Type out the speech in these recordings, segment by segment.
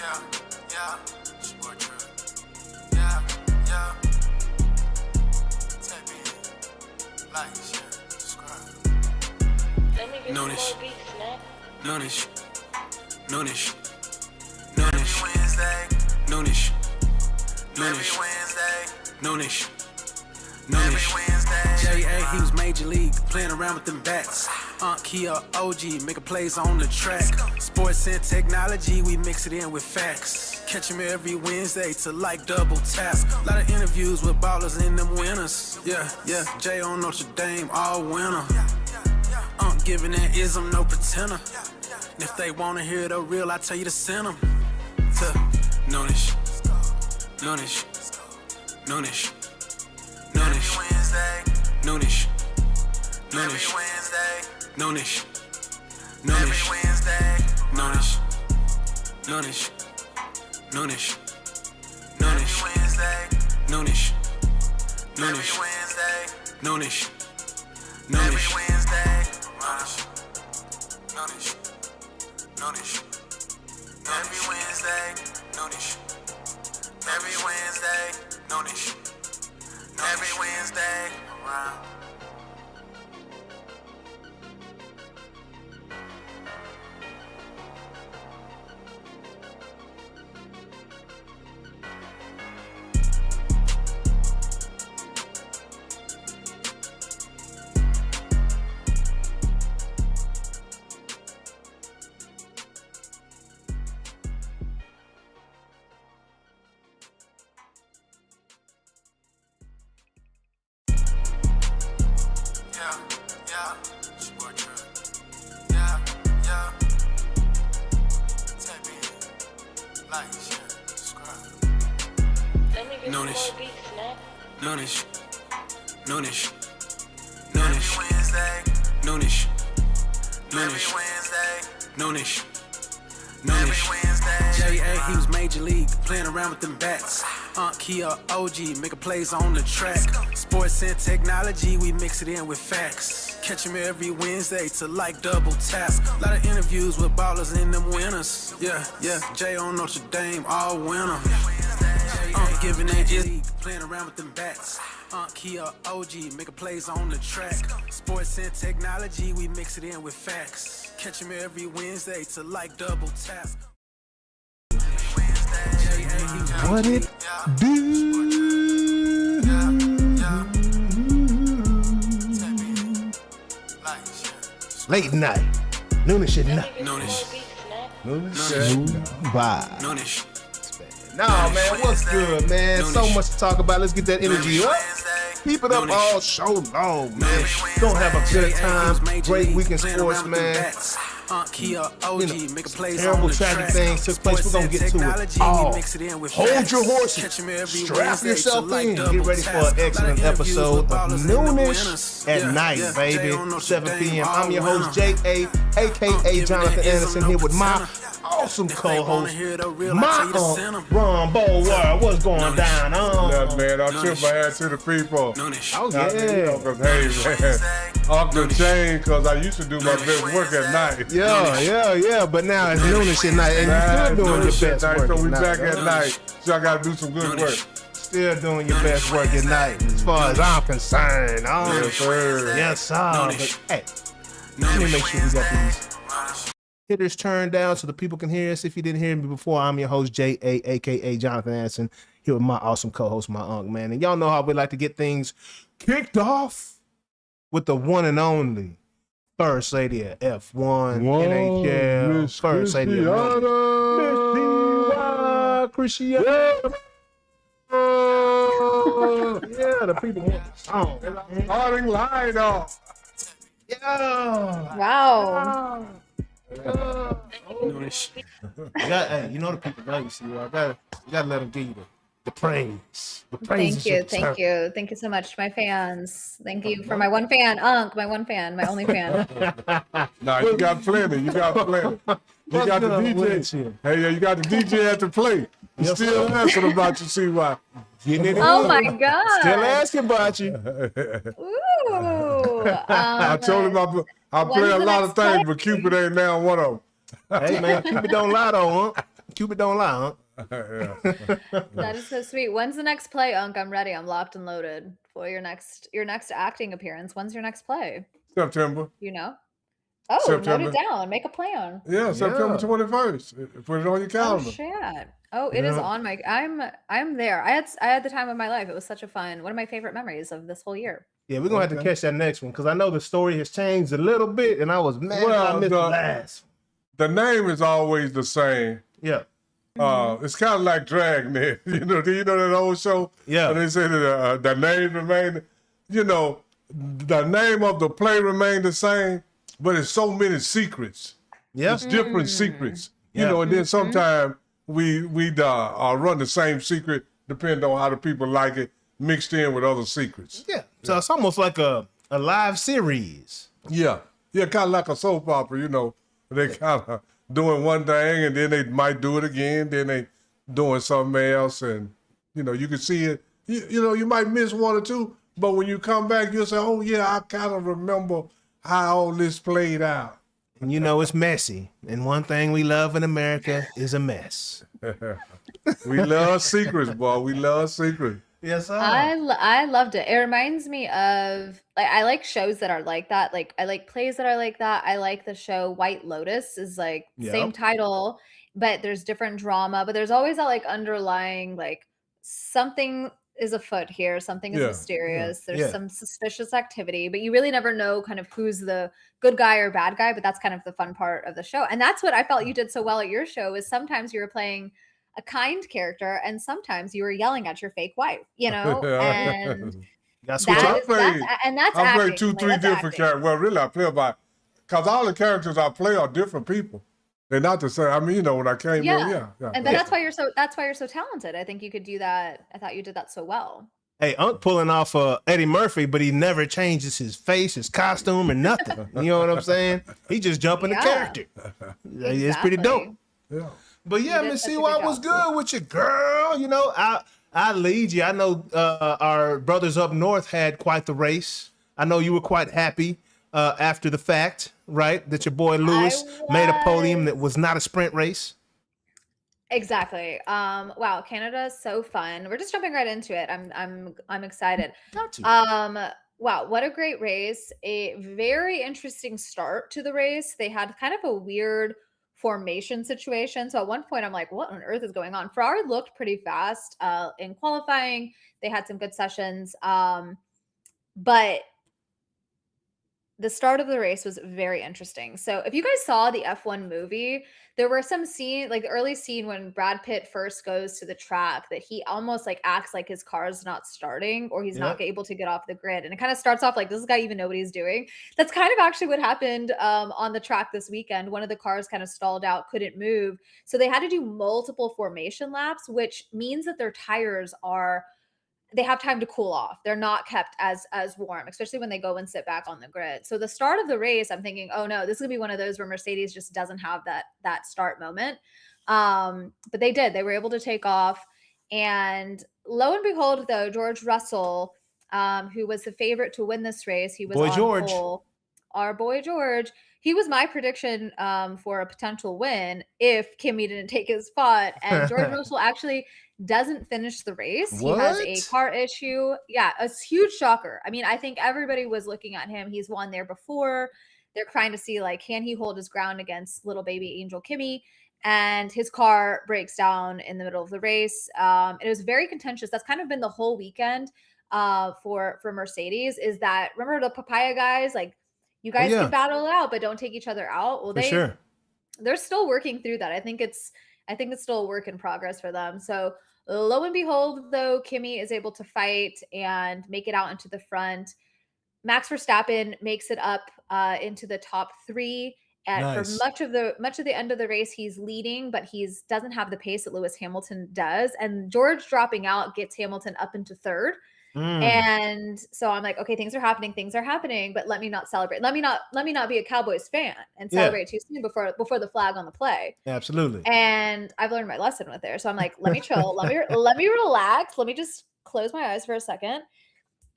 Yeah, yeah, sport trip. Yeah, yeah. Tap in, like, share, subscribe. Noonish. Noonish. Noonish. Noonish. Wednesday. Noonish. Noonish. Wednesday. Noonish. Noonish. J.A. he was major league, playing around with them bats. He a OG, making plays on the track. Sports and technology, we mix it in with facts. Catch him every Wednesday to like double tap. Lot of interviews with ballers and them winners. Yeah, yeah, Jay on Notre Dame, all winner. Giving that ism, no pretender. And if they wanna hear the real, I tell you to send them to Noonish. Noonish. Noonish. Noonish. Noonish. Noonish. Noonish. Noonish. Noonish. Noonish. Noonish. Noonish. Noonish. Noonish. Noonish. Noonish. Noonish. Noonish. Every Wednesday. Noonish. Every Wednesday. Noonish. Every Wednesday. Around. Yeah, sport trip. Yeah, yeah. Tap in, like, share, subscribe. Noonish. Noonish. Noonish. Noonish. Wednesday. Noonish. Noonish. Noonish. Noonish. J.A. he was major league, playing around with them bats. He a OG, making plays on the track. Sports and technology, we mix it in with facts. Catch him every Wednesday to like double tap. Lot of interviews with ballers and them winners. Yeah, yeah, Jay on Notre Dame, all winner. Giving that league, playing around with them bats. He a OG, making plays on the track. Sports and technology, we mix it in with facts. Catch him every Wednesday to like double tap. What it do? Late night, noonish at night. Noonish. Vibe. Noonish. Nah, man, what's good, man? So much to talk about. Let's get that energy up. Keep it up all show long, man. Don't have a good time. Great weekend sports, man. You know, terrible tragic things took place. We're gonna get to it all. Hold your horses, strap yourself in, get ready for an excellent episode of Noonish at Night, baby. 7 p.m. I'm your host, J.A., aka Jonathan Anderson, here with my awesome co-host, my Ron Bower. What's going down? Yeah, man, I'll tip my hat to the people. Oh, yeah. Hey, man, off the chain, because I used to do my best work at night. Yeah, but now it's noonish at night, and you're still doing your best work. So we back at night, so I got to do some good work. Still doing your best work at night, as far as I'm concerned. Yes, sir. Yes, sir. But, hey, let me make sure we got these hitters turned down so the people can hear us. If you didn't hear me before, I'm your host, J.A., a.k.a. Jonathan Anderson, here with my awesome co-host, my uncle, man. And y'all know how we like to get things kicked off with the one and only First Lady of F1, NHL, Miss First Lady of Cristiano. Yeah, the people want the song. Starting line off. Yeah. Wow. Noonish. Hey, you know the people know you, see. You gotta let them give you the praise. The praise. Thank you so much, my fans. Thank you for my one fan, my one fan, my only fan. Nah, you got plenty. You got the DJ. Hey, you got the DJ at the plate. You still asking about you, see why? Oh my God. Still asking about you. Ooh. I told him I play a lot of things, but Cupid ain't now one of them. Hey man, Cupid don't lie though, huh? Cupid don't lie, Yeah. That is so sweet. When's the next play, Unc? I'm ready. I'm locked and loaded for your next acting appearance. When's your next play? September. You know? Oh, September. note it down. Make a plan. Yeah, September 21st. Put it on your Oh calendar. shit. Oh, it is on my I'm there. I had the time of my life. It was such a fun, one of my favorite memories of this whole year. Yeah, we're gonna have to catch that next one because I know the story has changed a little bit, and I was mad that I missed the last. The name is always the same. Yeah. It's kind of like Dragnet. Do you know that old show? Yeah. They say that the name remained, the name of the play remained the same, but it's so many secrets. Yeah. It's different secrets. And then sometimes we run the same secret depending on how the people like it, mixed in with other secrets. Yeah. So it's almost like a live series. Yeah. Yeah, kind of like a soap opera, They kind of doing one thing and then they might do it again, then they doing something else, and you can see it. You might miss one or two, but when you come back, you'll say, "Oh yeah, I kind of remember how all this played out." And it's messy. And one thing we love in America is a mess. We love secrets, boy. We love secrets. Yes, sir. I loved it. It reminds me of I like shows that are like that. Like I like plays that are like that. I like the show White Lotus is like same title, but there's different drama, but there's always that like underlying like something is afoot here, something is mysterious. There's some suspicious activity, but you really never know kind of who's the good guy or bad guy, but that's kind of the fun part of the show. And that's what I felt you did so well at your show is sometimes you were playing a kind character and sometimes you were yelling at your fake wife, and that's I play 2-3 different characters. Well, really, I play because all the characters I play are different people. They're not the same. I mean, when I came in, and that's why you're so talented. I think you could do that. I thought you did that so well. Hey, Unc pulling off Eddie Murphy, but he never changes his face, his costume, or nothing. You know what I'm saying? He just jumping the character. Exactly. It's pretty dope. Yeah. But yeah, Miss C, what was good with you, girl? I lead you. I know our brothers up north had quite the race. I know you were quite happy after the fact, right? That your boy Lewis made a podium that was not a sprint race. Exactly. Wow, Canada is so fun. We're just jumping right into it. I'm excited. Got to. Wow, what a great race. A very interesting start to the race. They had kind of a weird formation situation. So at one point I'm like, what on earth is going on? Ferrari looked pretty fast in qualifying. They had some good sessions. But the start of the race was very interesting. So if you guys saw the F1 movie, there were some scene, like the early scene when Brad Pitt first goes to the track that he almost like acts like his car is not starting or he's not able to get off the grid. And it kind of starts off like, does this guy even know what he's doing? That's kind of actually what happened on the track this weekend. One of the cars kind of stalled out, couldn't move. So they had to do multiple formation laps, which means that their tires they have time to cool off. They're not kept as warm, especially when they go and sit back on the grid. So the start of the race, I'm thinking, oh no, this is gonna be one of those where Mercedes just doesn't have that start moment. But they did. They were able to take off. And lo and behold, though, George Russell, who was the favorite to win this race, he was on pole. Our boy George. He was my prediction for a potential win if Kimi didn't take his spot. And George Russell actually doesn't finish the race. He has a car issue. Yeah, a huge shocker. I mean, I think everybody was looking at him. He's won there before. They're trying to see, like, can he hold his ground against little baby Angel Kimi? And his car breaks down in the middle of the race. It was very contentious. That's kind of been the whole weekend for Mercedes is that, remember the papaya guys? Like, you guys can battle it out, but don't take each other out. Well, they're still working through that. I think it's still a work in progress for them. So lo and behold, though, Kimi is able to fight and make it out into the front. Max Verstappen makes it up into the top 3. And for much of the end of the race, he's leading, but he doesn't have the pace that Lewis Hamilton does. And George dropping out gets Hamilton up into 3rd. And so I'm like, okay, things are happening, but let me not celebrate. Let me not be a Cowboys fan and celebrate too soon before the flag on the play. Absolutely. And I've learned my lesson with there. So I'm like, let me chill. Let me relax. Let me just close my eyes for a second.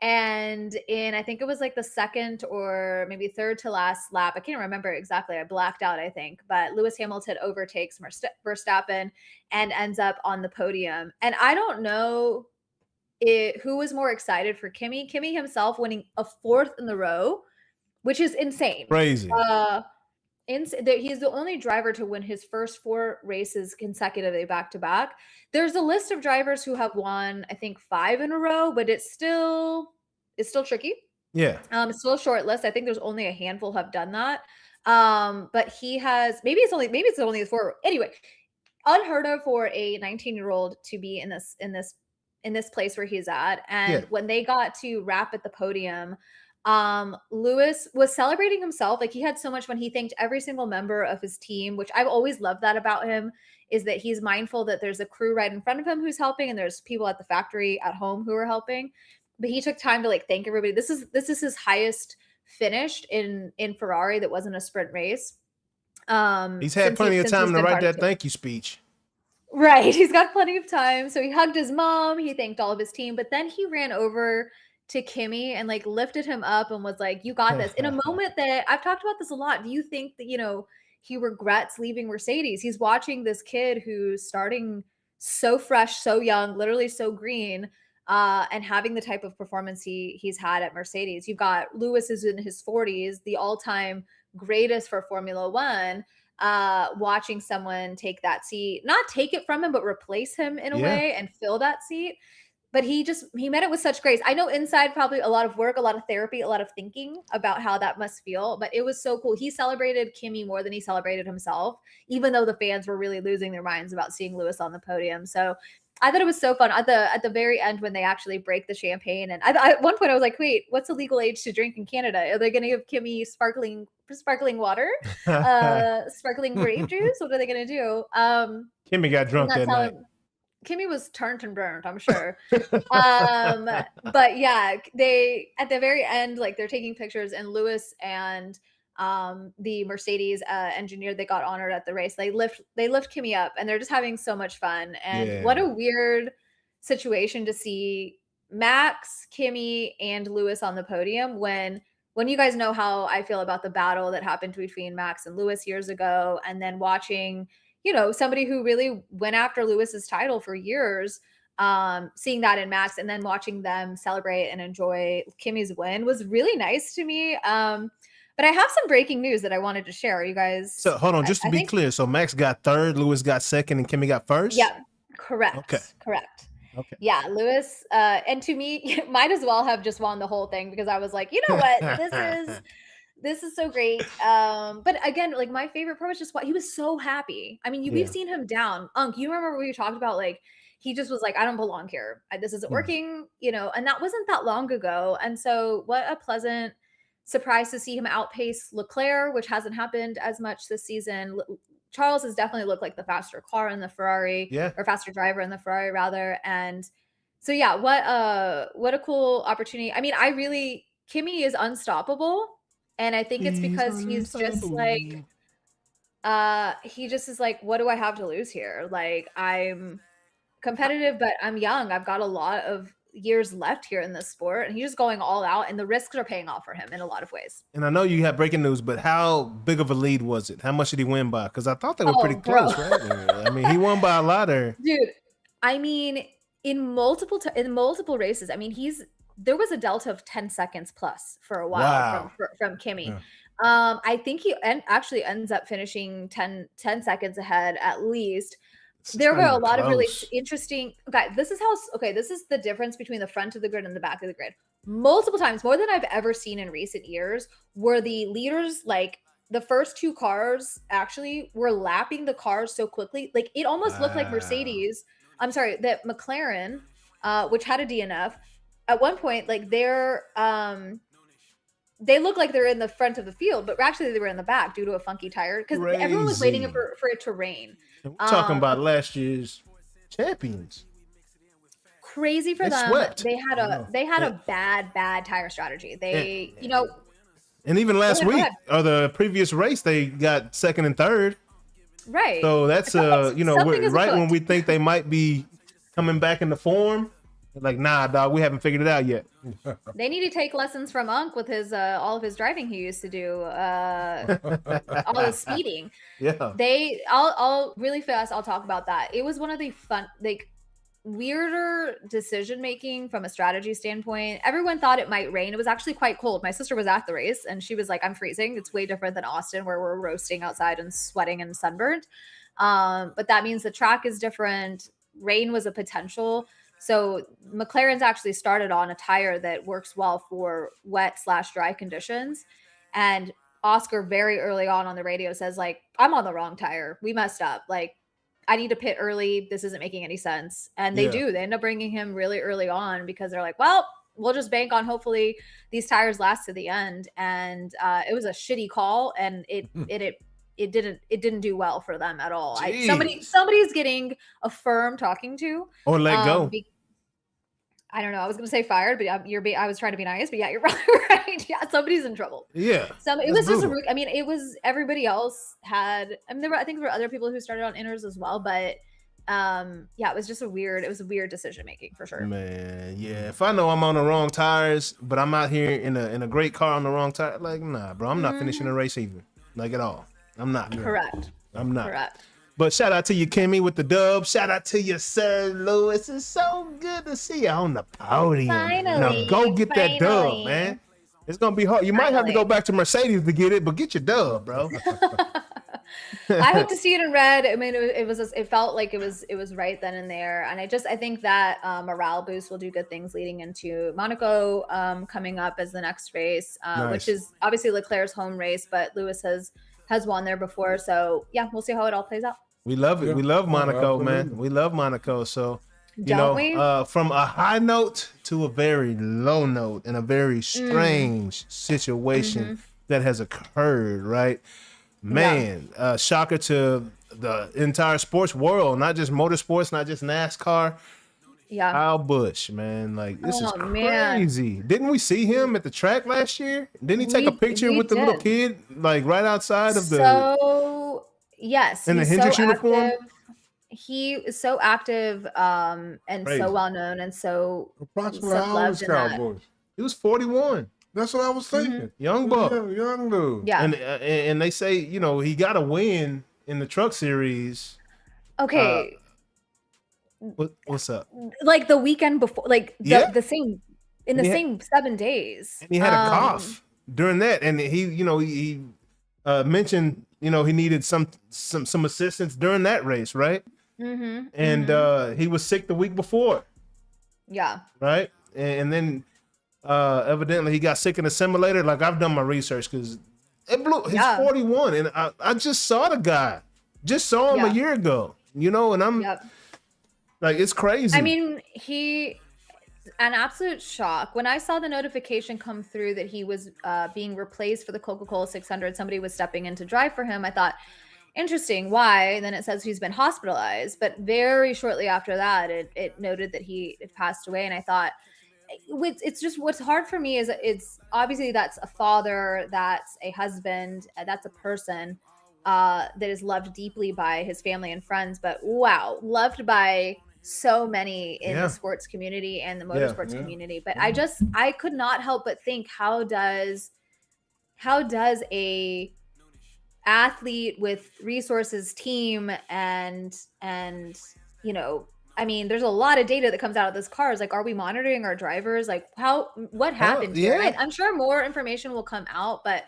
And I think it was like the second or maybe third to last lap. I can't remember exactly. I blacked out, I think. But Lewis Hamilton overtakes Verstappen and ends up on the podium. And I don't know who was more excited for Kimi. Kimi himself winning a 4th in the row, which is insane. Crazy. He's the only driver to win his first 4 races consecutively back to back. There's a list of drivers who have won, I think, 5 in a row, but it's still tricky. Yeah. It's still a short list. I think there's only a handful have done that. But he has, maybe it's only 4. Anyway, unheard of for a 19-year-old to be in this place where he's at. And when they got to wrap at the podium, Lewis was celebrating himself. Like, he had so much fun. He thanked every single member of his team, which I've always loved that about him, is that he's mindful that there's a crew right in front of him who's helping, and there's people at the factory at home who are helping. But he took time to like thank everybody. This is his highest finish in Ferrari that wasn't a sprint race. He's had plenty of time to write that thank you speech. Right. He's got plenty of time. So he hugged his mom. He thanked all of his team, but then he ran over to Kimi and like lifted him up and was like, you got this, in a moment that I've talked about this a lot. Do you think that, he regrets leaving Mercedes? He's watching this kid who's starting so fresh, so young, literally so green, and having the type of performance he's had at Mercedes. You've got Lewis is in his 40s, the all-time greatest for Formula One, watching someone take that seat, not take it from him, but replace him in a way and fill that seat. But he met it with such grace. I know inside probably a lot of work, a lot of therapy, a lot of thinking about how that must feel, but it was so cool. He celebrated Kimi more than he celebrated himself, even though the fans were really losing their minds about seeing Lewis on the podium. So I thought it was so fun at the very end when they actually break the champagne. And at one point I was like, wait, what's the legal age to drink in Canada? Are they going to give Kimi sparkling water, sparkling grape juice? What are they going to do? Kimi got drunk that night. Kimmy was turned and burned, I'm sure. But yeah, they at the very end, like they're taking pictures, and Lewis and the Mercedes engineer that got honored at the race, they lift Kimmy up, and they're just having so much fun. And what a weird situation to see Max, Kimmy, and Lewis on the podium when you guys know how I feel about the battle that happened between Max and Lewis years ago, and then watching somebody who really went after Lewis's title for years, seeing that in Max and then watching them celebrate and enjoy Kimmy's win was really nice to me. But I have some breaking news that I wanted to share. You guys. So hold on, just to be clear. So Max got 3rd, Lewis got 2nd, and Kimmy got 1st? Yeah, correct. Okay. Correct. Okay. Yeah, Lewis, and to me, might as well have just won the whole thing, because I was like, you know what, this is so great. But again, like my favorite part was just what he was so happy. I mean, we've seen him down. You remember we talked about, like, he just was like, I don't belong here. This isn't working, and that wasn't that long ago. And so what a pleasant surprise to see him outpace Leclerc, which hasn't happened as much this season. Charles has definitely looked like the faster car in the Ferrari, or faster driver in the Ferrari rather. And so, yeah, what a cool opportunity. I mean, Kimi is unstoppable. And I think it's because he's just like, he just is like, what do I have to lose here? Like, I'm competitive, but I'm young. I've got a lot of years left here in this sport, and he's just going all out, and the risks are paying off for him in a lot of ways. And I know you have breaking news, but how big of a lead was it? How much did he win by? Because I thought they were pretty close, right? I mean, he won by a lot there. Dude, I mean, in multiple races, I mean, there was a delta of 10 seconds plus for a while from Kimi. Yeah. I think he actually ends up finishing 10 seconds ahead at least. There were a lot of really interesting. Okay, this is the difference between the front of the grid and the back of the grid. Multiple times, more than I've ever seen in recent years, where the leaders, like the first 2 cars, actually were lapping the cars so quickly. Like it almost looked like Mercedes. I'm sorry, that McLaren, which had a DNF. At one point, like they look like they're in the front of the field, but actually they were in the back due to a funky tire, because everyone was waiting for it to rain. We're talking about last year's champions. Crazy for them. Swept. They had a bad tire strategy. And even last week or the previous race, they got 2nd and 3rd. Right. So that's right when we think they might be coming back into form. Like, nah, dog, we haven't figured it out yet. They need to take lessons from Unc with his all of his driving he used to do, all the speeding. Yeah. I'll really fast. I'll talk about that. It was one of the fun, like, weirder decision making from a strategy standpoint. Everyone thought it might rain. It was actually quite cold. My sister was at the race and she was like, I'm freezing. It's way different than Austin where we're roasting outside and sweating and sunburned. But that means the track is different. Rain was a potential. So McLaren's actually started on a tire that works well for wet/dry conditions. And Oscar very early on the radio says, like, I'm on the wrong tire. We messed up. Like, I need to pit early. This isn't making any sense. And they do. They end up bringing him really early on because they're like, well, we'll just bank on hopefully these tires last to the end. And it was a shitty call, and it didn't do well for them at all. Somebody's getting a firm talking to or let go. I don't know. I was going to say fired, but I was trying to be nice, but yeah, you're right. Yeah, somebody's in trouble. Yeah. It was brutal. Just I mean, it was everybody else had. I mean, I think there were other people who started on inners as well, but yeah, it was just a weird decision making for sure. Man, yeah. If I know I'm on the wrong tires, but I'm out here in a great car on the wrong tire, like, nah, bro, I'm not finishing the race even, like, at all. I'm not. Correct. I'm not. Correct. But shout out to you, Kimmy, with the dub. Shout out to you, Sir Lewis. It's so good to see you on the podium. Finally, now go get that dub, man. It's gonna be hard. You might have to go back to Mercedes to get it, but get your dub, bro. I hope to see it in red. I mean, it felt like it was right then and there, and I think that morale boost will do good things leading into Monaco coming up as the next race, Nice. which is obviously Leclerc's home race, but Lewis has won there before, so yeah, we'll see how it all plays out. We love it. Yeah. We love Monaco, man. Absolutely. We love Monaco. So, Don't we? From a high note to a very low note and a very strange situation that has occurred, right? Man, shocker to the entire sports world, not just motorsports, not just NASCAR. Yeah. Kyle Busch, man, like, this is man. crazy. Didn't we see him at the track last year? Didn't he take a picture we with the little did. kid, like right outside of the So yes, in the he's Hendricks so uniform? active. He is so active and Crazy. so well known and so Approximately how old loved is in that. Cowboys? He was 41, That's what I was thinking. young buck. Young dude. Yeah. And they say, he got a win in the truck series. Okay. What's up? Like the weekend before, like the same in the And he same 7 days. And he had a cough during that, and he mentioned he needed some assistance during that race, right? And he was sick the week before, Yeah. right? And then evidently he got sick in the simulator. Like, I've done my research because it blew. He's 41, and I just saw the guy, just saw him a year ago, and I'm like, it's crazy. I mean, an absolute shock. When I saw the notification come through that he was being replaced for the Coca-Cola 600, somebody was stepping in to drive for him. I thought, interesting, why? And then it says he's been hospitalized. But very shortly after that, it noted that he had passed away. And I thought, it's just what's hard for me is it's obviously that's a father, that's a husband, that's a person that is loved deeply by his family and friends. But wow, loved by so many in the sports community and the motorsports community. But I could not help but think, how does a athlete with resources, team, and I mean, there's a lot of data that comes out of this car. It's like, are we monitoring our drivers? Like, what happened here? I'm sure more information will come out, but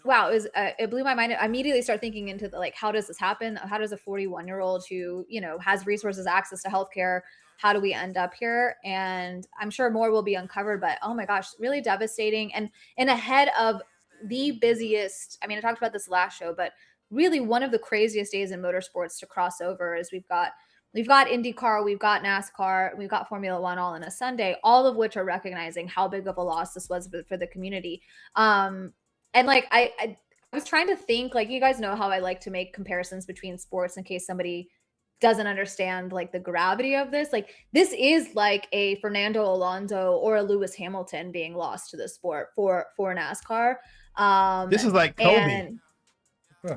wow, it blew my mind. I immediately start thinking into how does this happen? How does a 41-year-old who, has resources, access to healthcare, how do we end up here? And I'm sure more will be uncovered, but oh my gosh, really devastating. And ahead of the busiest, I mean, I talked about this last show, but really one of the craziest days in motorsports to cross over is we've got IndyCar, we've got NASCAR, we've got Formula One all on a Sunday, all of which are recognizing how big of a loss this was for the community. And I was trying to think, you guys know how I like to make comparisons between sports in case somebody doesn't understand the gravity of this. This is like a Fernando Alonso or a Lewis Hamilton being lost to the sport for NASCAR. This is like Kobe.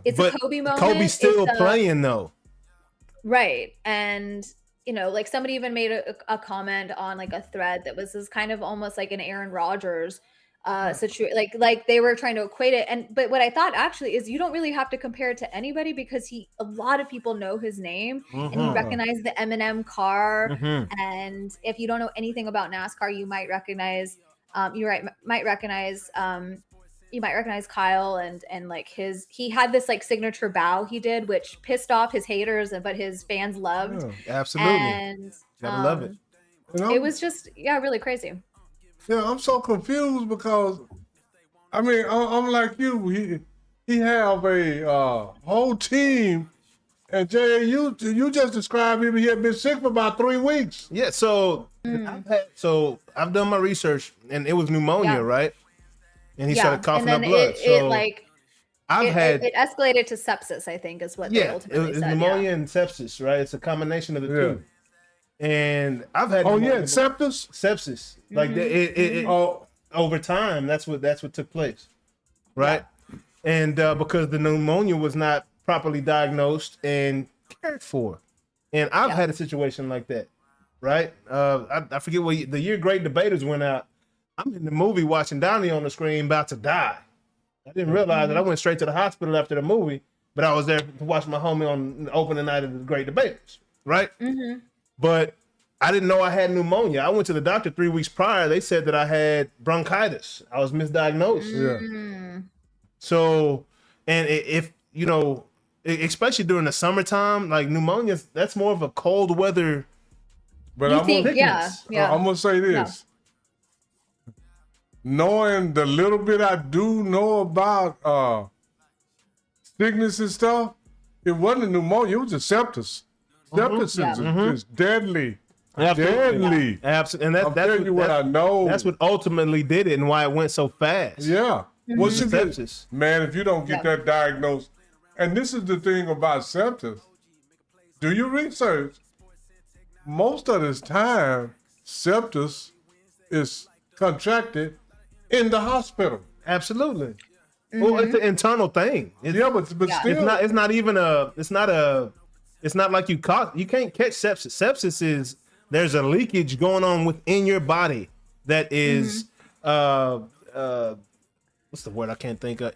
It's a Kobe moment. Kobe's still playing though. Right. And like somebody even made a comment on like a thread that was this kind of almost like an Aaron Rodgers situation, like they were trying to equate it. But what I thought actually is you don't really have to compare it to anybody, because a lot of people know his name, and he recognized the M&M car. And if you don't know anything about NASCAR, you might recognize you might recognize Kyle, and like he had this like signature bow he did, which pissed off his haters, but his fans loved. Absolutely. And gotta love it. It was just really crazy. Yeah, I'm so confused because, I mean, I'm like you. He have a whole team, and Jay, you just described him. He had been sick for about 3 weeks. Yeah, so I've done my research, and it was pneumonia, right? And he started coughing up blood. It escalated to sepsis, I think, is what they ultimately said. Pneumonia and sepsis, right? It's a combination of the two. And I've had sepsis. Like over time, that's what took place, right? And because the pneumonia was not properly diagnosed and cared for, and I've had a situation like that, right? I forget what the year Great Debaters went out. I'm in the movie watching Donnie on the screen about to die. I didn't realize that I went straight to the hospital after the movie, but I was there to watch my homie on the opening night of the Great Debaters, right? But I didn't know I had pneumonia. I went to the doctor 3 weeks prior. They said that I had bronchitis. I was misdiagnosed. So, and if, especially during the summertime, like pneumonia, that's more of a cold weather. But I'm going to say this. Knowing the little bit I do know about sickness and stuff, it wasn't pneumonia, it was just sepsis. Sepsis is deadly. Deadly. Absolutely. And that's what I know. That's what ultimately did it and why it went so fast. Yeah. Once you get, man, if you don't get that diagnosed, and this is the thing about sepsis, do your research. Most of this time, sepsis is contracted in the hospital. Absolutely. Well, it's an internal thing. But still, it's not like you can't catch sepsis. Sepsis is there's a leakage going on within your body that is what's the word I can't think of?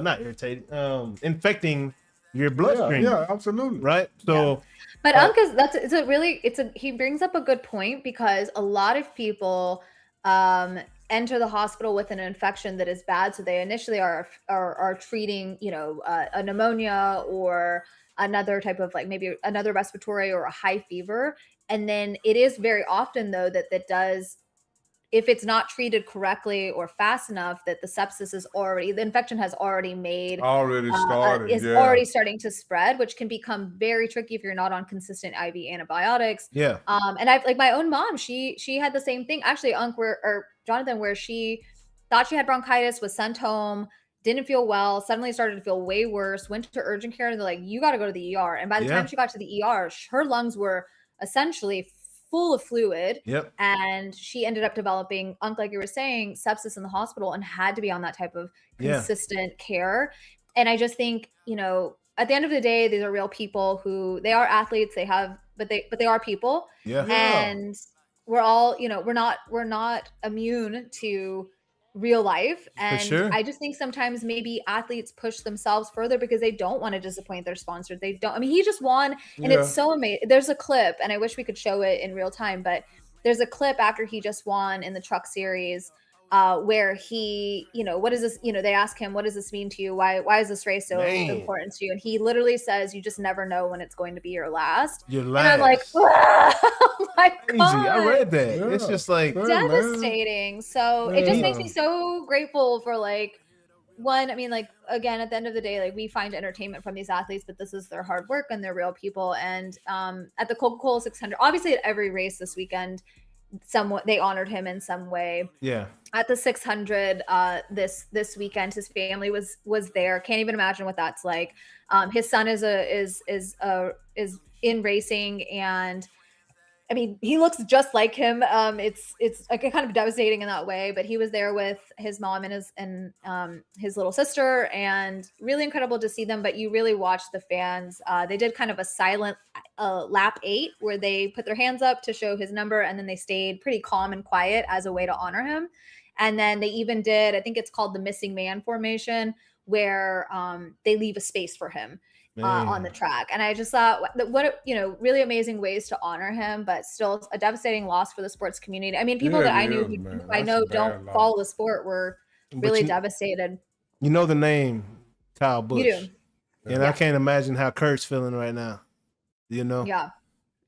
Not irritating. Infecting your bloodstream. Yeah, absolutely. Right. So but he brings up a good point, because a lot of people enter the hospital with an infection that is bad, so they initially are treating a pneumonia or another type of, like, maybe another respiratory or a high fever, and then it is very often though that does, if it's not treated correctly or fast enough, that the infection has already already starting to spread, which can become very tricky if you're not on consistent IV antibiotics. Yeah. And I've, like, my own mom, she had the same thing, actually, Jonathan, where she thought she had bronchitis, was sent home, didn't feel well, suddenly started to feel way worse, went to urgent care, and they're like, you got to go to the ER. And by the time she got to the ER, her lungs were essentially full of fluid. And she ended up developing, like you were saying, sepsis in the hospital, and had to be on that type of consistent care. And I just think, at the end of the day, these are real people they are athletes, but they are people. And we're all, we're not immune to real life. And I just think sometimes maybe athletes push themselves further because they don't want to disappoint their sponsor. He just won, and it's so amazing. There's a clip, and I wish we could show it in real time, but there's a clip after he just won in the truck series where he, what is this? They ask him, what does this mean to you? Why is this race so important to you? And he literally says, you just never know when it's going to be your last. And I'm like, oh my God. I read that. Yeah. It's just like devastating. So it just makes me so grateful for, like, one, I mean, like, again, at the end of the day, like, we find entertainment from these athletes, but this is their hard work and they're real people. And at the Coca-Cola 600, obviously at every race this weekend, they honored him in some way. At the 600 this weekend, his family was there. Can't even imagine what that's like. His son is in racing, and I mean, he looks just like him. It's like kind of devastating in that way, but he was there with his mom and his little sister, and really incredible to see them. But you really watch the fans. They did kind of a silent, lap 8 where they put their hands up to show his number, and then they stayed pretty calm and quiet as a way to honor him. And then they even did, I think it's called the missing man formation, where they leave a space for him on the track. And I just thought, what really amazing ways to honor him, but still a devastating loss for the sports community. I mean, people that I knew, who I know don't follow the sport, were really devastated. You know the name Kyle Busch. You do. And I can't imagine how Kurt's feeling right now. Yeah.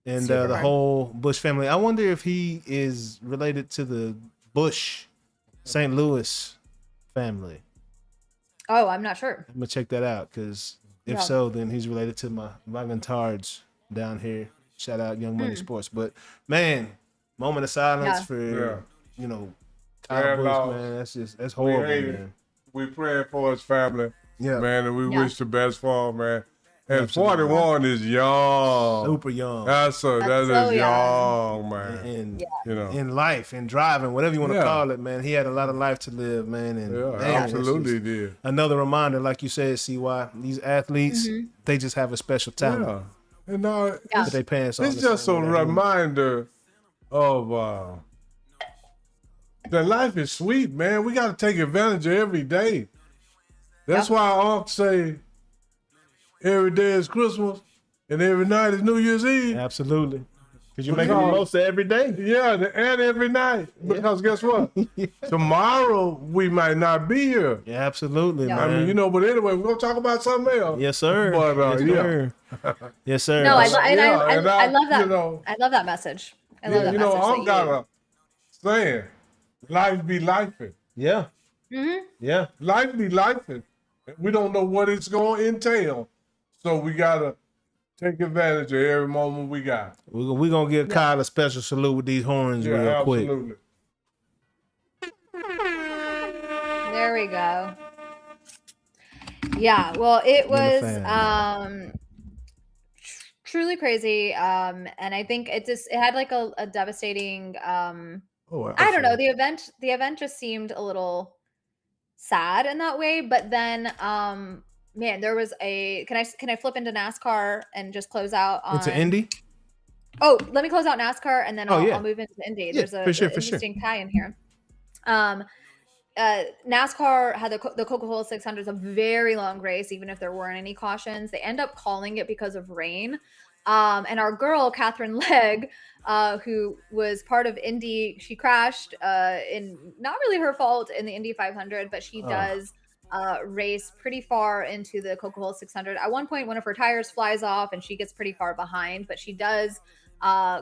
And the whole Busch family. I wonder if he is related to the Busch St. Louis family. Oh, I'm not sure. I'm gonna check that out, because if so, then he's related to my Vanguards down here. Shout out Young Money Sports. But man, moment of silence for Kyle Busch, man. That's horrible, man. We praying for his family, man, and we wish the best for him, man. And Absolutely. 41 is young. Super young. That is young, man. And in life, in driving, whatever you want to call it, man. He had a lot of life to live, man. And absolutely did. Another reminder, like you said, CY, these athletes, they just have a special talent. Yeah. And that they pass on. It's just a reminder of that life is sweet, man. We got to take advantage of every day. That's why I often say, every day is Christmas and every night is New Year's Eve. Absolutely. Because you're making the most of every day. Yeah, and every night. Because guess what? Tomorrow we might not be here. Yeah, absolutely, man. I mean, but anyway, we're going to talk about something else. Yes, sir. But, yes, sir. No, I love that. I love that message. I love that message. I'm got a saying, life be lifing. Yeah. Mm-hmm. Yeah. Life be lifing. We don't know what it's going to entail. So we got to take advantage of every moment we got. We're going to give Kyle a special salute with these horns real quick. Absolutely. There we go. Yeah, well, it was truly crazy. And I think it had like a devastating I don't know, the event just seemed a little sad in that way, but then man, there was can I flip into NASCAR and just close out on into Indy? Oh, let me close out NASCAR and then I'll move into Indy. There's an interesting tie in here. NASCAR had the Coca-Cola 600 is a very long race, even if there weren't any cautions. They end up calling it because of rain. And our girl, Catherine Legg, who was part of Indy, she crashed in not really her fault in the Indy 500, but she does race pretty far into the Coca-Cola 600. At one point, one of her tires flies off and she gets pretty far behind, but she does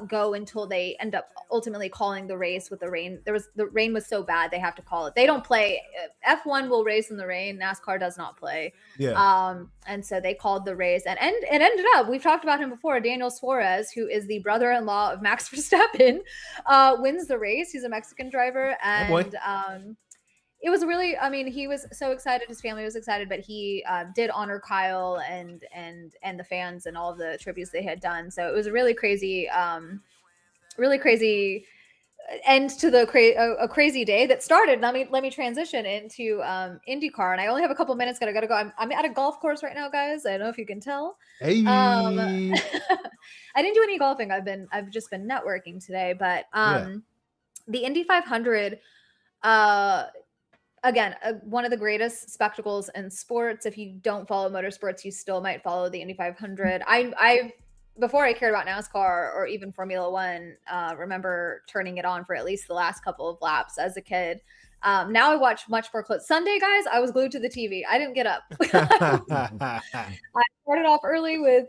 go until they end up ultimately calling the race with the rain. The rain was so bad they have to call it. They don't play. F1 will race in the rain. NASCAR does not play. Yeah. And so they called the race, and it ended up. We've talked about him before. Daniel Suarez, who is the brother-in-law of Max Verstappen, wins the race. He's a Mexican driver, and it was really, I mean, he was so excited. His family was excited, but he did honor Kyle and the fans and all of the tributes they had done. So it was a really crazy end to a crazy day that started. Let me transition into IndyCar, and I only have a couple minutes. I gotta go. I'm at a golf course right now, guys. I don't know if you can tell. Hey. I didn't do any golfing. I've just been networking today, but the Indy 500. Again, one of the greatest spectacles in sports. If you don't follow motorsports, you still might follow the Indy 500. I before I cared about NASCAR or even Formula One, remember turning it on for at least the last couple of laps as a kid. Now I watch much more close. Sunday, guys, I was glued to the TV. I didn't get up. I started off early with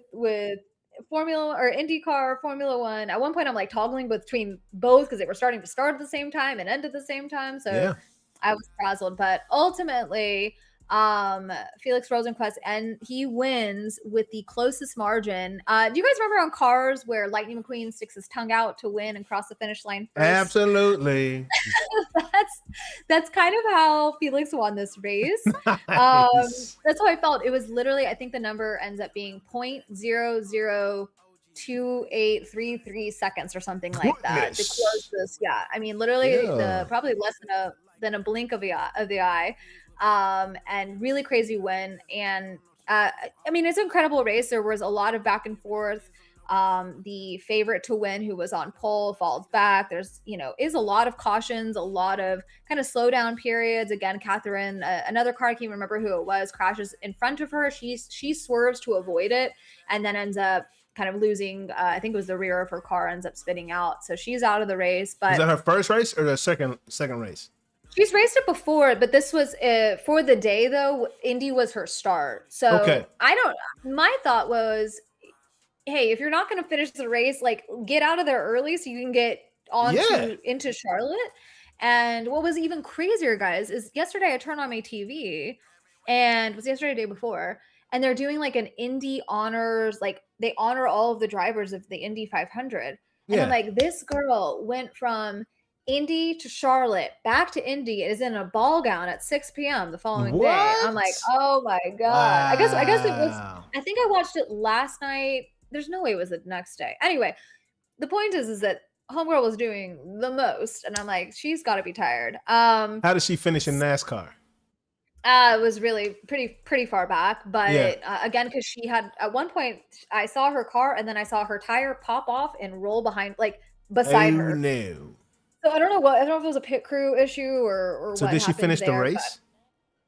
Formula or IndyCar, Formula One. At one point, I'm like toggling between both because they were starting to start at the same time and end at the same time. So I was frazzled, but ultimately, Felix Rosenqvist, and he wins with the closest margin. Do you guys remember on Cars where Lightning McQueen sticks his tongue out to win and cross the finish line first? Absolutely. That's kind of how Felix won this race. That's how I felt. It was literally, I think the number ends up being 0.002833 seconds or something like that to close this. Yeah, I mean, literally, probably less than a blink of the eye. And really crazy win. And I mean, it's an incredible race. There was a lot of back and forth. The favorite to win, who was on pole, falls back. There's, is a lot of cautions, a lot of kind of slowdown periods. Again, Catherine, another car, I can't remember who it was, crashes in front of her. She swerves to avoid it and then ends up kind of losing. I think it was the rear of her car ends up spinning out. So she's out of the race. But is that her first race or the second race? She's raced it before, but this was for the day though. Indy was her start. So okay. My thought was, hey, if you're not going to finish the race, like get out of there early so you can get into Charlotte. And what was even crazier, guys, is yesterday I turned on my TV, and it was yesterday, the day before, and they're doing like an Indy honors, like they honor all of the drivers of the Indy 500. And I'm like, this girl went from Indy to Charlotte, back to Indy, is in a ball gown at 6 p.m. the following day. I'm like, oh my God. Wow. I guess it was, I think I watched it last night. There's no way it was the next day. Anyway, the point is that homegirl was doing the most, and I'm like, she's got to be tired. How did she finish in NASCAR? It was really pretty far back, but again, because she had at one point, I saw her car, and then I saw her tire pop off and roll beside her. No. So I don't know if it was a pit crew issue or so what. Did she finish the race?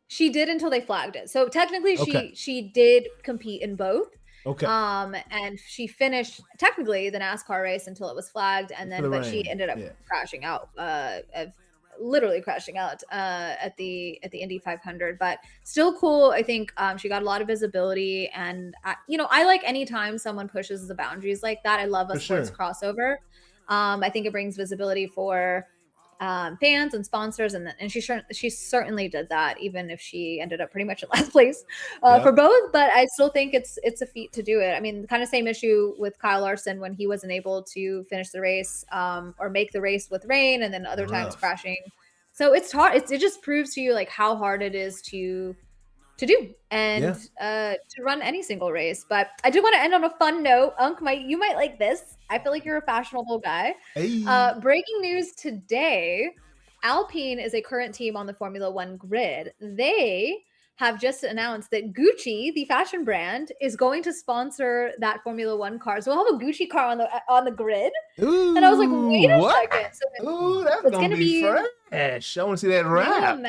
She did until they flagged it. So technically, she did compete in both. Okay. And she finished technically the NASCAR race until it was flagged, and then she ended up crashing out, literally crashing out at the Indy 500. But still cool. I think she got a lot of visibility, and I like anytime someone pushes the boundaries like that. I love a sports crossover. I think it brings visibility for fans and sponsors, and she certainly did that, even if she ended up pretty much in last place for both. But I still think it's a feat to do it. I mean, kind of same issue with Kyle Larson when he wasn't able to finish the race or make the race with rain, and then other times crashing. So it's hard. It just proves to you like how hard it is to do and to run any single race. But I do want to end on a fun note. Unc, you might like this. I feel like you're a fashionable guy. Hey. Breaking news today, Alpine is a current team on the Formula One grid. They have just announced that Gucci, the fashion brand, is going to sponsor that Formula One car. So we'll have a Gucci car on the grid. Ooh, and I was like, wait a second. So that's going to be fresh. I want to see that wrap.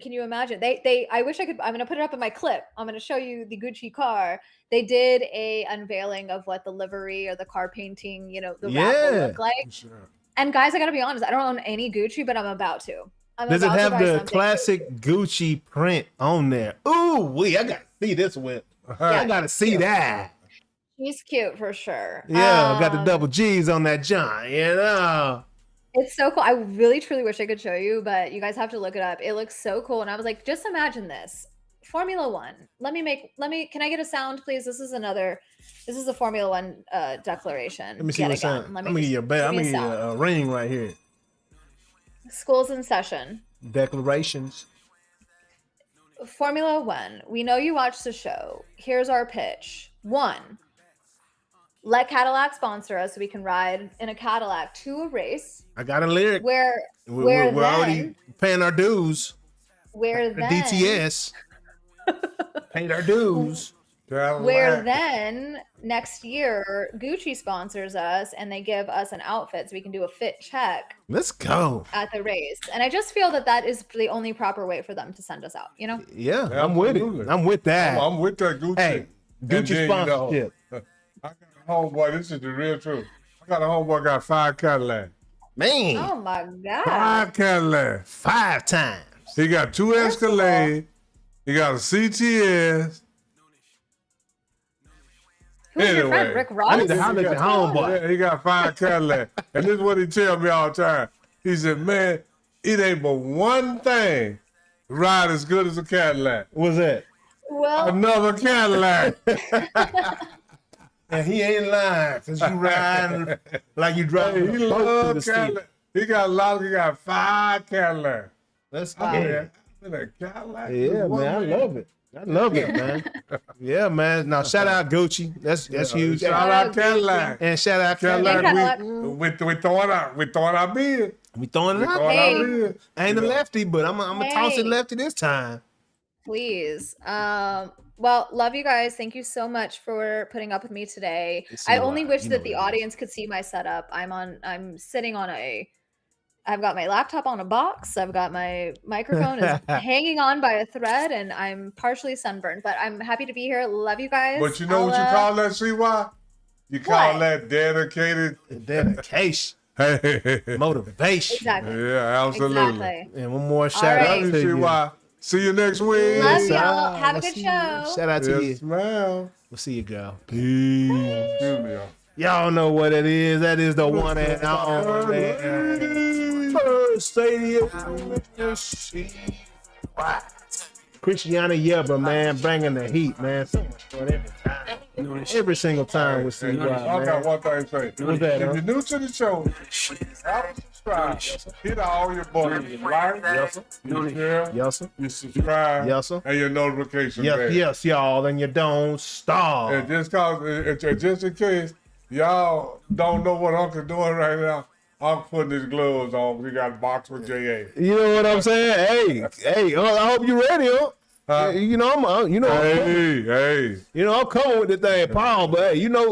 Can you imagine? I wish I could. I'm going to put it up in my clip. I'm going to show you the Gucci car. They did a unveiling of what the livery or the car painting, the wrap will look like. Sure. And guys, I got to be honest, I don't own any Gucci, but I'm about to. Does it have the classic Gucci print on there? Ooh, I got to see this one. I got to see that. He's cute for sure. Yeah, got the double G's on that John, It's so cool. I really, truly wish I could show you, but you guys have to look it up. It looks so cool. And I was like, just imagine this. Formula One. Can I get a sound, please? This is a Formula One declaration. Let me see what's on. I'm going to give you a bell. I'm going to give you a ring right here. School's in session. Declarations. Formula One. We know you watch the show. Here's our pitch. 1, let Cadillac sponsor us so we can ride in a Cadillac to a race. I got a lyric. We're already paying our dues. Where then DTS paid our dues. Where then next year Gucci sponsors us and they give us an outfit so we can do a fit check. Let's go at the race. And I just feel that is the only proper way for them to send us out. Yeah, I'm with it. I'm with that. I'm with that Gucci. Hey, Gucci sponsorship. I got a homeboy. This is the real truth. I got a homeboy got 5 Cadillacs. Man. Oh my God. 5 Cadillacs. 5 times. He got 2 Escalade. He got a CTS. Who's your friend, Rick Ross? I need to holler at your homeboy. Yeah, he got 5 Cadillacs. And this is what he tell me all the time. He said, man, it ain't but one thing ride as good as a Cadillac. What's that? Well, another Cadillac. And he ain't lying, because you ride like you drive. He loves Cadillac. He got 5 Cadillacs. Let's go. In a Cadillac. Yeah, man, I love it. I love it, man. Yeah, man. Now shout out Gucci. That's huge. Shout out Cadillac. And shout out Cadillac. We throwing our bid. We throwing it out. Hey. I ain't a lefty, but I'm a toss it lefty this time. Please. Well, love you guys. Thank you so much for putting up with me today. I only wish that the audience could see my setup. I'm sitting on I've got my laptop on a box. I've got my microphone is hanging on by a thread, and I'm partially sunburned, but I'm happy to be here. Love you guys. But you know what you call that, CY? You call that dedicated. Dedication. Hey. Motivation. Exactly. Yeah, absolutely. Exactly. And one more shout right. out Love to you, you. CY. See you next week. Love Yes, y'all. Have a we'll good see you. show. Shout out to Yes, you. ma'am. We'll see you, girl. Peace. Excuse me, y'all. Y'all know what it is. That is the one and only First Stadium. Christiana Yebba, man, bringing the heat, man. So much fun every time. Every single time we see you, I got man. one thing to say. What's that, If huh? you're new to the show, subscribe. Hit all your buttons. You like, Yes, sir. you share, Yes, sir. you subscribe, Yes, sir. and your notification Yes, bell. yes, y'all, and you don't stop. And just in case y'all don't know what Uncle doing right now, I'm putting his gloves on. We got a box with JA. You know what I'm saying? Hey, I hope you ready, huh? You know, Hey. I'm coming with the thing, Paul. But hey, you know,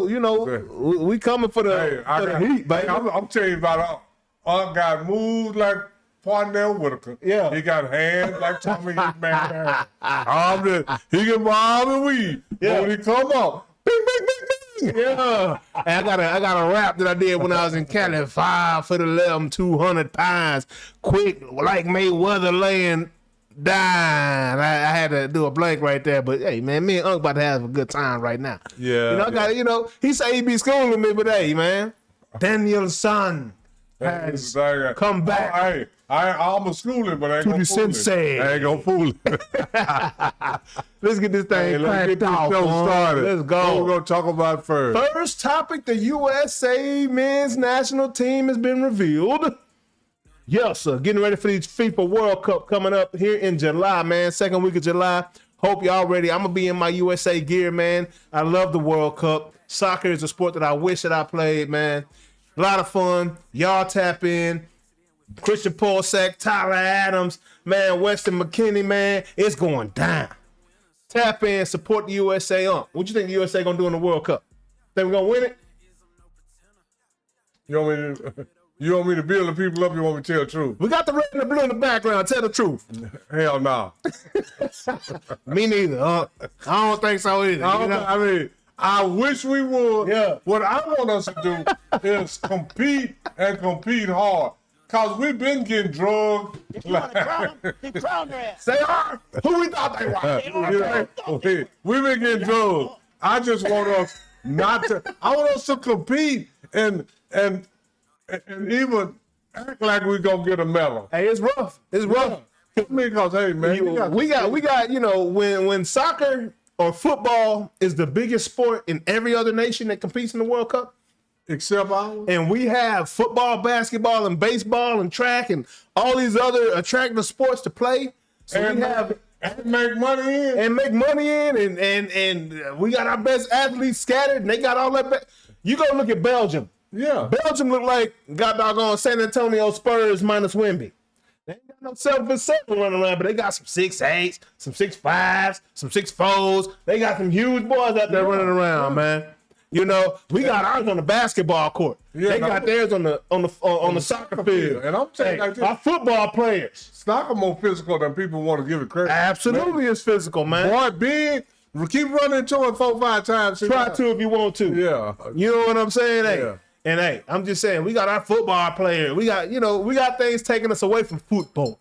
we coming for the heat, baby. I'm telling you about Unc got moves like Parnell Whitaker. Yeah. He got hands like Tommy McMahon. He can bob and weave. Yeah. But when he come up, bing, bing, bing, bing. Yeah. And I got a rap that I did when I was in Cali. 5'11", 200 pounds, quick like Mayweather laying down. I had to do a blank right there, but hey, man, me and Unc about to have a good time right now. Yeah. I got he say he be schooling me, but hey, man, Daniel's son has come back. Hey, I'm a schooling, but I ain't To gonna the fool him. sensei. I ain't gonna fool him. Let's get this thing Let's get cracked this off. show man. started. Let's go. What we're gonna talk about first. First topic, the USA men's national team has been revealed. Yes, sir. Getting ready for the FIFA World Cup coming up here in July, man. Second week of July. Hope y'all ready. I'm going to be in my USA gear, man. I love the World Cup. Soccer is a sport that I wish that I played, man. A lot of fun. Y'all tap in. Christian Pulisic, Tyler Adams, man, Weston McKennie, man. It's going down. Tap in, support the USA on. What you think the USA going to do in the World Cup? Think we're going to win it? You want me to build the people up? You want me to tell the truth? We got the red and the blue in the background. Tell the truth. Hell no. Me neither. I don't think so either. I mean, I wish we would. Yeah. What I want us to do is compete and compete hard. Cause we've been getting drugged. Say who we thought they were. We've been getting drugged. I just want us not to. I want us to compete and even act like we gonna get a medal. Hey, it's rough. It's rough. Because hey man, We got when soccer or football is the biggest sport in every other nation that competes in the World Cup. Except ours. And we have football, basketball, and baseball, and track, and all these other attractive sports to play. So And we have and make money in. and make money in, and we got our best athletes scattered, and they got all that. You go look at Belgium. Yeah. Belgium look like got doggone San Antonio Spurs minus Wemby. They ain't got no 7-7 running around, but they got some 6'8", some 6'5", some 6'4". They got some huge boys out there running around, man. You know, we got ours on the basketball court. Yeah, They got theirs on the soccer field. And I'm saying like this, our football players. soccer more physical than people want to give it credit. Absolutely is physical, man. Boy, big. Keep running to it 4-5 times. Try to if you want to. Yeah. You know what I'm saying? Hey. Yeah. And hey, I'm just saying, we got our football players. We got things taking us away from football.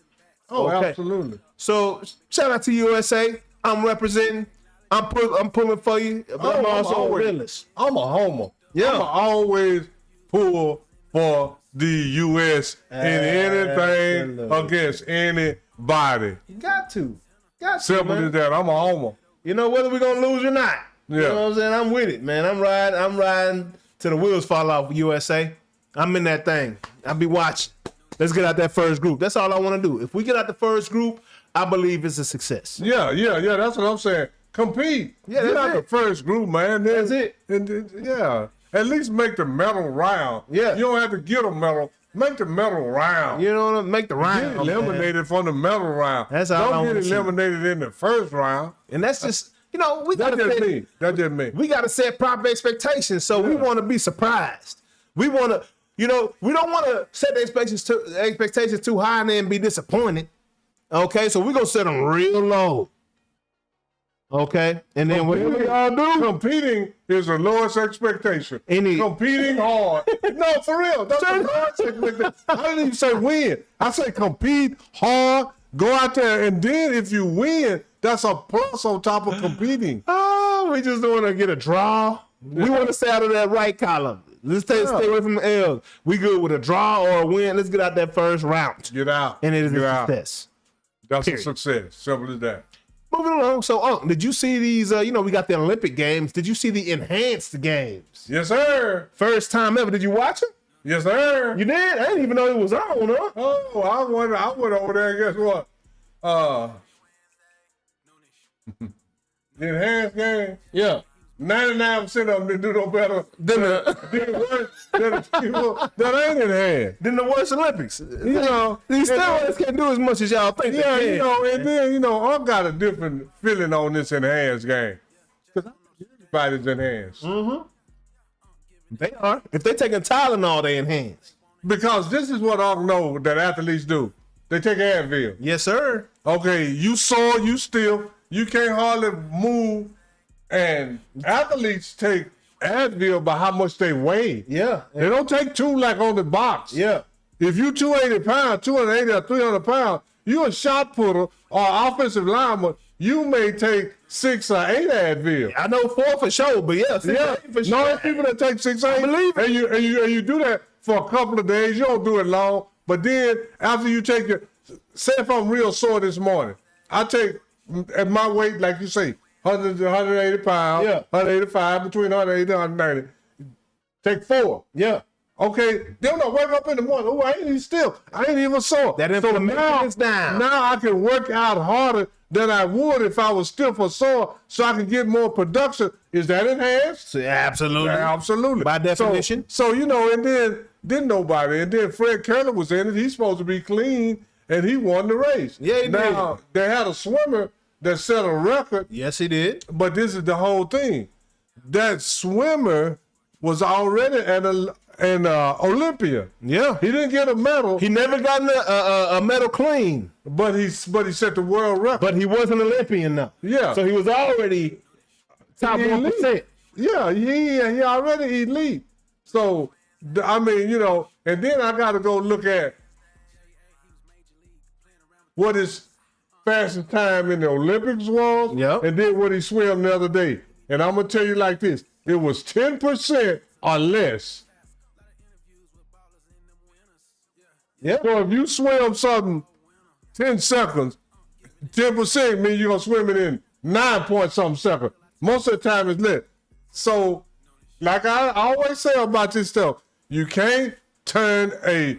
Oh, Okay. absolutely. So shout out to USA. I'm representing. I'm pulling for you. But I'm also a realist. I'm a homer. Yeah. I'm always pull for the U.S. in anything Absolutely. against anybody. You got to. Simple man. as that. I'm a homer. You know, whether we're gonna lose or not. You Yeah. know what I'm saying? I'm with it, man. I'm riding till the wheels fall off with USA. I'm in that thing. I'll be watching. Let's get out that first group. That's all I want to do. If we get out the first group, I believe it's a success. Yeah. That's what I'm saying. Compete. Yeah, Get that's out the it. first group, man. That's it. Yeah. At least make the medal round. Yeah. You don't have to get a medal. Make the medal round. You know what I mean? Make the round. Get eliminated from the medal round. That's all I Don't wanna get see. eliminated in the first round. And that's just, you know, we got to That just me. We got to set proper expectations. So we want to be surprised. We want to, you know, we don't want to set the expectations too high and then be disappointed. Okay, so we're gonna set them real low. Okay, and then whatever y'all do, competing is the lowest expectation. Competing hard. No, for real. That's the lowest expectation. I didn't even say win. I say compete hard. Go out there, and then if you win, that's a plus on top of competing. Oh, we just don't want to get a draw. We want to stay out of that right column. Let's stay away from the L's. We good with a draw or a win. Let's get out that first round. Get out. And it is a success. That's a success. Simple as that. Moving along. So, did you see these? You know, we got the Olympic Games. Did you see the enhanced games? Yes, sir. First time ever. Did you watch them? Yes, sir. You did? I didn't even know it was on, huh? Oh, I went over there and guess what? The enhanced game. Yeah. 99% of them didn't do no better than the people that ain't enhanced. Than the worst Olympics. You know, these steroids can't do as much as y'all think. Yeah, you know, and then, you know, I've got a different feeling on this enhanced game. Because everybody's enhanced. Mm-hmm. They are. If they taking Tylenol, they enhanced. Because this is what I know that athletes do. They take Advil. Yes, sir. Okay, you sore, you stiff, you can't hardly move. And athletes take Advil by how much they weigh. Yeah. They don't take two like on the box. Yeah. If you 280 pounds, 280 or 300 pounds, you a shot putter or offensive lineman, you may take 6 or 8 Advil. I know 4 for sure, but yeah, 6 or 8 for sure. No, there's people that take 6 or 8. I believe it. And you do that for a couple of days. You don't do it long. But then after you take your, say if I'm real sore this morning, I take at my weight, like you say, 100 to 180 pounds, 185, between 180 and 190. Take 4. Yeah. Okay, then I wake up in the morning, I ain't even still. I ain't even sore. That inflammation is down. Now I can work out harder than I would if I was stiff or sore so I can get more production. Is that enhanced? Absolutely. Yeah, absolutely. By definition. So you know, and then nobody. And then Fred Keller was in it. He's supposed to be clean, and he won the race. Yeah, he now, did. They had a swimmer that set a record. Yes, he did. But this is the whole thing. That swimmer was already an Olympia. Yeah. He didn't get a medal. He never got a medal clean. But he set the world record. But he was an Olympian now. Yeah. So he was already top 1%. Yeah, he already elite. So, I mean, you know, and then I got to go look at what his fastest time in the Olympics was, and then what he swam the other day. And I'm going to tell you like this. It was 10% or less. Yeah. So if you swim something 10 seconds, 10% means you're going to swim it in 9 point something seconds. Most of the time it's lit. So, like I always say about this stuff, you can't turn a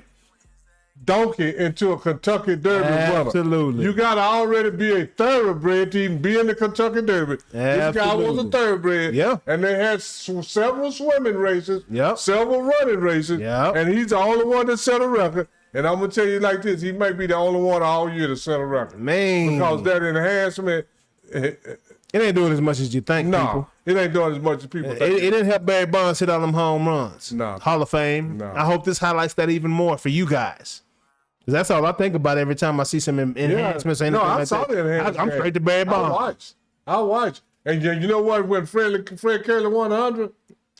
donkey into a Kentucky Derby runner. Absolutely. You got to already be a thoroughbred to even be in the Kentucky Derby. This guy was a thoroughbred. Yeah. And they had several swimming races, several running races, Yeah. and he's the only one that set a record. And I'm going to tell you like this, he might be the only one all year to set a record. Man. Because that enhancement... It ain't doing as much as you think, people. It ain't doing as much as people think. It didn't help Barry Bonds hit all them home runs. No. Hall of Fame. No. I hope this highlights that even more for you guys. Because that's all I think about every time I see some enhancements. No, I saw the enhancements. I'm straight to Barry Bonds. I watch. And you know what? When Fred Kelly won 100,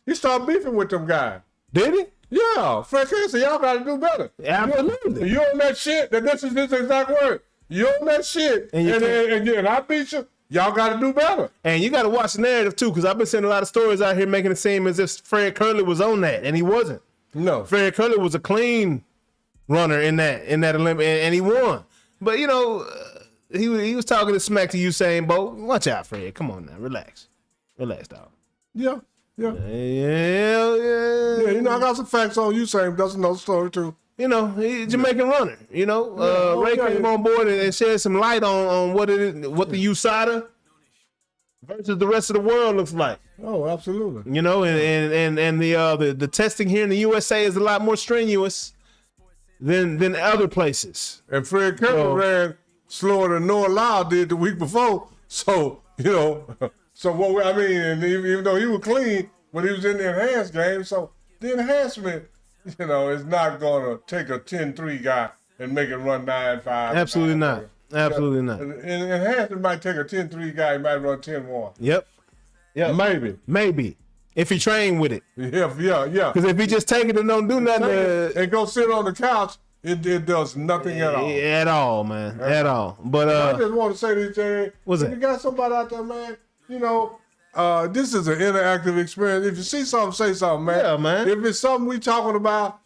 he started beefing with them guys. Did he? Yeah. Fred Kelly said, y'all got to do better. Absolutely. You own that shit. This is this exact word. You own that shit. And I beat you. Y'all got to do better. And you got to watch the narrative, too, because I've been seeing a lot of stories out here making it seem as if Fred Curley was on that, and he wasn't. No. Fred Curley was a clean runner in that Olympic, and he won. But, you know, he was talking to smack to Usain Bolt. Watch out, Fred. Come on now. Relax. Relax, dog. Yeah. Yeah. Yeah, you know, I got some facts on Usain. That's another story, too. You know, he's a Jamaican runner. You know, Ray came on board and shed some light on what it is, what the USADA versus the rest of the world looks like. Oh, absolutely. You know, and the testing here in the USA is a lot more strenuous than other places. And Fred Kelly ran slower than Noah Lyle did the week before. So, you know, So I mean, and even though he was clean when he was in the enhanced game, so the enhancement, is not gonna take a 10-3 guy and make it run 9-5. Absolutely not. Absolutely not. And enhancement might take a 10-3 guy, he might run 10-1. Yep. Maybe. If he train with it. Yeah. Because if he just take it and don't do nothing and go sit on the couch, it does nothing at all. At all, man. At all. But I just want to say this, Jay. What's if that? you got somebody out there, man, this is an interactive experience. If you see something, say something, man. Yeah, man. If it's something we talking about,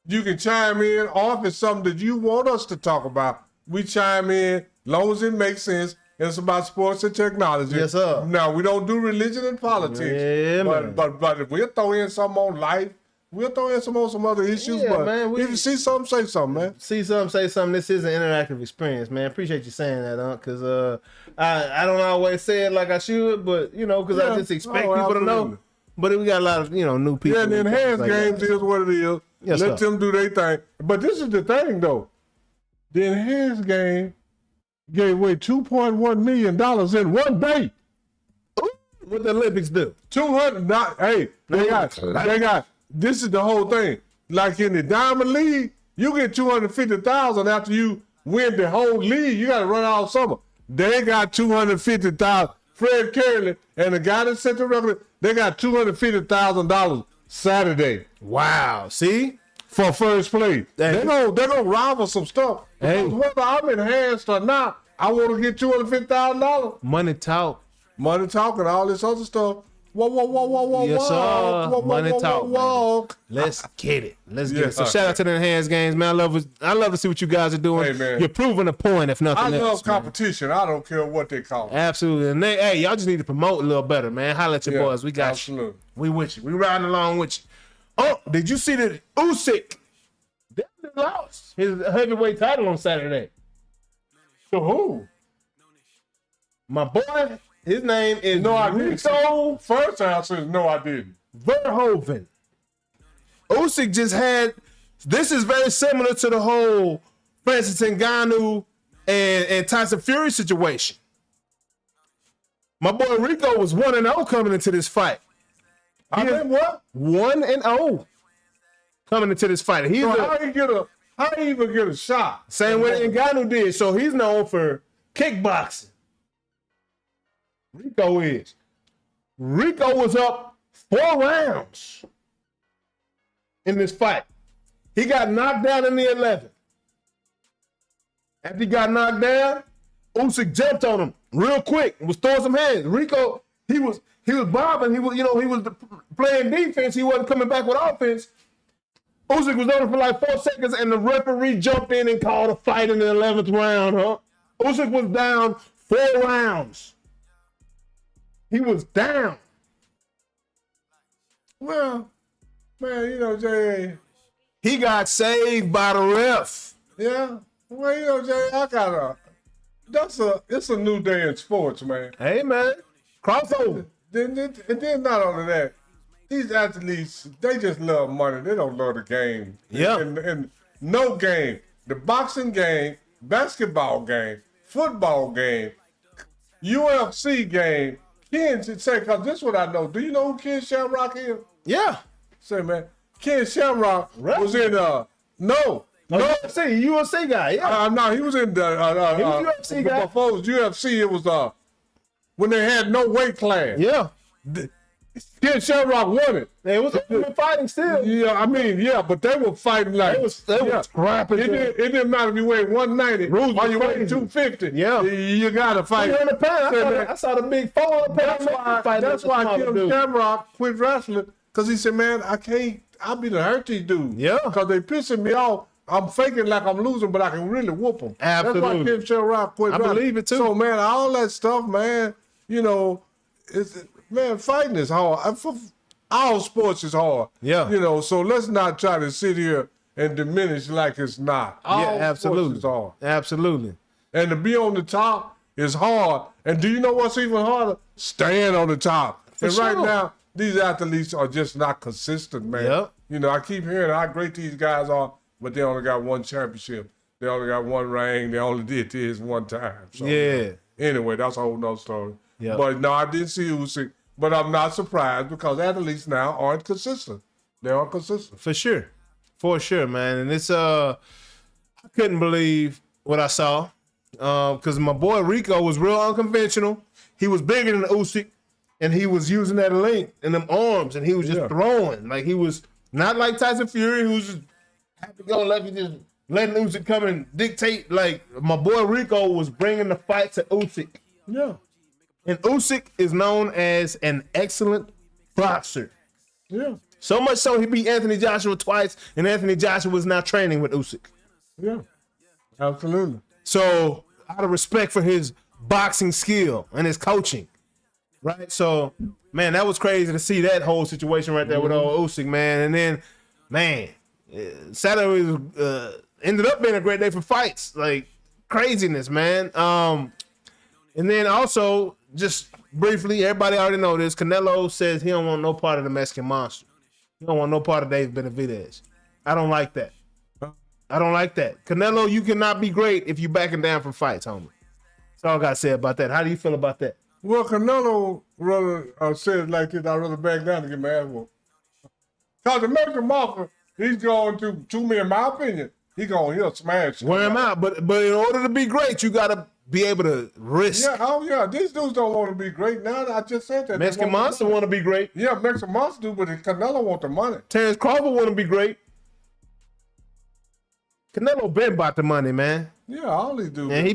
you can chime in. Or if it's something that you want us to talk about, we chime in, long as it makes sense. It's about sports and technology. Yes, sir. Now, we don't do religion and politics. Yeah, man. But if we'll throw in something on life, we'll throw in some other issues. Yeah, but man, if you see something, say something, man. See something, say something. This is an interactive experience, man. Appreciate you saying that, because I don't always say it like I should, but, because I just expect people to know. But we got a lot of, new people. Yeah, and the enhanced games is what it is. Yes, Let sir. them do their thing. But this is the thing, though. The enhanced game gave away $2.1 million in one day. What the Olympics do? 200. They got. This is the whole thing. Like in the Diamond League, you get $250,000 after you win the whole league. You got to run all summer. They got $250,000. Fred Curley and the guy that set the record, they got $250,000 Saturday. Wow. See? For first place. They're gonna rival some stuff. Hey. Because whether I'm enhanced or not, I want to get $250,000. Money talk. Money talking, all this other stuff. Whoa. Yes, sir. Money talk. Whoa. Let's get it. Let's get it. So shout out to the enhanced games, man. I love to see what you guys are doing. Hey, man. You're proving a point, if nothing I else. love competition. Man. I don't care what they call it. Absolutely. And y'all just need to promote a little better, man. Holla at your boys. We got absolutely. you. We with you. We riding along with you. Oh, did you see that Usyk definitely lost his heavyweight title on Saturday? To who? My boy, his name is No, I didn't. Rico First answer is no, I didn't. Verhoeven. Usyk just had. This is very similar to the whole Francis Ngannou and Tyson Fury situation. My boy Rico was 1-0 coming into this fight. I mean, what? 1-0 coming into this fight. He's how he even get a shot? same way Ngannou did. So he's known for kickboxing. Rico is. Rico was up 4 rounds in this fight. He got knocked down in the 11th. After he got knocked down, Usyk jumped on him real quick and was throwing some hands. Rico, he was bobbing. He was playing defense. He wasn't coming back with offense. Usyk was on it for like 4 seconds, and the referee jumped in and called a fight in the 11th round. Usyk was down 4 rounds. He was down. Well, man, Jay. He got saved by the ref. Yeah. Well, Jay, it's a new day in sports, man. Hey, man. Crossover. And then not only that, these athletes, they just love money. They don't love the game. Yeah. And no game, the boxing game, basketball game, football game, UFC game, Ken say, because this is what I know. Do you know who Ken Shamrock is? Yeah. Say, man, Ken Shamrock was in, UFC guy, yeah. No, he was in the, he was UFC guy. Before it was UFC, it was, when they had no weight class. Yeah. Ken Shamrock won it. They was fighting still. Yeah, but they were fighting like They was scrapping. It didn't matter if you weighed 190 or you weighed 250. Yeah. You gotta fight. 300 pounds. I saw the big 400 pounds. That's why Ken Shamrock quit wrestling, because he said, man, I'll be the hurt these dudes. Yeah. Because they pissing me off. I'm faking like I'm losing, but I can really whoop them. Absolutely. That's why Ken Shamrock quit wrestling. believe it too. So, man, all that stuff, man, fighting is hard. All sports is hard. Yeah. So let's not try to sit here and diminish like it's not. All absolutely. sports is hard. Absolutely. And to be on the top is hard. And do you know what's even harder? Staying on the top. And right now, these athletes are just not consistent, man. Yep. I keep hearing how great these guys are, but they only got one championship. They only got one ring. They only did this one time. So, Yeah. Anyway, that's a whole nother story. Yep. But no, I didn't see Usyk. But I'm not surprised because athletes now aren't consistent. They aren't consistent. For sure, man. And it's I couldn't believe what I saw because my boy Rico was real unconventional. He was bigger than Usyk, and he was using that length and them arms, and he was just throwing like he was not like Tyson Fury, who's just happy go lucky, just letting Usyk come and dictate. Like my boy Rico was bringing the fight to Usyk. Yeah. And Usyk is known as an excellent boxer. Yeah. So much so he beat Anthony Joshua twice, and Anthony Joshua was now training with Usyk. Yeah. Absolutely. So out of respect for his boxing skill and his coaching, right? So, man, that was crazy to see that whole situation right there with old Usyk, man. And then, man, Saturday was, ended up being a great day for fights, like craziness, man. And then also, just briefly, everybody already know this. Canelo says he don't want no part of the Mexican Monster. He don't want no part of Dave Benavidez. I don't like that. I don't like that. Canelo, you cannot be great if you backing down from fights, homie. That's all I got to say about that. How do you feel about that? Well, Canelo rather said it like this, I'd rather back down to get my ass whooped. Because the Mexican Mafia, he's going to me, in my opinion, he'll smash. Wear him out. But in order to be great, you got to be able to risk. Yeah, oh yeah. These dudes don't want to be great now. I just said that. Mexican Monster want to be great. Yeah, Mexican Monster do, but Canelo want the money. Terrence Crawford want to be great. Canelo been about the money, man. Yeah, all these dudes. And he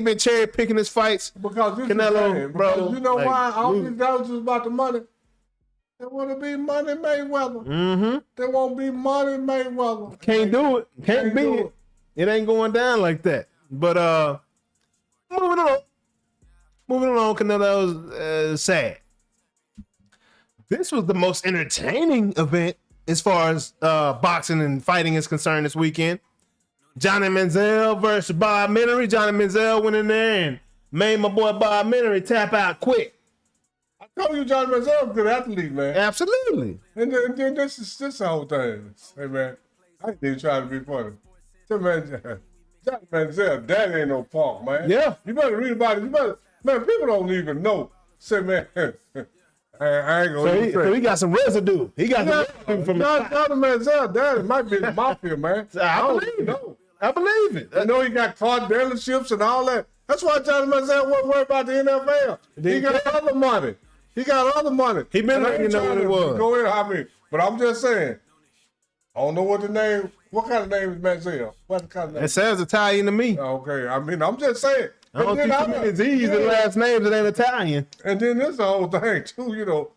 been cherry picking his fights. Because this Canelo, is the thing, bro. You know like, why all these guys is about the money? They want to be Money Mayweather. Mm-hmm. They won't be Money Mayweather. Can't do it. Can't be it. It ain't going down like that. But moving along. Canelo's sad. This was the most entertaining event as far as boxing and fighting is concerned this weekend. Johnny Manziel versus Bob Minnery. Johnny Manziel went in there and made my boy Bob Minnery tap out quick. I told you Johnny Manziel is a good athlete, man. Absolutely. And then this is the whole thing. Hey, man, I ain't even trying to be funny. Say, man, Johnny Manziel, that ain't no punk, man. Yeah. You better read about it. Man, people don't even know. Say, man, I ain't gonna say. So he got some residue. He got some residue from Johnny Manziel, that might be the mafia, man. I believe it. I know he got car dealerships and all that. That's why Johnny Manziel wasn't worried about the NFL. He got other money. He been letting you know what it was. Go ahead, but I'm just saying. I don't know what kind of name is Manziel? What kind of name? It sounds Italian to me. Okay, I'm just saying. I don't think too many Z's in last names that ain't Italian. And then this the whole thing too, you know.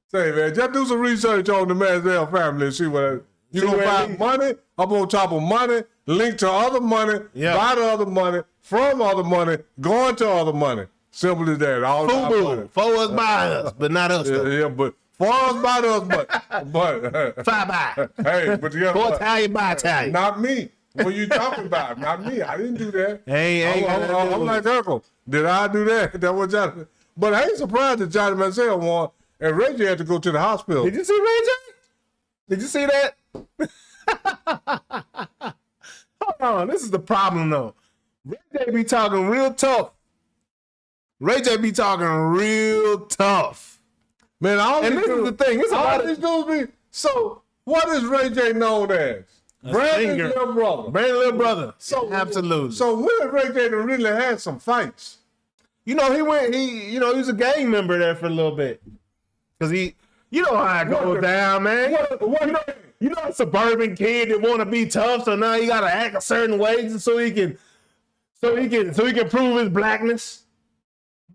Say, man, just do some research on the Manziel family and see what you gonna find money up on top of money, link to other money, buy the other money, from other money, going to other money. Simple as that. All for us, by us, but not us. Yeah, but for us, by us, but five by. Hey, but yeah, for Italian by Italian. Not me. What you talking about? Not me. I didn't do that. I'm like Uncle. Did I do that? That was Johnny. But I ain't surprised that Johnny Manziel won, and Ray J had to go to the hospital. Did you see Ray J? Did you see that? Hold on, this is the problem though. Ray J be talking real tough. Man, this is the thing. All these dudes be. So, what is Ray J known as? Brandon little brother. So absolutely. So when did Ray J really had some fights? You know, he was a gang member there for a little bit. Cause you know how it goes down, man. You know a suburban kid that wanna be tough, so now he gotta act a certain way so he can prove his blackness.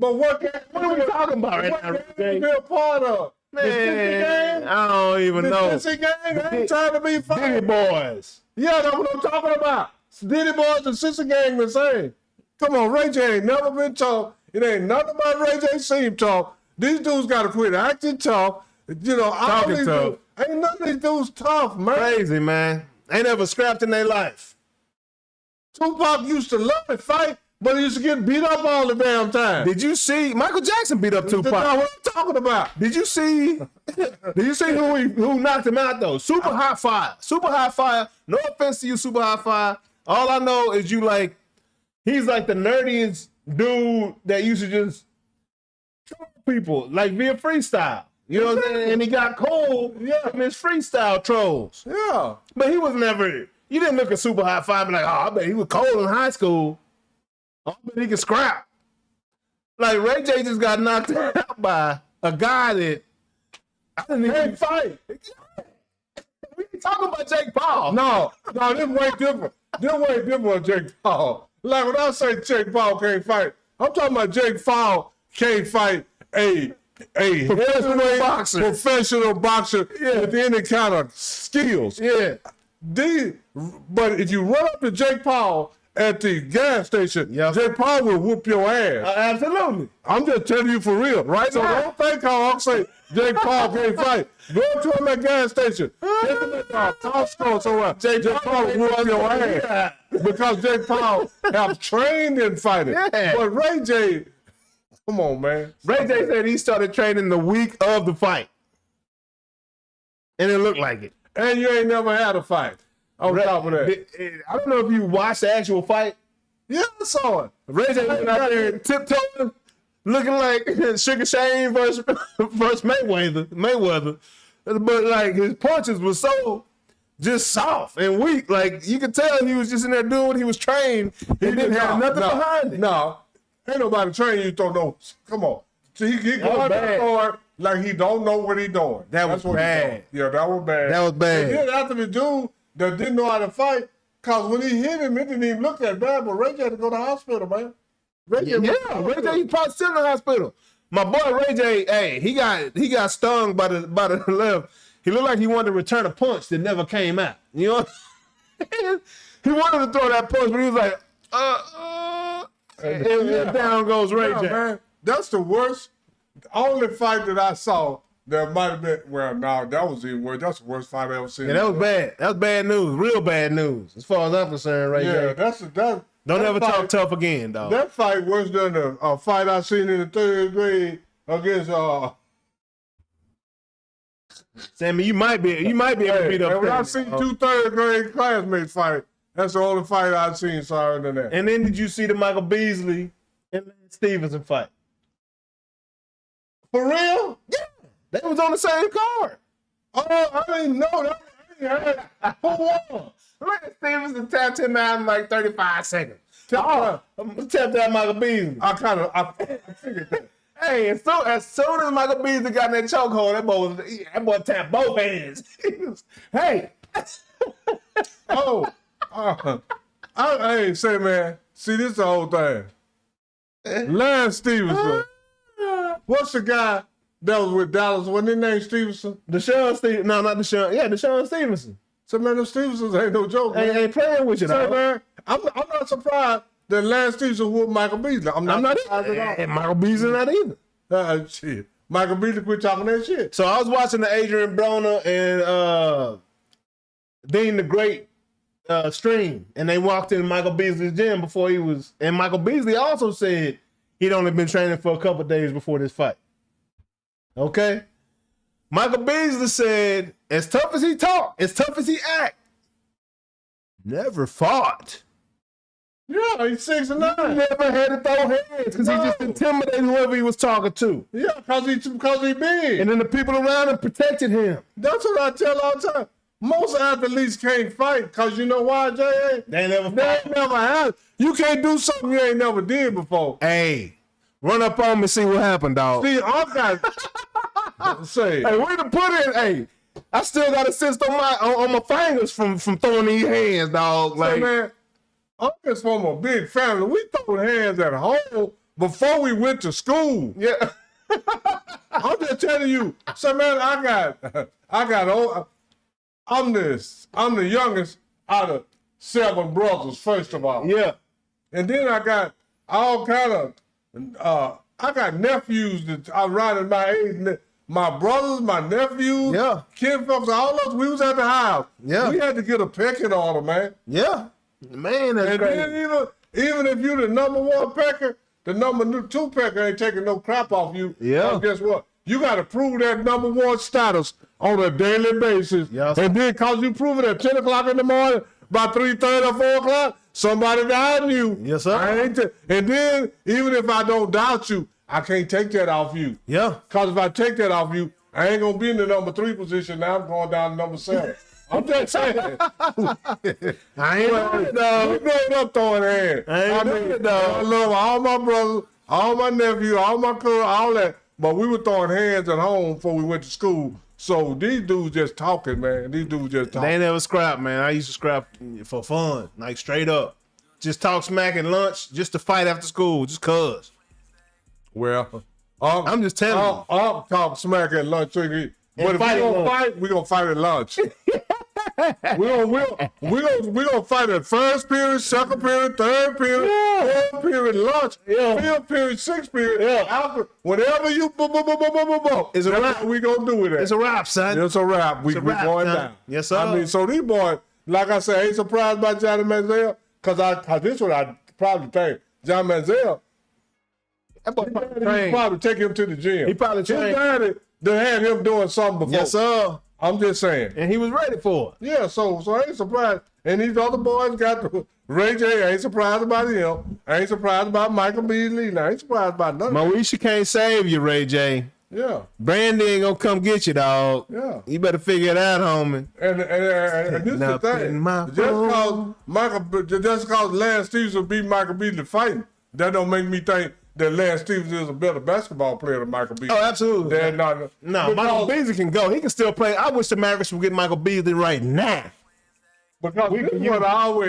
But what are we talking about right now, Ray J? Be a part of? Man, I don't even know. The Sissy Gang? I ain't trying to be funny. Diddy Boys. Yeah, that's what I'm talking about. Diddy Boys and Sissy Gang the same. Come on, Ray J ain't never been tough. It ain't nothing about Ray J seem tough. These dudes got to quit acting tough. You know, talking tough. Ain't none of these dudes tough, man. Crazy, man. Ain't ever scrapped in their life. Tupac used to love to fight, but he used to get beat up all the damn time. Did you see Michael Jackson beat up Tupac? That's what I'm talking about. Did you see who knocked him out though? Super Hot Fire. No offense to you, Super Hot Fire. All I know is he's like the nerdiest dude that used to just troll people like via freestyle. You know what I'm saying? And he got cold from his freestyle trolls. Yeah. But he was never, you didn't look at Super High Five and like, oh, I bet he was cold in high school. I bet he could scrap. Like Ray J just got knocked out by a guy that I didn't even fight. We ain't talking about Jake Paul. No, this way different. This way different than Jake Paul. Like when I say Jake Paul can't fight, I'm talking about Jake Paul can't fight a professional boxer with any kind of skills. Yeah. But if you run up to Jake Paul at the gas station, Jake Paul will whoop your ass. Absolutely. I'm just telling you for real, right? So don't think I'll say Jake Paul can't fight. Go to him at gas station. Take him at Costco somewhere. Jake Paul will whoop your ass. Because Jake Paul have trained in fighting. Yeah. But Ray J, come on, man. Ray J said he started training the week of the fight. And it looked like it. And you ain't never had a fight. On top of that. I don't know if you watched the actual fight. Yeah, I saw it. Ray J went out there tiptoeing, looking like Sugar Shane versus Mayweather. But like his punches were so just soft and weak. Like you could tell he was just in there doing what he was trained. He didn't have nothing behind it. No, ain't nobody training you to throw no. Come on. So he going hard like he don't know what he doing. That's what bad. Yeah, that was bad. That was bad. And then after the dude that didn't know how to fight, cause when he hit him, it didn't even look that bad. But Ray J had to go to the hospital, man. Ray J, he's probably still in the hospital. My boy Ray J, hey, he got stung by the left. He looked like he wanted to return a punch that never came out. You know, he wanted to throw that punch, but he was like, and down goes Ray J. Man, that's the worst. The only fight that I saw that might have been, that was even worse. That's the worst fight I ever seen. Yeah, that was bad. That was bad news. Real bad news. As far as I'm concerned, Ray J. Yeah, Don't ever talk tough again, dog. That fight worse than a fight I seen in the 3rd grade against Sammy, you might be able to beat up. When I seen 2 3rd grade classmates fight, that's the only fight I've seen sorry than that. And then did you see the Michael Beasley and Lance Stevenson fight? For real? Yeah. They was on the same card. Oh, I didn't know that. Who won? Lance Stevenson tapped him out in like 35 seconds. Tapped out Michael Beasley. I figured that. Hey, as soon as Michael Beasley got in that chokehold, that boy tapped both hands. Hey. Hey, say, man, see, this is the whole thing. Lance Stevenson. What's the guy that was with Dallas? Wasn't his name Stevenson? Deshaun Stevenson. No, not Deshaun. Yeah, Deshaun Stevenson. So, man, them Stevensons ain't no joke, man. Ain't playing with you, so, man, I'm not surprised that Lance Stevenson whooped Michael Beasley. I'm not surprised at all. And Michael Beasley not either. Shit. Michael Beasley quit talking that shit. So I was watching the Adrian Broner and Dean the Great stream, and they walked in Michael Beasley's gym before he was. And Michael Beasley also said he'd only been training for a couple of days before this fight. Okay? Michael Beasley said, as tough as he talk, as tough as he act, never fought. Yeah, he's 6'9". He never had to throw hands because he just intimidated whoever he was talking to. Yeah, because he big. And then the people around him protected him. That's what I tell all the time. Most athletes can't fight because you know why, J.A.? They never had. You can't do something you ain't never did before. Hey, run up on me and see what happened, dog. See, I got say. Hey, where to put it? Hey, I still got a cyst on my fingers from throwing these hands, dog. Like, so, man, I'm just from a big family. We throw hands at home before we went to school. Yeah. I'm just telling you. So, man, I'm the youngest out of 7 brothers, first of all. Yeah. And then I got all kind of, I got nephews that are around my age. My brothers, my nephews, kin folks, all those, we was at the house. Yeah. We had to get a pecking order, man. Yeah. Man, that's and crazy. Then even if you're the number 1 pecker, the number 2 pecker ain't taking no crap off you. Yeah. Guess what? You got to prove that number 1 status on a daily basis. Yes. And then because you prove it at 10 o'clock in the morning, by 3:30 or 4 o'clock, somebody doubting you. Yes, sir. And then, even if I don't doubt you, I can't take that off you. Yeah. Because if I take that off you, I ain't going to be in the number 3 position. Now I'm going down to number 7. I'm just saying. I ain't doing it, dog. We growing up throwing hands. I doing it, dog. I love all my brothers, all my nephews, all my cousins, all that. But we were throwing hands at home before we went to school. So these dudes just talking, man. These dudes just talking. They never scrap, man. I used to scrap for fun, like straight up. Just talk smack at lunch, just to fight after school, just cuz. Well, I'm just telling you. I'll talk smack at lunch. But if we're gonna fight, we're gonna fight at lunch. we're gonna fight at first period, second period, third period, fourth period, lunch, fifth period, sixth period. After whatever you It's a wrap. we gonna do with it. It's a wrap, son. It's a wrap. We going son. down. Yes, sir. I mean, so these boys, like I said, I ain't surprised by Johnny Manziel, cause this is what I probably think. John Manziel. He probably take him to the gym. He probably trained. His daddy done had him doing something before. Yes, sir. I'm just saying. And he was ready for it. Yeah, so I ain't surprised. And these other boys got Ray J. I ain't surprised about him. I ain't surprised about Michael Beasley. I ain't surprised about none of them. Moesha can't save you, Ray J. Yeah. Brandy ain't gonna come get you, dog. Yeah. You better figure it out, homie. And this is the thing. Just cause Lance Stevens beat Michael Beasley fighting, that don't make me think that Lance Stevens is a better basketball player than Michael Beasley. Oh, absolutely. No, Michael Beasley can go. He can still play. I wish the Mavericks would get Michael Beasley right now. Because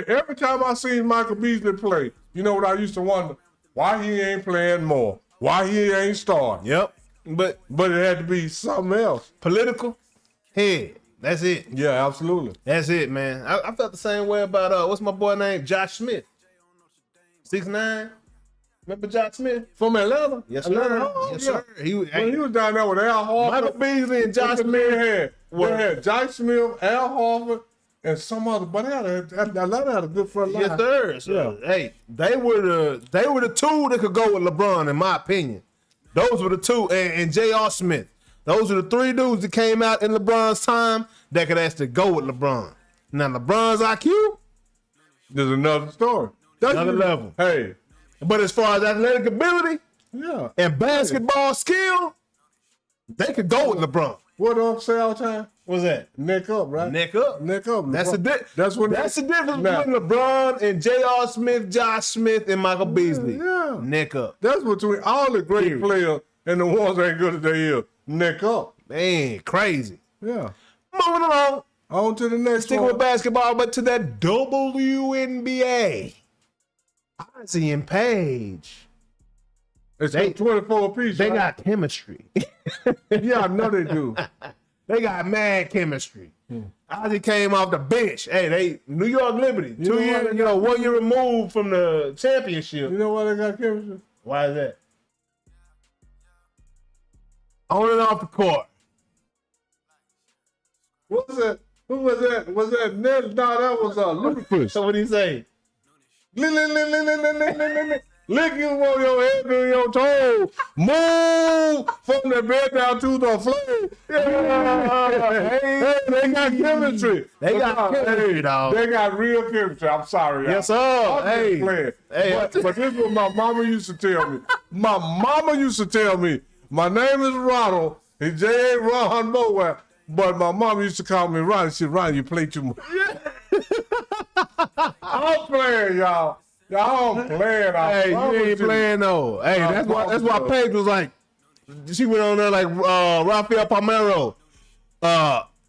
every time I seen Michael Beasley play, you know what I used to wonder? Why he ain't playing more? Why he ain't starting? Yep. But it had to be something else. Political head. That's it. Yeah, absolutely. That's it, man. I felt the same way about what's my boy name? Josh Smith. 6'9". Remember Josh Smith? From Atlanta? Yes, sir. Yes, sir. He was down there with Al Horford. Michael Beasley and Josh Smith. They had Josh Smith, Al Horford, and some other, but Atlanta had a good front line. Yes, sir. So, hey, they were the two that could go with LeBron, in my opinion. Those were the two, and J.R. Smith. Those are the 3 dudes that came out in LeBron's time that could actually go with LeBron. Now, LeBron's IQ, there's another story. That's another level. Hey. But as far as athletic ability and basketball skill, they could go with LeBron. What do I say all the time? What's that? Neck up, right? Neck up. Neck up. That's the difference Now, between LeBron and J.R. Smith, Josh Smith, and Michael Beasley. Yeah. Neck up. That's between all the great players and the ones that ain't good as they is. Neck up. Man, crazy. Yeah. Moving along. On to the next Sticking one. with basketball, but to that WNBA. Ozzy and Paige. It's 24 apiece. They got chemistry. Yeah, I know they do. They got mad chemistry. Ozzy came off the bench. Hey, they New York Liberty. 2 years, 1 year removed from the championship. You know why they got chemistry? Why is that? On and off the court. What was that? Who was that? Was that Ned? No, that was Ludacris. So what did he say? Lick you on your head and your toe. Move from the bed down to the floor. Yeah. Hey, they got chemistry. They got chemistry, dog. They got real chemistry. I'm sorry, y'all. Yes, sir. Hey. But this is what my mama used to tell me. My mama used to tell me, my name is Ronald. It's J.A. Ron Mowat. But my mom used to call me Ron. She said, Ron, you play too much. I'm playing, y'all. Y'all playing. Hey, you ain't playing, though. Hey, that's why Paige was like, she went on there like Rafael Palmeiro.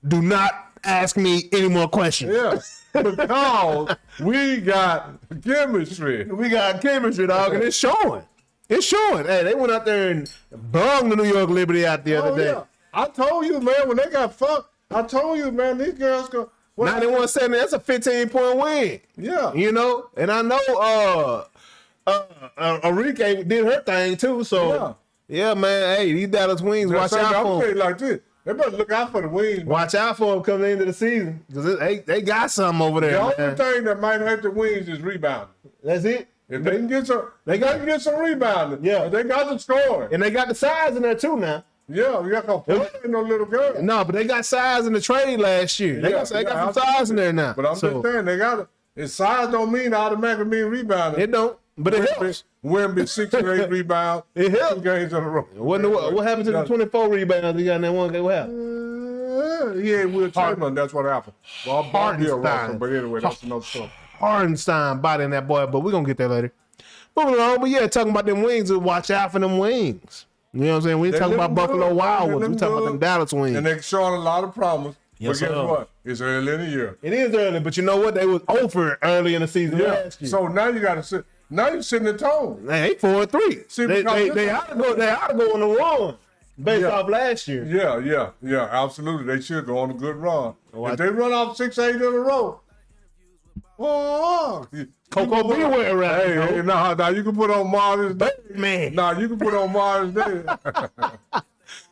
Do not ask me any more questions. Yeah, because we got chemistry. We got chemistry, dog, and it's showing. It's showing. Hey, they went out there and brought the New York Liberty out the other day. Yeah. I told you, man, when they got fucked, I told you, man, these girls go. 91-70, that's a 15-point win. Yeah. You know? And I know Enrique did her thing too. So yeah, man. Hey, these Dallas Wings, watch out for them. Like this. They better look out for the Wings. Watch out for them coming into the season. Because they got something over there. The only thing that might hurt the Wings is rebounding. That's it. If they can get some, they got to get some rebounding. Yeah. They got some scoring. And they got the size in there too now. Yeah, we got no little girl. No, but they got size in the trade last year. They got some size in there now. But I'm just saying, they got His size don't mean automatically mean rebounding. It don't, but it helps. Wemby 6 or 8 rebounds. It helps. 2 games in a row. What happened to the 24 rebounds he got in that one game? What happened? He ain't Will Chamberlain. That's what happened. Well, Hardenstein. but anyway, that's another story. Hardenstein bodying that boy, but we're going to get there later. Moving on, but yeah, talking about them wings, watch out for them wings. You know what I'm saying? We ain't talking about Buffalo Wild Ones. We talking about them Dallas wings. And they're showing a lot of promise. Yes, but guess what? It's early in the year. It is early, but you know what? They was over early in the season last year. So now you got to sit. Now you're sitting at home. They 4-3. See, They ought to go. They ought to go on the run based off last year. Yeah, absolutely. They should go on a good run. If they run off 6-8 in a row, Coco B went around. Hey, now you can put on Mars Day. Man. Now you can put on Mars Day.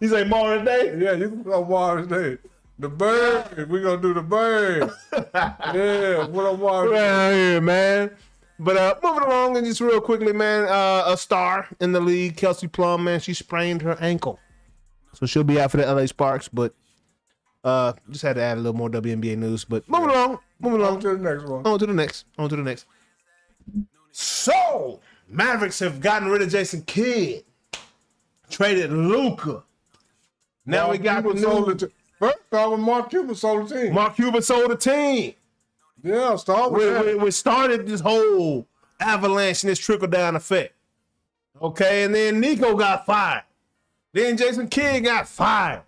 You say Mars Day? Yeah, you can put on Mars Day. The bird. We're going to do the bird. Yeah, put on Mars Day. Around here, man. But moving along, and just real quickly, man, a star in the league, Kelsey Plum, man, she sprained her ankle. So she'll be out for the LA Sparks, but just had to add a little more WNBA news. But moving along. On to the next one. On to the next. So, Mavericks have gotten rid of Jason Kidd. Traded Luka. Now we got the new... First off, Mark Cuban sold the team. Mark Cuban sold the team. Yeah, start with that. We started this whole avalanche and this trickle-down effect. Okay, and then Nico got fired. Then Jason Kidd got fired.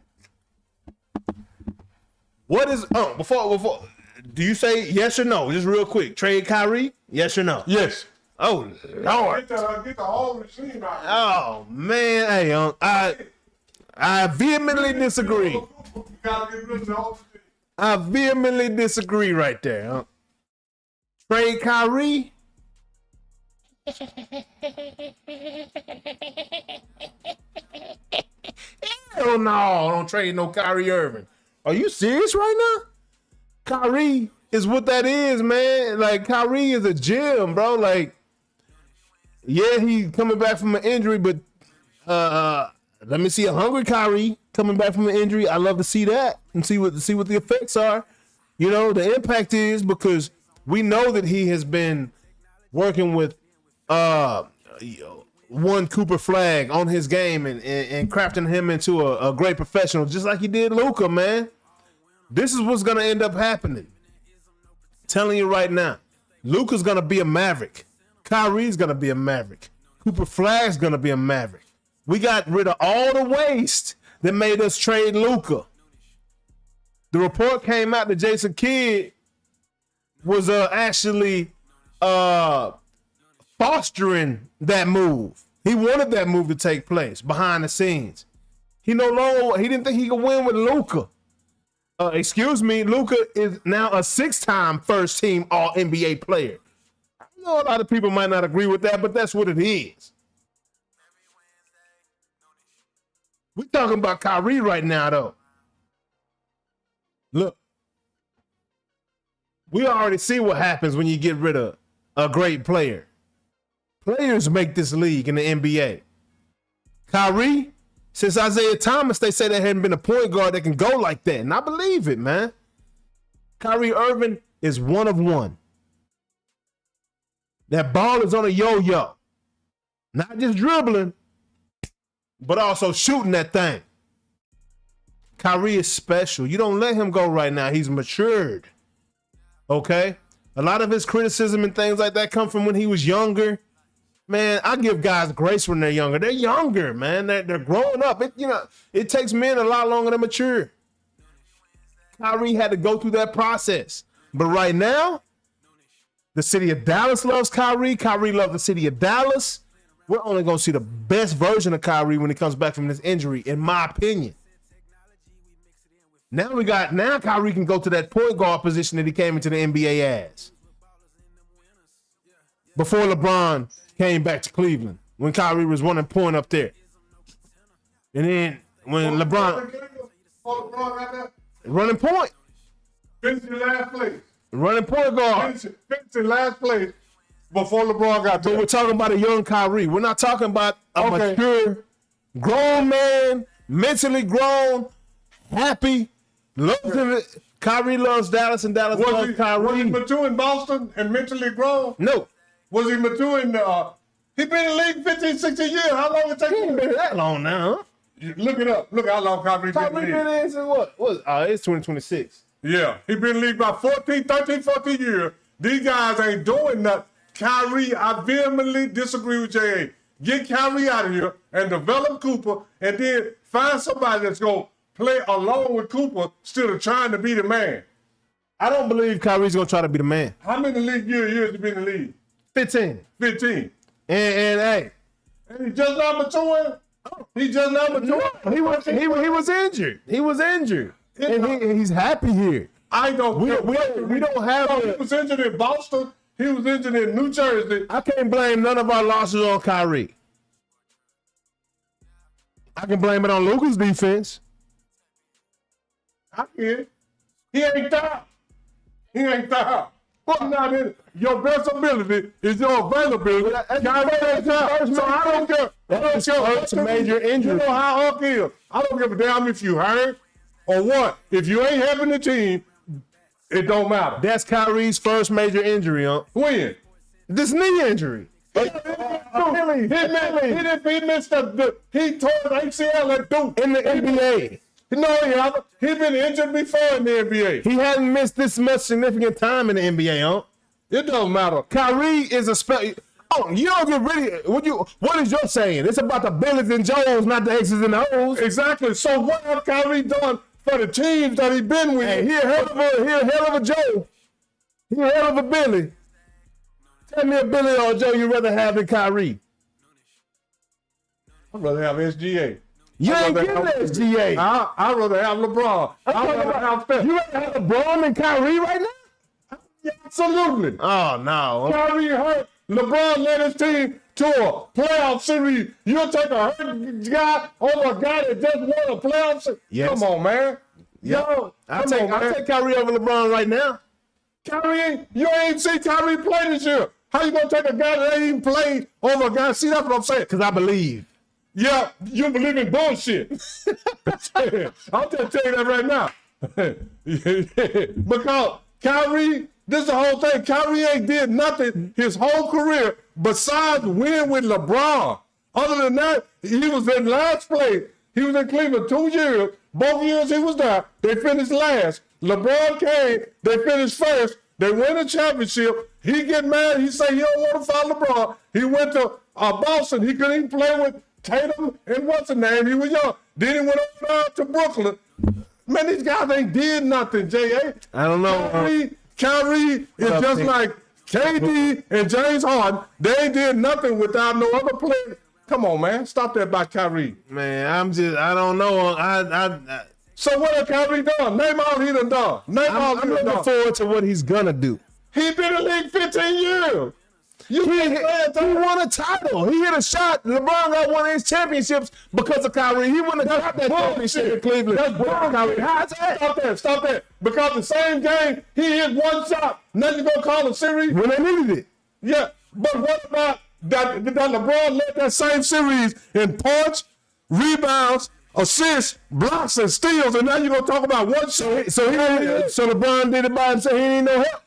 What is... before... Do you say yes or no? Just real quick. Trade Kyrie? Yes or no? Yes. Oh, Lord. Get the whole machine out. Oh, man. Hey, I vehemently disagree. You gotta get rid of the whole machine. I vehemently disagree right there. Trade Kyrie? Hell no, don't trade no Kyrie Irving. Are you serious right now? Kyrie is what that is, man. Like, Kyrie is a gem, bro. Like, yeah, he's coming back from an injury, but let me see a hungry Kyrie coming back from an injury. I love to see that and see what the effects are. You know, the impact is because we know that he has been working with one Cooper Flag on his game and crafting him into a great professional, just like he did Luka, man. This is what's going to end up happening. Telling you right now, Luka's going to be a Maverick. Kyrie's going to be a Maverick. Cooper Flag's going to be a Maverick. We got rid of all the waste that made us trade Luka. The report came out that Jason Kidd was actually fostering that move. He wanted that move to take place behind the scenes. He didn't think he could win with Luka. Luka is now a 6-time first-team All-NBA player. I know a lot of people might not agree with that, but that's what it is. We're talking about Kyrie right now, though. Look, we already see what happens when you get rid of a great player. Players make this league in the NBA. Kyrie, since Isaiah Thomas, they say there hadn't been a point guard that can go like that. And I believe it, man. Kyrie Irving is one of one. That ball is on a yo-yo. Not just dribbling, but also shooting that thing. Kyrie is special. You don't let him go right now. He's matured. Okay? A lot of his criticism and things like that come from when he was younger. Man, I give guys grace when they're younger. They're younger, man. They're growing up. It takes men a lot longer to mature. Kyrie had to go through that process. But right now, the city of Dallas loves Kyrie. Kyrie loves the city of Dallas. We're only going to see the best version of Kyrie when he comes back from this injury, in my opinion. Now Kyrie can go to that point guard position that he came into the NBA as. Before LeBron came back to Cleveland, when Kyrie was running point up there. And then when LeBron running point. Finishing last place. Running point guard. Finishing last place before LeBron got there. But we're talking about a young Kyrie. We're not talking about a mature, grown man, mentally grown, happy, loves Kyrie loves Dallas, and Dallas loves Kyrie. Was he mature in Boston and mentally grown? No. Was he mature in he been in the league 15, 16 years. How long it take? He ain't been that long now, huh? Look it up. Look how long Kyrie been in the Kyrie league. been in since what? It's 2026. Yeah, he been in the league about 13, 14 years. These guys ain't doing nothing. Kyrie, I vehemently disagree with J.A. Get Kyrie out of here and develop Cooper, and then find somebody that's going to play along with Cooper instead of trying to be the man. I don't believe Kyrie's going to try to be the man. How many years he been in the league? 15. 15. And hey. And he just not maturing? He just not maturing? He was injured. He was injured. And he's happy here. I don't. We don't have. He was injured in Boston. He was injured in New Jersey. I can't blame none of our losses on Kyrie. I can blame it on Luka's defense. I can. He ain't there. He ain't there. Well, not in your best ability is your availability. Kyrie ain't there. So I don't care. That's a major injury. You know how Hulk is. I don't give a damn if you hurt or what. If you ain't helping the team, it don't matter. That's Kyrie's first major injury, huh? When? This knee injury. He missed he tore the ACL at Duke. In the NBA. No, he hasn't. He's been injured before in the NBA. He hadn't missed this much significant time in the NBA, huh? It doesn't matter. Kyrie is a special. Oh, you don't get really. What is your saying? It's about the Billies and Joes, not the X's and O's. Exactly. So what have Kyrie done for the teams that he's been with? Hey, he a hell of a Joe. He a hell of a Billy. Tell me a Billy or a Joe you'd rather have than Kyrie. I'd rather have SGA. You ain't getting SGA. I'd rather have LeBron. I'd rather have Steph. You rather have LeBron than Kyrie right now? Yeah, absolutely. Oh, no. Kyrie hurt. LeBron led his team to a playoff series. You'll take a hurt guy over a guy that just won a playoff series? Yes. Come on, man. Yo, I'll take Kyrie over LeBron right now. Kyrie, you ain't seen Kyrie play this year. How you gonna take a guy that ain't even played over a guy? See, that's what I'm saying. Because I believe. Yeah, you believe in bullshit. I'll just tell you that right now. Because Kyrie, this is the whole thing. Kyrie ain't did nothing his whole career besides win with LeBron. Other than that, he was in last place. He was in Cleveland 2 years. Both years he was there. They finished last. LeBron came. They finished first. They win a championship. He get mad. He say he don't want to follow LeBron. He went to Boston. He couldn't even play with Tatum and what's the name? He was young. Then he went over to Brooklyn. Man, these guys ain't did nothing, J.A. I don't know. Kyrie is just like KD and James Harden. They ain't did nothing without no other player. Come on, man. Stop that by Kyrie. Man, I don't know. So what have Kyrie done? Name all he done done. I'm looking forward to what he's going to do. He been in the league 15 years. He won a title. He hit a shot. LeBron got one of his championships because of Kyrie. He wouldn't have got that championship in Cleveland. That's Kyrie. Stop that. Because the same game, he hit one shot. Nothing gonna call a series. When they needed it. Yeah, but what about that LeBron led that same series in points, rebounds, assists, blocks, and steals, and now you're gonna talk about one shot. So LeBron did it by himself. He didn't know help.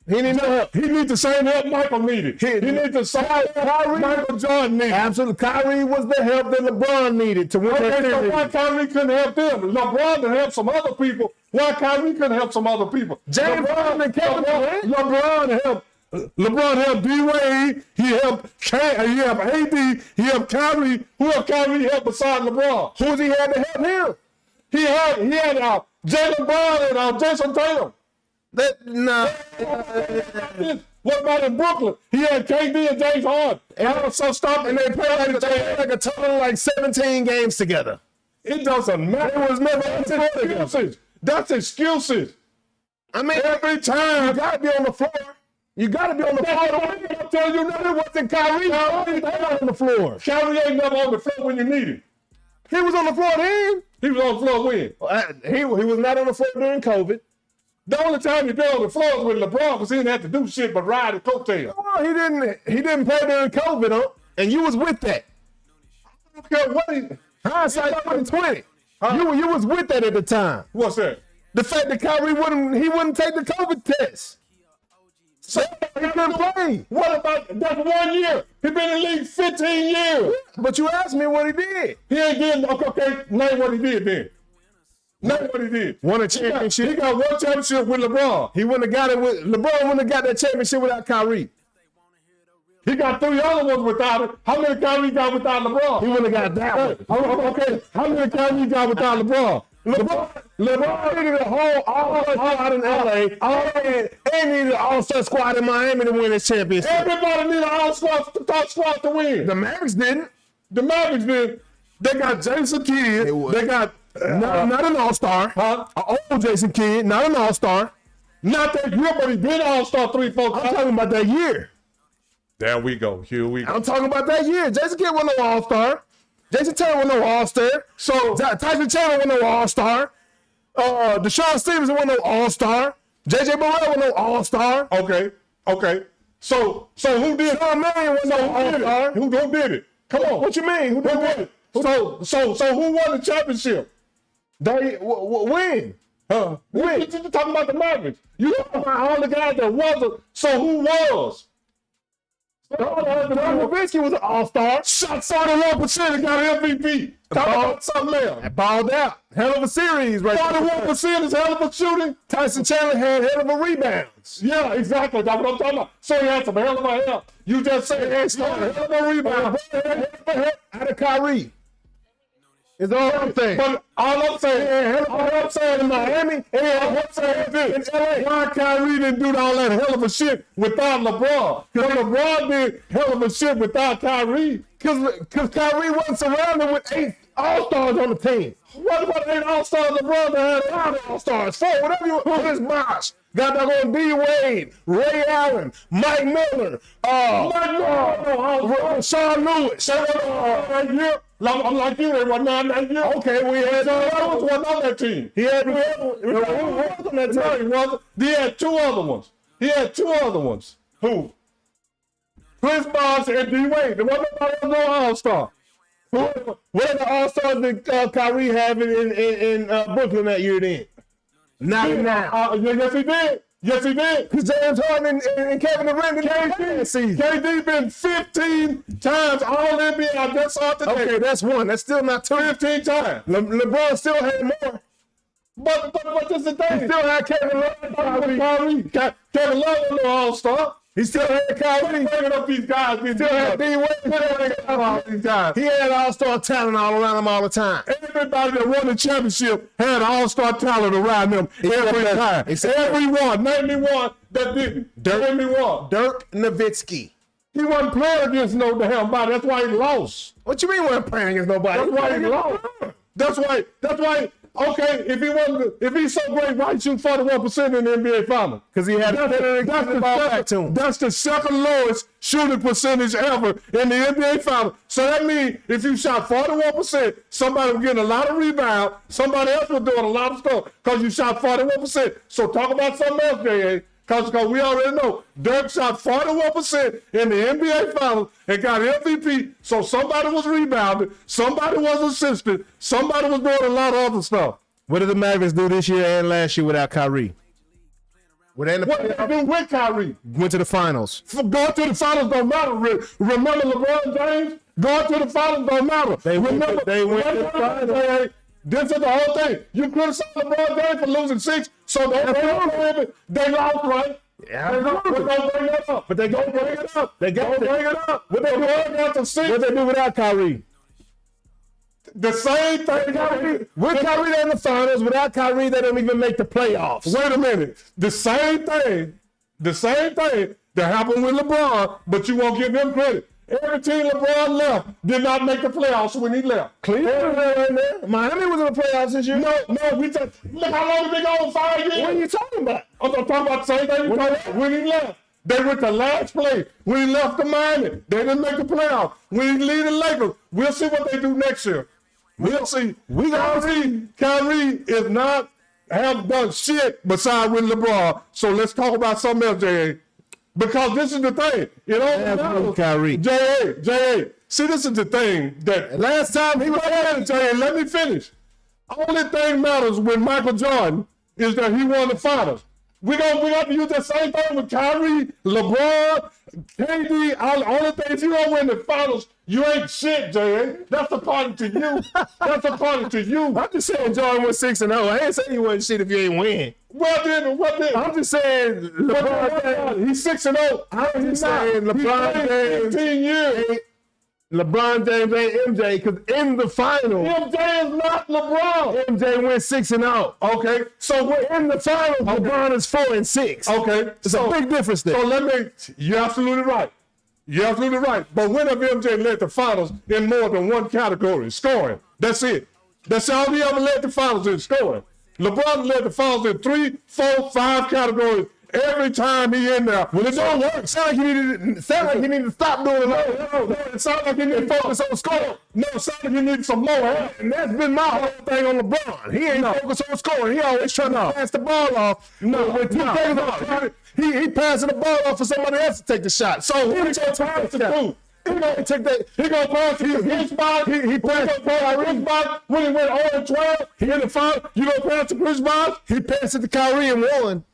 He didn't know help. He needs the same help Michael needed. He needs the same help Michael Jordan needed. Absolutely. Kyrie was the help that LeBron needed to win that series. So why Kyrie couldn't help them? LeBron could help some other people. Why Kyrie couldn't help some other people? James Harden and Kevin Durant. LeBron helped D-Wade. He helped AD. He helped Kyrie. Who helped Kyrie help besides LeBron? Who's he had to help him? He had Jaylen Brown and Jason Tatum. What about in Brooklyn? He had KD and James Harden. And they played like a total like 17 games together. It doesn't matter. It was never excuses. That's excuses. I mean, every time you gotta be on the floor. You gotta be on the floor. I'm telling you, nothing wasn't Kyrie. Kyrie was on the floor. Kyrie ain't never on the floor when you need him. He was on the floor then. He was on the floor when? He was not on the floor during COVID. The only time he been on the floor was with LeBron because he didn't have to do shit but ride the coattail. Well, he didn't play during COVID, huh? And you was with that. I don't care what he... Hindsight 2020. You was with that at the time. What's that? The fact that Kyrie wouldn't take the COVID test. So he couldn't play. What about that's 1 year? He been in the league 15 years. But you asked me what he did. He ain't getting okay. Name what he did then. Name what he did. Won a championship. He got 1 championship with LeBron. He wouldn't have got it with LeBron. Wouldn't have got that championship without Kyrie. He got 3 other ones without it. How many Kyrie got without LeBron? He wouldn't have got that one. Okay. How many Kyrie got without LeBron? LeBron needed a whole all-star out in LA. And needed an all-star squad in Miami to win this championship. Everybody need an all-star squad to win. The Mavericks didn't. The Mavericks did. They got Jason Kidd. They got not an all-star. Huh? An old Jason Kidd, not an all-star. Not that year, but he been all-star 3-4 times. I'm talking about that year. There we go. Here we go. I'm talking about that year. Jason Kidd wasn't no all-star. Jason Taylor wasn't no all-star. So Tyson Chandler wasn't no all-star. Deshaun Stevenson wasn't no all-star. JJ Burrell wasn't no all-star. Okay. So who did? Sean Marion wasn't no all-star. Who did it? Come on. What you mean? Who did it? So who won the championship? When? When? You talking about the Mavericks? You talking about all the guys that wasn't. So who was? Nowitzki was an all-star. Shot 41% and got an MVP. Talk about something else. Balled out. Hell of a series, right? 41% is hell of a shooting. Tyson Chandler had hell of a rebounds. Yeah, exactly. That's what I'm talking about. So he had some hell of a help. You just said he had hell of a rebound. Out of Kyrie. Is all I'm saying. But all I'm saying in Miami, and all I'm saying is this. Why Kyrie didn't do all that hell of a shit without LeBron? Because LeBron did hell of a shit without Kyrie. Because Kyrie wasn't surrounded with 8 all-stars on the team. What about 8 all-stars LeBron that had 5 all-stars? 4, whatever you want. Chris Bosh. Got that on D. Wade, Ray Allen, Mike Miller, Sean Lewis. I'm like you, they were not that year. Okay, we had Lewis wasn't on that team. He had on that team. No, he wasn't. He had 2 other ones. Who? Chris Bosh and D. Wade. There wasn't nobody else no all-star. What other all-stars did Kyrie have in Brooklyn that year then? Not now. Yes, he did. Because James Harden and Kevin Durant didn't season. KD been 15 times all NBA. I just saw it today. Okay, that's 1. That's still not 2. 15 times. LeBron still had more. But this is the thing. He still had Kevin Love. Kevin Love was no all-star. He still had Kyrie. Bringing up these guys. He still had D. Wade. He had all-star talent all around him all the time. Everybody that won the championship had all-star talent around them every time. Everyone. Name me one that didn't. Name me one. Dirk Nowitzki. He wasn't playing against no damn body. That's why he lost. What you mean wasn't playing against nobody? That's why he lost. That's why. Okay, if he's so great, why he shoot 41% in the NBA Finals? Because he had that's the second lowest shooting percentage ever in the NBA Finals. So that means if you shot 41%, somebody was getting a lot of rebounds, somebody else was doing a lot of stuff because you shot 41%. So talk about something else, J.A., because we already know Dirk shot 41% in the NBA Finals and got MVP. So somebody was rebounding, somebody was assisting, somebody was doing a lot of other stuff. What did the Mavericks do this year and last year without Kyrie? What did they do with Kyrie? Went to the finals. Going to the finals don't matter. Remember LeBron James? Going to the finals don't matter. They went to the finals. This is the whole thing. You criticize LeBron James for losing 6, so they lost, right? Yeah, they don't bring it up. But they go bring it up. They go bring it up. What they do after 6? What they do without Kyrie? The same thing. With Kyrie in the finals, without Kyrie, they don't even make the playoffs. Wait a minute. The same thing that happened with LeBron, but you won't give him credit. Every team LeBron left did not make the playoffs when he left. Cleveland right there. Miami was in the playoffs this year. No, we just look how long they go 5 years. What are you talking about? I'm talking about the same thing when he left. They went to last place. When he left the Miami, they didn't make the playoffs. When he lead the Lakers, we'll see what they do next year. We'll see. Kyrie is not have done shit besides with LeBron. So let's talk about something else, J.A. Because this is the thing. You know, Kyrie. J.A. See, this is the thing that last time he was there, J.A. Let me finish. Only thing matters when Michael Jordan is that he won the finals. We got to use that same thing with Kyrie, LeBron, KD, all the things. You don't win the finals, you ain't shit, Jay. That's according to you. That's according to you. I'm just saying Jordan was 6-0. I ain't saying you wasn't shit if you ain't win. What then? I'm just saying LeBron He's 6-0. I'm just saying LeBron James 15 years. LeBron James ain't MJ because in the final, MJ is not LeBron. MJ went 6-0. Okay, so We're in the finals. LeBron is 4-6. okay, It's a big difference there. So you're absolutely right. You're absolutely right. But when have MJ led the finals in more than one category? Scoring. That's it. That's all he ever led the finals in, scoring. LeBron led the finals in 3, 4, 5 categories every time he in there. Well, it don't work. Sound like he need to stop doing it. No. It sounds like he need to focus on scoring. No, it sounds like he needs some more help. And that's been my whole thing on LeBron. He ain't focused on scoring. He always trying to pass the ball off. He passing the ball off for somebody else to take the shot. So who he gonna pass to do? He gonna take that. He gonna pass his spot. He passed Chris Bosh when he went 0-12. He in the final. You gonna pass to Chris Bosh? He passed it to Kyrie and won.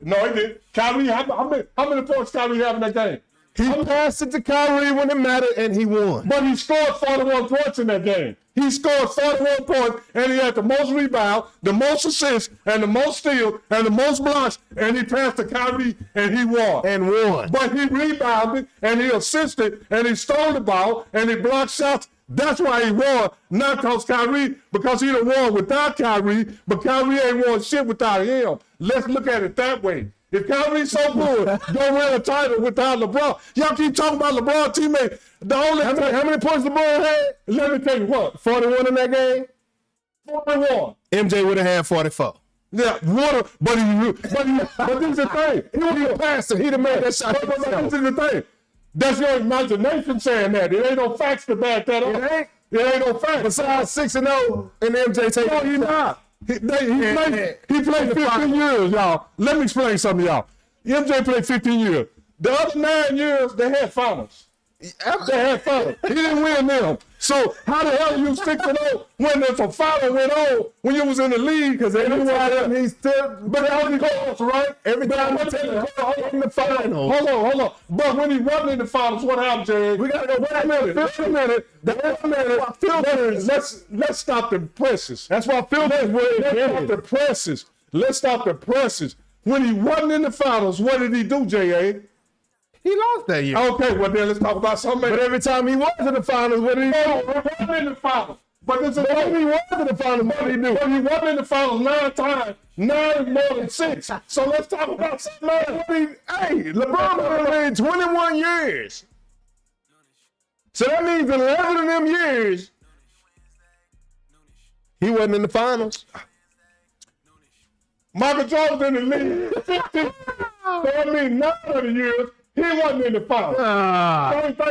No, he didn't. Kyrie, how many points Kyrie have in that game? He passed it to Kyrie when it mattered, and he won. But he scored 41 points in that game. He scored 41 points, and he had the most rebounds, the most assists, and the most steals, and the most blocks, and he passed to Kyrie, and he won. And won. But he rebounded, and he assisted, and he stole the ball, and he blocked shots. That's why he won, not because he done won without Kyrie, but Kyrie ain't won shit without him. Let's look at it that way. If Kyrie's so good, don't win a title without LeBron. Y'all keep talking about LeBron teammate. How many points LeBron had? Let me tell you what. 41 in that game? 41. MJ would have had 44. Yeah, but this is the thing. He was a passer. He'd have made that shot. But this is the thing. That's your imagination saying that. It ain't no facts to back that up. It ain't no facts. Besides 6-0 and MJ taking. No, he's not. He played 15 years, y'all. Let me explain something to y'all. MJ played 15 years. The other 9 years, they had finals. They had finals. He didn't win them. So how the hell you 6-0 when there's a final went on when you was in the league? Because every time he still, but that was close, right? Every time he take in the finals. Hold on. But when he wasn't in the finals, what happened, Jerry? We gotta go. Wait a minute. Let's stop the presses. That's why filters were. Let's stop the presses. Let's stop the presses. When he wasn't in the finals, what did he do, J.A.? He lost that year. Okay, well then let's talk about something. But every time he was in the finals, what did he do? He wasn't in the finals. But this is he was in the finals, what did he do? But he wasn't in the finals 9 times. 9 is more than 6. So let's talk about something else. Hey, LeBron played 21 years. So that means 11 of them years, he wasn't in the finals. Michael Jordan was in the league 50. So that means 9 of the years, he wasn't in the finals. I think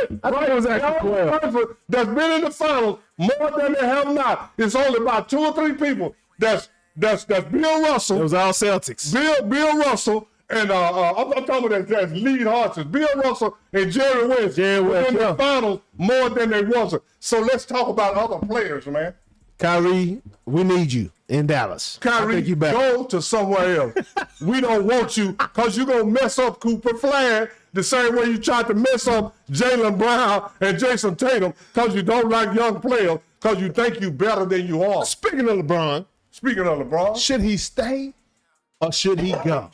it was actually 12. That's been in the finals more than they have not. It's only about 2 or 3 people. That's Bill Russell. It was all Celtics. Bill Russell and I'm talking about that's lead horses. Bill Russell and Jerry West. Were in the finals more than they wasn't. So let's talk about other players, man. Kyrie, we need you in Dallas. Kyrie, go to somewhere else. We don't want you because you're going to mess up Cooper Flag the same way you tried to mess up Jaylen Brown and Jason Tatum because you don't like young players because you think you're better than you are. Speaking of LeBron, should he stay or should he go?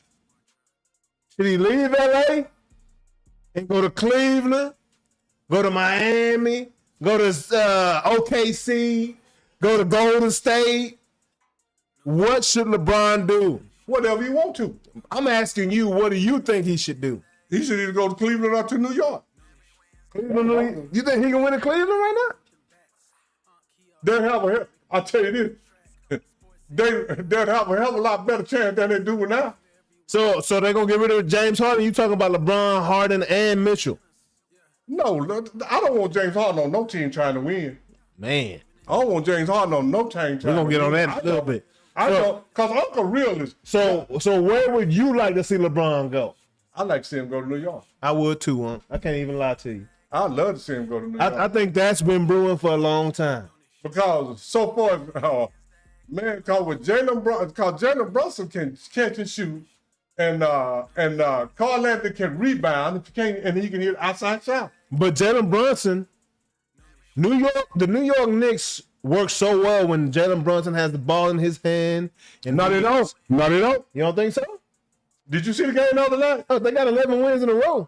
Should he leave LA and go to Cleveland, go to Miami, go to OKC, go to Golden State? What should LeBron do? Whatever he want to. I'm asking you, what do you think he should do? He should either go to Cleveland or to New York. Cleveland, you think he can win in Cleveland right now? I'll tell you this. They'll have a hell of a lot better chance than they do now. So they're going to get rid of James Harden? You talking about LeBron, Harden, and Mitchell? No, I don't want James Harden on no team trying to win. Man. I don't want James Harden on no team trying to win. We're going to get on that a little bit. I know, because I'm a realist. So where would you like to see LeBron go? I'd like to see him go to New York. I would too, I can't even lie to you. I'd love to see him go to New York. I think that's been brewing for a long time. Because so far, Man, because Jalen Brunson can catch and shoot, and Carl Anthony can rebound. If you can't, and he can hit outside shot. But Jalen Brunson, the New York Knicks work so well when Jalen Brunson has the ball in his hand. And No, they don't. You don't think so? Did you see the game the other night? Oh, they got 11 wins in a row.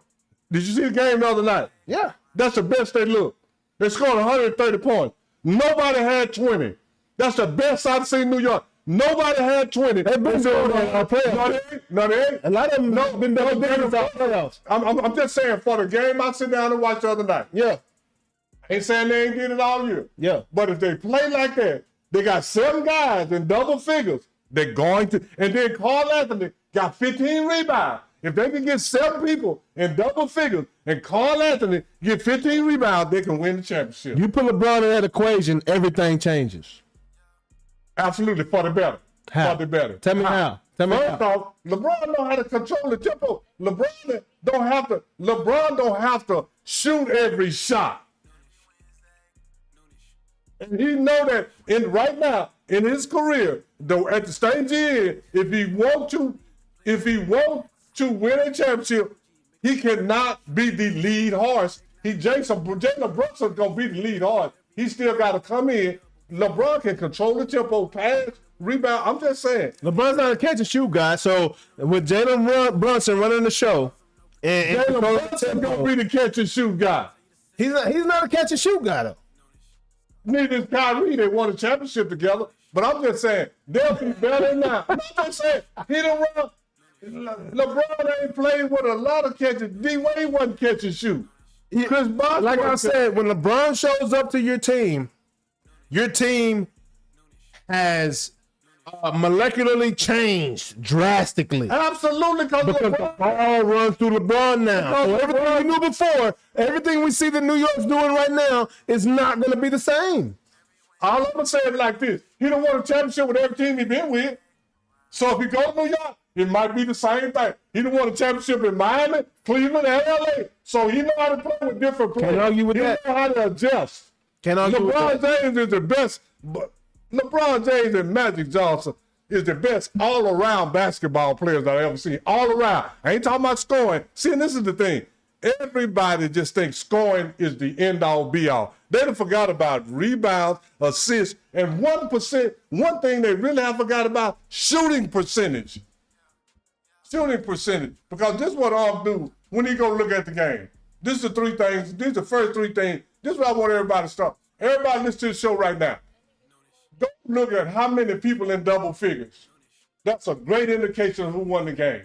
Did you see the game the other night? Yeah. That's the best they look. They scored 130 points. Nobody had 20. That's the best I've seen in New York. Nobody had 20. They've been doing playoffs. No, they ain't. A lot of them been doing playoffs. I'm just saying, for the game I sit down and watch the other night. Yeah. Ain't saying they ain't did it all year. Yeah. But if they play like that, they got 7 guys in double figures. They're going to. And then Carl Anthony got 15 rebounds. If they can get 7 people in double figures and Carl Anthony get 15 rebounds, they can win the championship. You put LeBron in that equation, everything changes. Absolutely, for the better. How? For the better. Tell me how. Tell me First how. off, LeBron know how to control the tempo. LeBron don't have to shoot every shot. And he know that right now in his career, though at the stage he is, if he want to win a championship, he cannot be the lead horse. Jalen Brunson's gonna be the lead horse. He still got to come in. LeBron can control the tempo, pass, rebound. I'm just saying. LeBron's not a catch and shoot guy, so with Jalen Brunson running the show, and Jalen Brunson's gonna be the catch and shoot guy. he's not a catch and shoot guy though. Neither is Kyrie. They won a championship together. But I'm just saying, they'll be better now. I'm just saying, he don't run. LeBron ain't played with a lot of catches. D-Wade wasn't catch and shoot. Chris Bosh, Like I said, when LeBron shows up to your team has molecularly changed drastically. absolutely, because Because the ball runs through LeBron now. So everything we knew before, everything we see that New York's doing right now is not going to be the same. all I'm gonna say it like this: he don't won a championship with every team he been with. So if he go to New York, it might be the same thing. He done won a championship in Miami, Cleveland, and LA. So he know how to play with different players. Can't argue with he that. know how to adjust. Can't argue with LeBron that. James is the best. But LeBron James and Magic Johnson is the best all-around basketball players I've ever seen. All around. I ain't talking about scoring. See, and this is the thing. Everybody just thinks scoring is the end-all, be-all. They done forgot about rebounds, assists, and 1%. One thing they really have forgot about, shooting percentage. Shooting percentage. Because this is what I'll do when he go look at the game. This is the 3 things. These are the first 3 things. This is what I want everybody to start. Everybody listen to the show right now. Go look at how many people in double figures. That's a great indication of who won the game.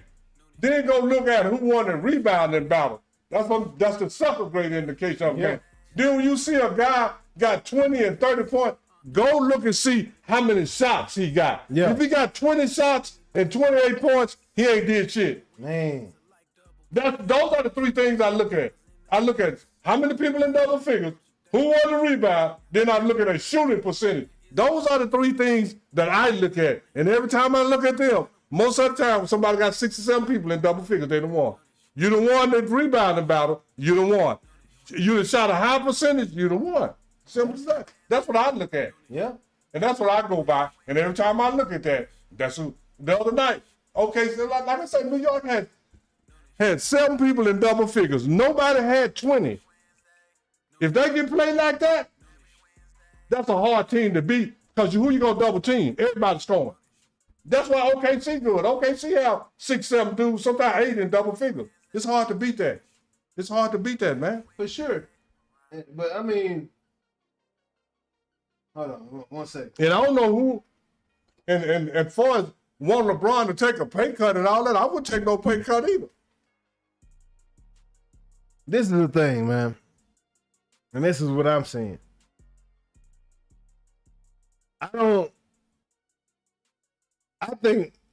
Then go look at who won the rebounding battle. That's the second great indication of the game. Then when you see a guy got 20 and 30 points, go look and see how many shots he got. Yeah. If he got 20 shots and 28 points, he ain't did shit. Man. Those are the 3 things I look at. I look at how many people in double figures, who won the rebound, then I look at a shooting percentage. Those are the 3 things that I look at. And every time I look at them, most of the time when somebody got 6 or 7 people in double figures, they done won. You done won the rebounding battle, you done won. You done shot a high percentage, you done won. Simple as that. That's what I look at. Yeah. And that's what I go by. And every time I look at that, that's who, the other night. Okay, so like I said, New York had 7 people in double figures. Nobody had 20. If they can play like that, that's a hard team to beat because who you going to double team? Everybody's scoring. That's why OKC good. OKC have 6, 7 dudes, sometimes 8 in double figures. It's hard to beat that. It's hard to beat that, man. For sure. But I mean, hold on 1 second. And I don't know who, and as far as want LeBron to take a pay cut and all that, I wouldn't take no pay cut either. This is the thing, man. And this is what I'm saying. I don't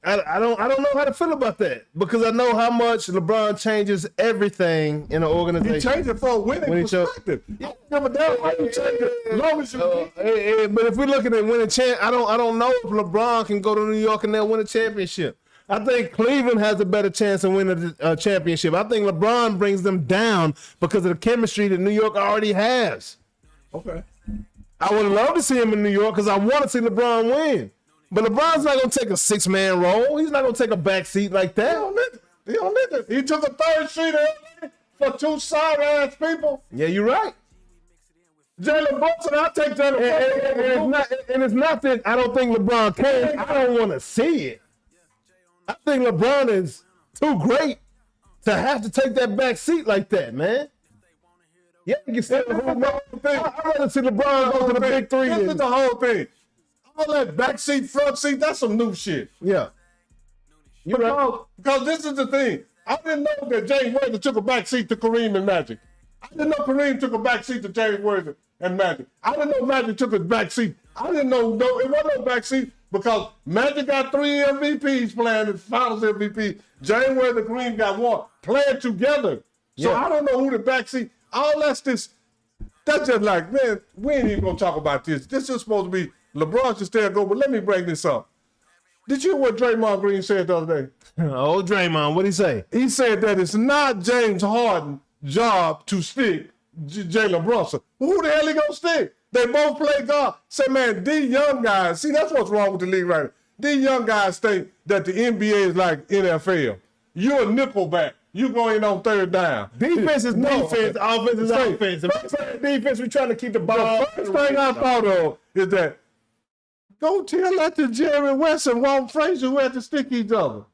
know how to feel about that because I know how much LeBron changes everything in an organization. He changed it for a winning perspective. You never doubt how you change it. As long as you but if we look at it winning I don't know if LeBron can go to New York and they'll win a championship. I think Cleveland has a better chance of winning a championship. I think LeBron brings them down because of the chemistry that New York already has. Okay. I would love to see him in New York because I want to see LeBron win. But LeBron's not gonna take a 6-man role. He's not gonna take a back seat like that. He don't need it. He took a third seat for 2 sorry-ass people. Yeah, you're right. Jalen Brunson, I'll take Jalen Brunson. And it's not that I don't think LeBron can. I don't want to see it. I think LeBron is too great to have to take that back seat like that, man. Yeah, you can say the whole thing. I'd rather see LeBron go to the big 3. This is the whole thing. All that back seat, front seat, that's some new shit. Yeah. Because this is the thing. I didn't know that James Worthy took a back seat to Kareem and Magic. I didn't know Kareem took a back seat to James Worthy and Magic. I didn't know Magic took a back seat. I didn't know, it wasn't no back seat because Magic got 3 MVPs playing, the finals MVP. James Worthy and Kareem got 1 playing together. So I don't know who the back seat, all that's just like, man, we ain't even gonna talk about this. This is supposed to be LeBron should stay and go, but let me bring this up. Did you hear what Draymond Green said the other day? Oh, Draymond, what'd he say? He said that it's not James Harden's job to stick Jalen Brunson. Who the hell he gonna stick? They both play guard. Say, man, these young guys, see, that's what's wrong with the league right now. These young guys think that the NBA is like NFL. You're a nickelback. You go in on 3rd down. Defense is defense, offense is offense. Defense, we're trying to keep the ball. The first thing I thought of is that go tell that to Jerry West and Walt Frazier who had to stick each other.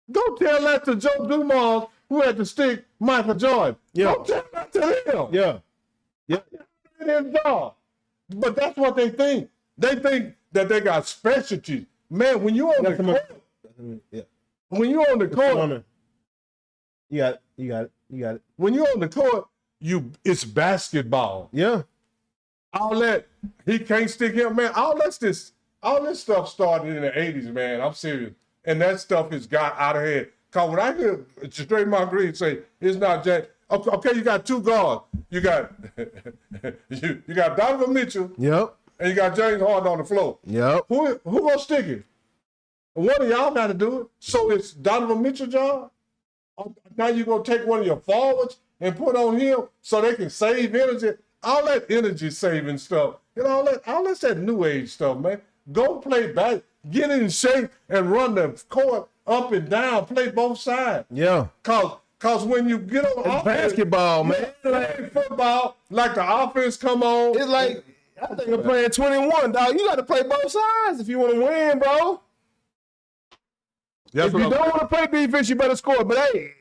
Go tell that to Joe Dumars who had to stick Michael Jordan. Yeah. Go tell that to them. Yeah. Yeah. His job. But that's what they think. They think that they got specialties. Man, when you on the court, when you on the court, you got it. when you're on the court, it's basketball. Yeah. All that, he can't stick him, man. All this stuff started in the 80s, man. I'm serious. And that stuff has got out of hand. Because when I hear Draymond Green say, it's not Jack. Okay, you got 2 guards. You got you got Donovan Mitchell. Yep. And you got James Harden on the floor. Yep. Who gonna stick it? One of y'all got to do it. So it's Donovan Mitchell's job. Now you're gonna take one of your forwards and put on him so they can save energy. All that energy saving stuff, all that's that new age stuff, man. Go play back, get in shape, and run the court up and down. Play both sides. Yeah. Cause when you get on offense, basketball, man. Like football, like the offense come on. It's like I think I'm playing 21, dog. You got to play both sides if you want to win, bro. If you don't want to play defense, you better score. But hey.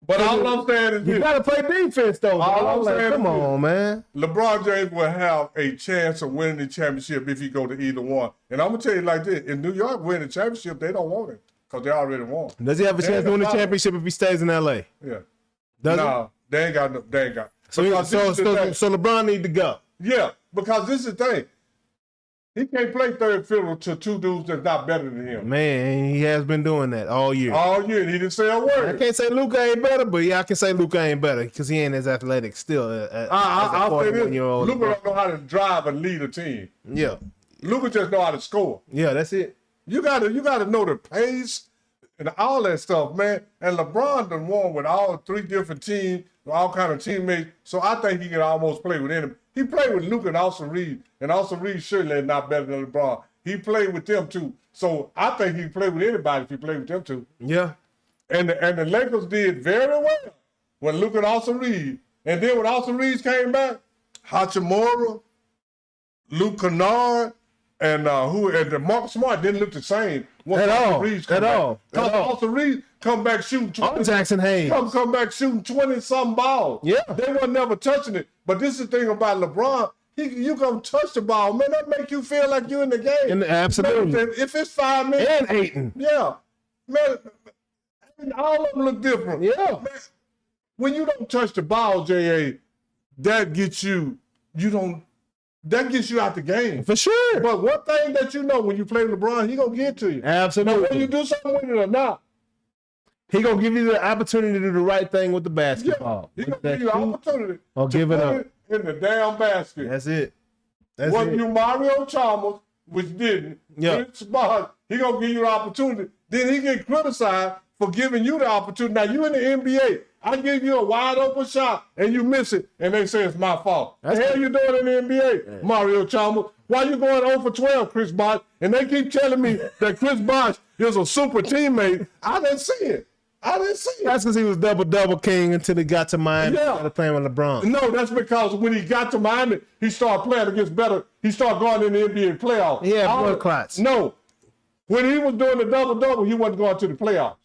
But all I'm saying is you got to play defense, though. All I'm saying come on, man. LeBron James will have a chance of winning the championship if he go to either one. And I'm going to tell you like this. In New York, winning the championship, they don't want it because they already won. Does he have a chance to win the championship if he stays in L.A.? Yeah. No, they ain't got no. They ain't got. So LeBron need to go. Yeah, because this is the thing. He can't play third fiddle to 2 dudes that's not better than him. Man, he has been doing that all year. All year, and he didn't say a word. I can't say Luka ain't better, but yeah, I can say Luka ain't better because he ain't as athletic still. I'll say this. Luka don't know how to drive and lead a team. Yeah. Luka just know how to score. Yeah, that's it. You gotta know the pace and all that stuff, man. And LeBron done won with all 3 different teams, all kind of teammates. So I think he can almost play with anybody. He played with Luka and Austin Reeves, and Austin Reeves surely is not better than LeBron. He played with them too. So I think he can play with anybody if he played with them too. Yeah. And the Lakers did very well when Luka and Austin Reeves. And then when Austin Reeves came back, Hachimura, Luke Kennard, and Marcus Smart didn't look the same. At all. Because Austin Reeves come back shooting 20. Jackson Hayes. Come back shooting 20-something balls. Yeah. They were never touching it. But this is the thing about LeBron. You come touch the ball, man, that make you feel like you're in the game. Absolutely. Man, if it's 5 minutes. And Ayton. Yeah. Man, all of them look different. Yeah. Man, when you don't touch the ball, J.A., that gets you out the game. For sure. But one thing that you know when you play LeBron, he gonna get to you. Absolutely. Now, whether you do something with it or not, he gonna give you the opportunity to do the right thing with the basketball. he gonna give you the opportunity or to give it put up it in the damn basket. That's it. You Mario Chalmers, which didn't. Yeah. He gonna give you the opportunity. Then he get criticized for giving you the opportunity. Now you in the NBA. I give you a wide open shot and you miss it, and they say it's my fault. What the hell you doing in the NBA, Mario Chalmers? Why you going 0 for 12, Chris Bosh? And they keep telling me that Chris Bosh is a super teammate. I didn't see it. That's because he was double king until he got to Miami. Yeah. Started playing with LeBron. No, that's because when he got to Miami, he started playing against better. He started going in the NBA playoffs. Yeah, blood clots. No. When he was doing the double-double, he wasn't going to the playoffs.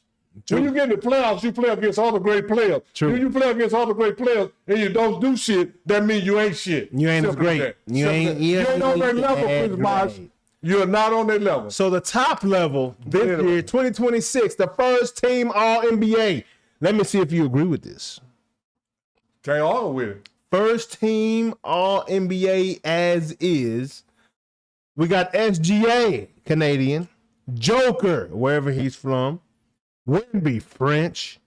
True. When you get in the playoffs, you play against other great players. True. When you play against other great players and you don't do shit, that means you ain't shit. You ain't as Simple as great. that. You ain't on their level, Chris Bosh. You're not on their level. So the top level this year, 2026, the first team All-NBA. Let me see if you agree with this. Can't argue with it. First team All-NBA as is. We got SGA, Canadian. Joker, wherever he's from. Wemby, French.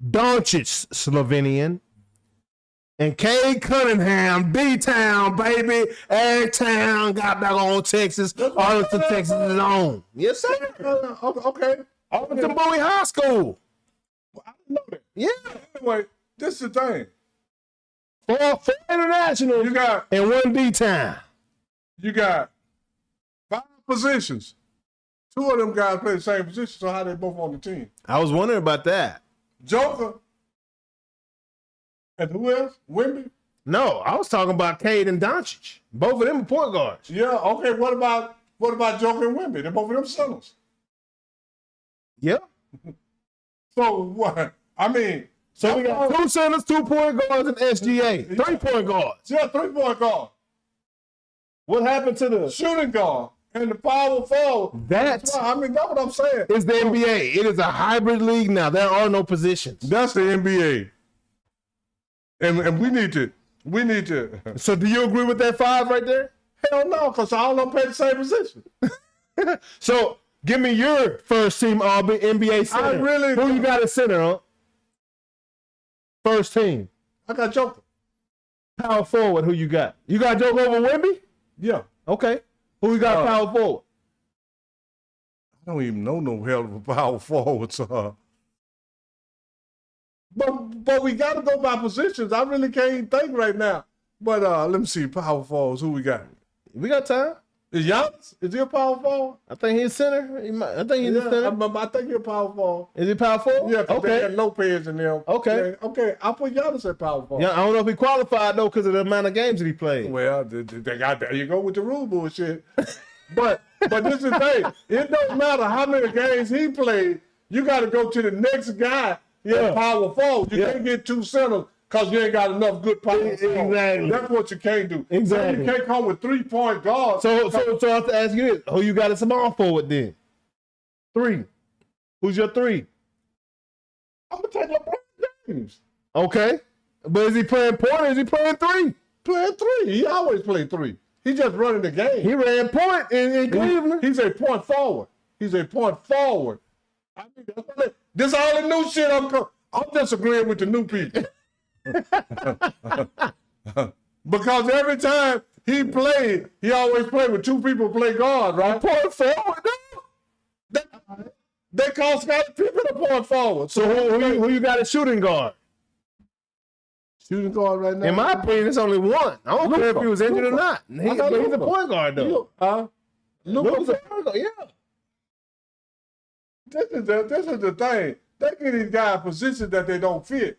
Doncic, Slovenian. And Cade Cunningham, D-Town, baby. A-Town, got back on Texas. Arlington, Texas is on. Yes, sir. Okay. Arlington Bowie High School. I didn't know that. Yeah. Anyway, this is the thing. Four international. You got and one D-Town. You got 5 positions. 2 of them guys play the same position, so how they both on the team? I was wondering about that. Joker. And who else? Wemby? No, I was talking about Cade and Doncic. Both of them are point guards. Yeah, okay. What about Joker and Wemby? They're both of them centers. Yeah. So what? I mean, So we got 2 centers, 2 point guards, and SGA. 3 point guards. yeah, 3-point guard, What happened to the shooting guard, and the power forward. That's I mean, that's what I'm saying. is the NBA. It is a hybrid league now. There are no positions. That's the NBA. And we need to. So do you agree with that 5 right there? Hell no, because all of them play the same position. So give me your first team All NBA center. I really- Who you got at center, huh? First team. I got Joker. Power forward, who you got? You got Joker over Wemby? Yeah. Okay. Who you got power forward? I don't even know no hell of a power forward. But we got to go by positions. I really can't think right now. But let me see. Power forwards, who we got? We got time. Is Giannis? Is he a power forward? I think he's center. I think he's the center. I think he's a power forward. Is he power forward? Yeah, because they Okay. had Lopez in there. Okay. Yeah, okay, I'll put Giannis at power forward. Yeah, I don't know if he qualified though because of the amount of games that he played. Well, they got there you go with the rule bullshit. but this is the thing. It don't matter how many games he played. You got to go to the next guy. Yeah. Power forward. You can't get 2 centers because you ain't got enough good power forward. Exactly. That's what you can't do. Exactly. You can't come with 3-point guards. So I have to ask you this: who you got as small forward then? 3. Who's your 3? I'm gonna take LeBron James. Okay, but is he playing point or is he playing 3? Playing 3. He always played 3. He just running the game. He ran point in Cleveland. He's a point forward. He's a point forward. I mean, this all the new shit. I'm disagreeing with the new people. Because every time he played, he always played with 2 people play guard, right? Point forward, no. They call Scottie Pippen a point forward. So who you got as shooting guard? Shooting guard right now? In my opinion, it's only one. I don't care if he was injured or not. He's a point guard though. Luka's a point guard, yeah. This is the thing. They give these guys positions that they don't fit.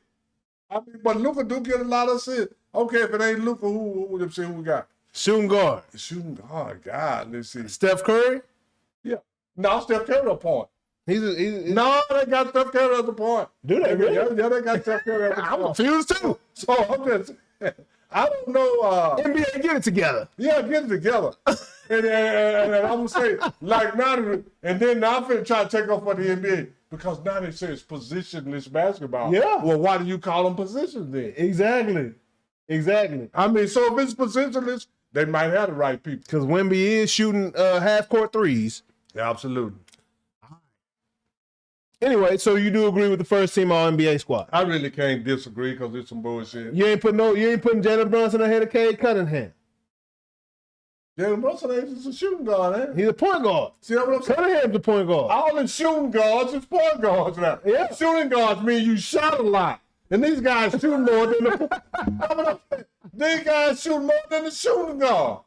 I mean, but Luka do get a lot of shit. Okay, if it ain't Luka, let's see who we got. Shooting guard. Shooting guard, God, let's see. Steph Curry? Yeah. No, Steph Curry a point. He's No, they got Steph Curry at the point. Do they really? Yeah, they got Steph Curry at the point. I'm confused too. So I'm just, I don't know. NBA, get it together. Yeah, get it together. and I'm going to say, like now, and then now I'm finna try to take off for the NBA because now they say it's positionless basketball. Yeah. Well, why do you call them positions then? Exactly. I mean, so if it's positionless, they might have the right people. Because Wemby is shooting half-court threes. Yeah, absolutely. Anyway, so you do agree with the first team All-NBA squad? I really can't disagree because it's some bullshit. You ain't putting Jalen Brunson ahead of Cade Cunningham. Jalen Brunson ain't just a shooting guard, eh? He's a point guard. See what I'm saying? Cunningham's a point guard. All the shooting guards is point guards now. Yeah. Shooting guards mean you shot a lot. And these guys shoot more than the these guys shoot more than the shooting guard.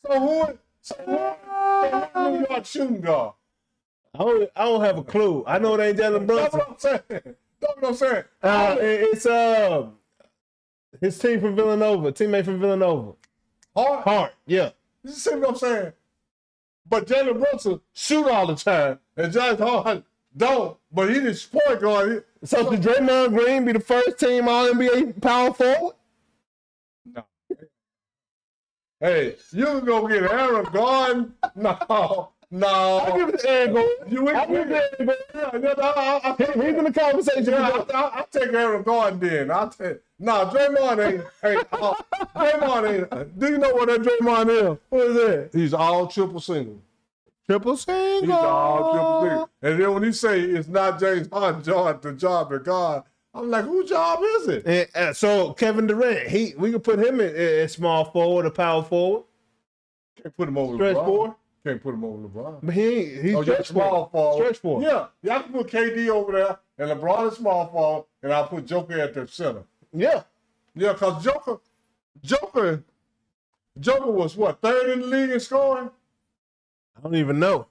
who New York shooting guard? I don't have a clue. I know it ain't Jalen That's Brunson. what I'm saying. That's what I'm saying. It's his team from Villanova, teammate from Villanova. Hart, yeah. You see what I'm saying? But Jalen Brunson shoot all the time, and James Harden don't. But he didn't point guard. So should Draymond Green be the first team All-NBA power forward? No. Hey, you can go get Aaron Gordon. No. I give it to Aaron Gordon. I give it to Aaron Gordon. He's in the conversation. Yeah, I'll take Aaron Gordon then. Draymond ain't. Draymond ain't. Do you know what that Draymond is? What is that? He's all triple single. Triple single. He's all triple single. And then when he say it's not James Harden's job, the job of God, I'm like, whose job is it? And, so Kevin Durant, we could put him in small forward or power forward. Can't put him over Stretch LeBron. forward. Can't put him over LeBron. But he's stretch small forward. Stretch forward. Yeah, y'all can put KD over there, and LeBron is small forward, and I'll put Joker at the center. Yeah. Yeah, because Joker was what, third in the league in scoring? I don't even know.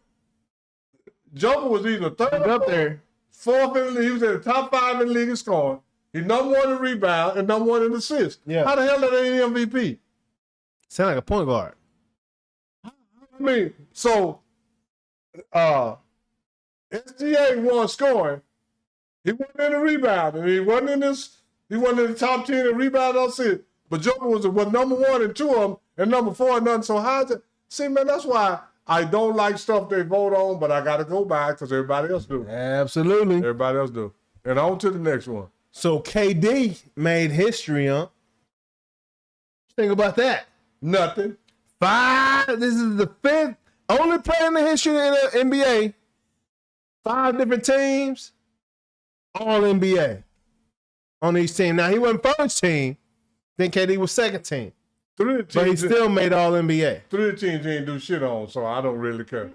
Joker was either third He's up there. fourth in the league. He was in the top 5 in the league in scoring. He's number 1 in rebound and number 1 in assists. Yeah. How the hell that ain't MVP? Sound like a point guard. I mean, so SGA won scoring. He wasn't in the rebound, and he wasn't in the top 10 in rebound and assists. But Joker was number 1 in 2 of them, and number 4 in none. So how's it? See, man, that's why I don't like stuff they vote on, but I got to go by because everybody else do. Absolutely. Everybody else do. And on to the next one. So KD made history, huh? Think about that. Nothing. 5. This is the 5th only player in the history of the NBA. 5 different teams, all NBA on each team. Now he wasn't first team. Then KD was second team. 3 of the teams, But he still made all NBA. 3 of the teams he ain't do shit on, so I don't really care.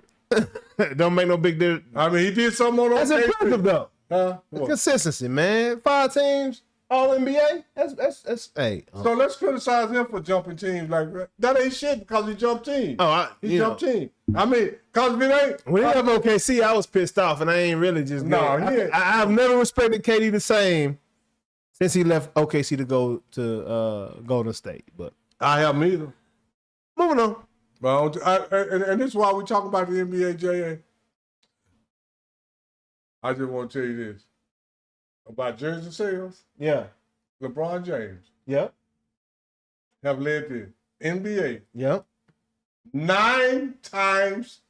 Don't make no big difference. I mean, he did something on That's OKC. impressive though. Huh? That's What? consistency, man. 5 teams, all NBA. That's hey. So let's criticize him for jumping teams like that. That ain't shit because he jumped teams. He jumped team. I mean, because if it ain't. When he left OKC, I was pissed off, and I ain't really just. No, I've never respected KD the same since he left OKC to go to Golden State. But I haven't either. moving on. Well, and this is why we talk about the NBA, J.A. I just want to tell you this. About jersey sales, Yeah. LeBron James Yep. have led the NBA Yep. 9 times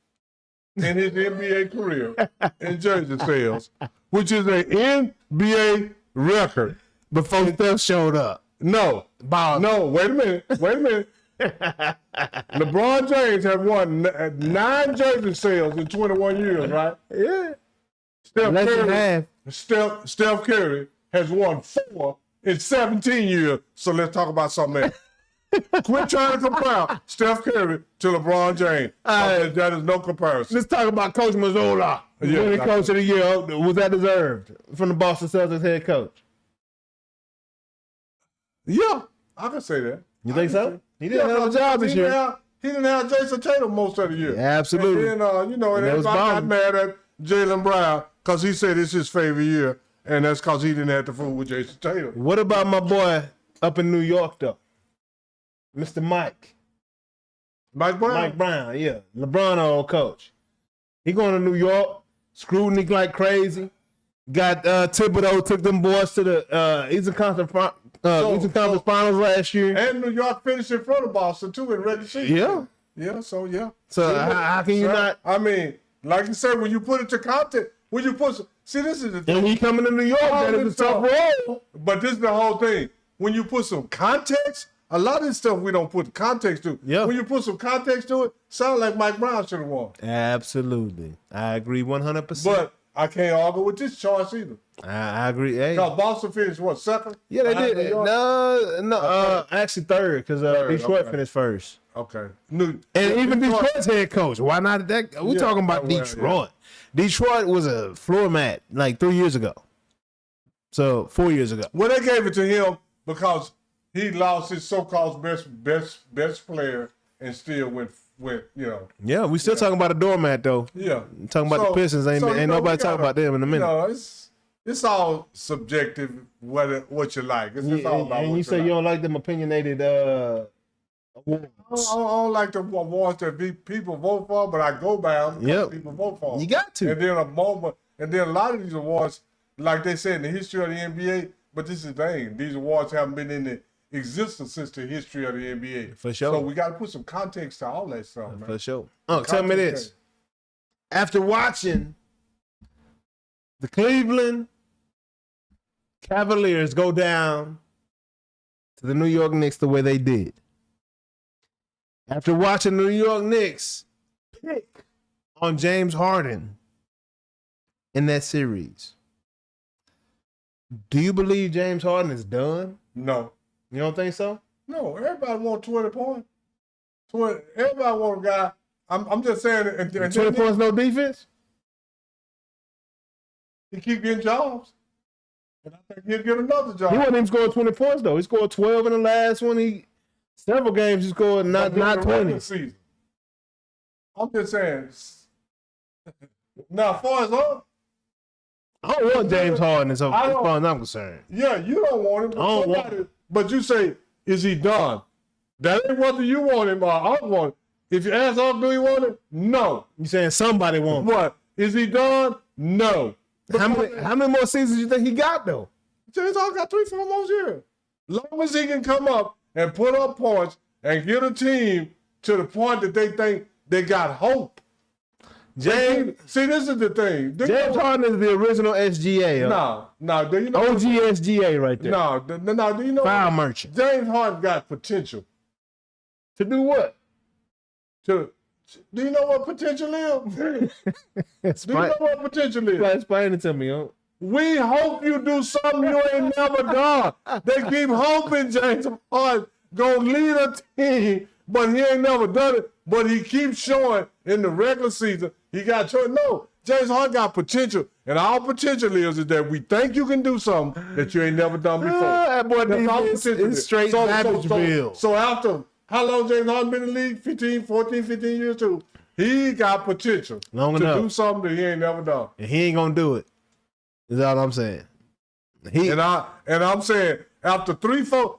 in his NBA career in jersey sales, which is an NBA record. Before Steph showed up. No, no, wait a minute. LeBron James have won 9 jersey sales in 21 years, right? Yeah. Steph Less than Curry, half. Steph Curry has won 4 in 17 years. So let's talk about something else. Quit trying to compare Steph Curry to LeBron James. That is no comparison. Let's talk about Coach Mazzola. Yeah, Winning coach of the year. Was that deserved from the Boston Celtics head coach? Yeah, I can say that. You think so? He didn't have a job this year. He didn't have Jason Tatum most of the year. Yeah, absolutely. And then, and that was everybody got bomb. mad at Jaylen Brown because he said it's his favorite year, and that's because he didn't have to fool with Jason Tatum. What about my boy up in New York, though? Mr. Mike. Mike Brown? Mike Brown, yeah. LeBron old coach. He going to New York, scrutiny like crazy. Got Thibodeau, took them boys to the Eastern Conference Finals last year. And New York finished in front of Boston, too, in regular season. Yeah. Yeah, so yeah. So how can you not? I mean, like you said, when you put it to content, when you put, see, this is the thing. And he coming to New York, that is a tough role. But this is the whole thing. When you put some context, a lot of this stuff we don't put context to. Yeah. When you put some context to it, sound like Mike Brown should have won. Absolutely. I agree 100%. But I can't argue with this choice either. I agree. Hey. Because Boston finished, what, second? Yeah, they Behind New did. York? No, actually third, because Detroit okay. finished first. Okay. And even Detroit's head coach. Why not that? We're talking about Detroit. Yeah. Detroit was a floor mat like 3 years ago. So 4 years ago. Well, they gave it to him because he lost his so-called best player and still went. Yeah, we still talking about a doormat though. Yeah, Talking about the Pistons. Ain't nobody talking about them in a minute. It's all subjective. What you like. It's just all about. And you say you don't like them opinionated awards. I don't like the awards that people vote for, but I go by them because people vote for them. You got to. And then a lot of these awards, like they said in the history of the NBA, but this is the thing, these awards haven't been in the existence since the history of the NBA. For sure. So we got to put some context to all that stuff, man. For sure. Tell me this. After watching the Cleveland Cavaliers go down to the New York Knicks the way they did, after watching the New York Knicks pick on James Harden in that series, do you believe James Harden is done? No. You don't think so? No. Everybody want 20 points. Everybody want a guy. I'm just saying. And 20 points, no defense? He keep getting jobs. And I think he'll get another job. He wasn't even scoring 20 points, though. He scored 12 in the last one. Several games he scored not 20. Season. I'm just saying. Now, as far as I don't want James Harden as far as I'm concerned. Yeah, you don't want him. But you say, is he done? That ain't whether you want him or I want him. If you ask us, do you want him? No. You saying somebody wants him. What? Is he done? No. How many more seasons you think he got, though? James Harden got 3-4 more years. Long as he can come up and put up points and get a team to the point that they think they got hope. See, this is the thing. James Harden is the original SGA. No. Do you know OG SGA right there. No. Do you know? File merchant. James Harden got potential. To do what? Do you know what potential is? Do you know what potential is? Explain it to me, huh? We hope you do something you ain't never done. They keep hoping James Harden gonna lead a team, but he ain't never done it. But he keeps showing in the regular season he got choice. No, James Harden got potential, and our potential is that we think you can do something that you ain't never done before. That boy, it's straight Savageville. So after how long James Harden been in the league? 15 years too. He got potential long to enough do something that he ain't never done. And he ain't gonna do it. Is all I'm saying. And I'm saying after 3-4,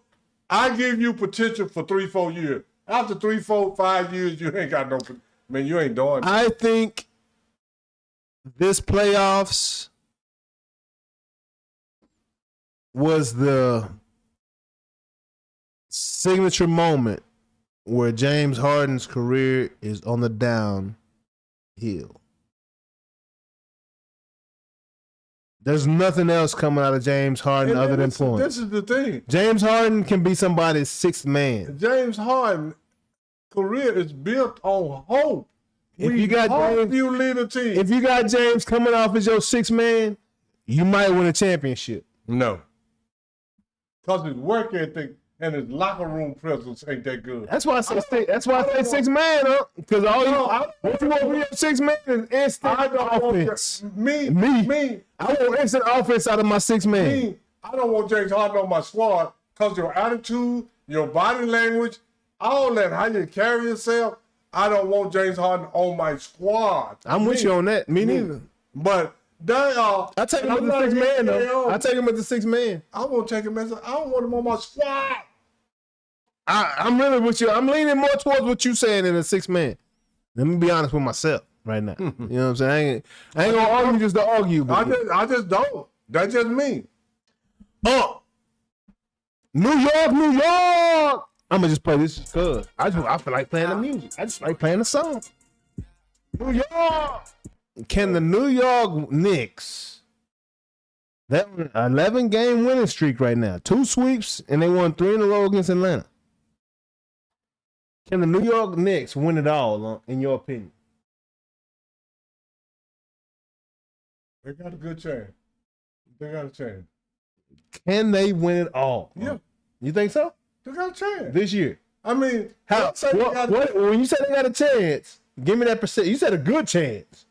I give you potential for 3-4 years. After 3, 4, 5 years, you ain't got no. Man, you ain't doing it. I think this playoffs was the signature moment where James Harden's career is on the downhill. There's nothing else coming out of James Harden other than points. This is the thing. James Harden can be somebody's sixth man. James Harden's career is built on hope. If you got James coming off as your sixth man, you might win a championship. No. Because his work ethic and his locker room presence ain't that good. That's why I say six man, huh? Because what you want from your six man is instant offense. Me. I want instant offense out of my six man. I don't want James Harden on my squad because your attitude, your body language, all that, how you carry yourself, I don't want James Harden on my squad. I'm with you on that. Me neither. But they are. I take him as the six man, though. I take him as the six man. I won't take him as I don't want him on my squad. I'm really with you. I'm leaning more towards what you saying than a six man. Let me be honest with myself right now. You know what I'm saying? I ain't gonna argue just to argue. I just don't. That's just me. New York. I'm gonna just play this because I feel like playing the music. I just like playing the song. New York. Can the New York Knicks? That 11-game winning streak right now. 2 sweeps and they won 3 in a row against Atlanta. Can the New York Knicks win it all, in your opinion? They got a good chance. They got a chance. Can they win it all? Yeah. You think so? They got a chance. This year? I mean, when you say they got a chance, give me that percent. You said a good chance.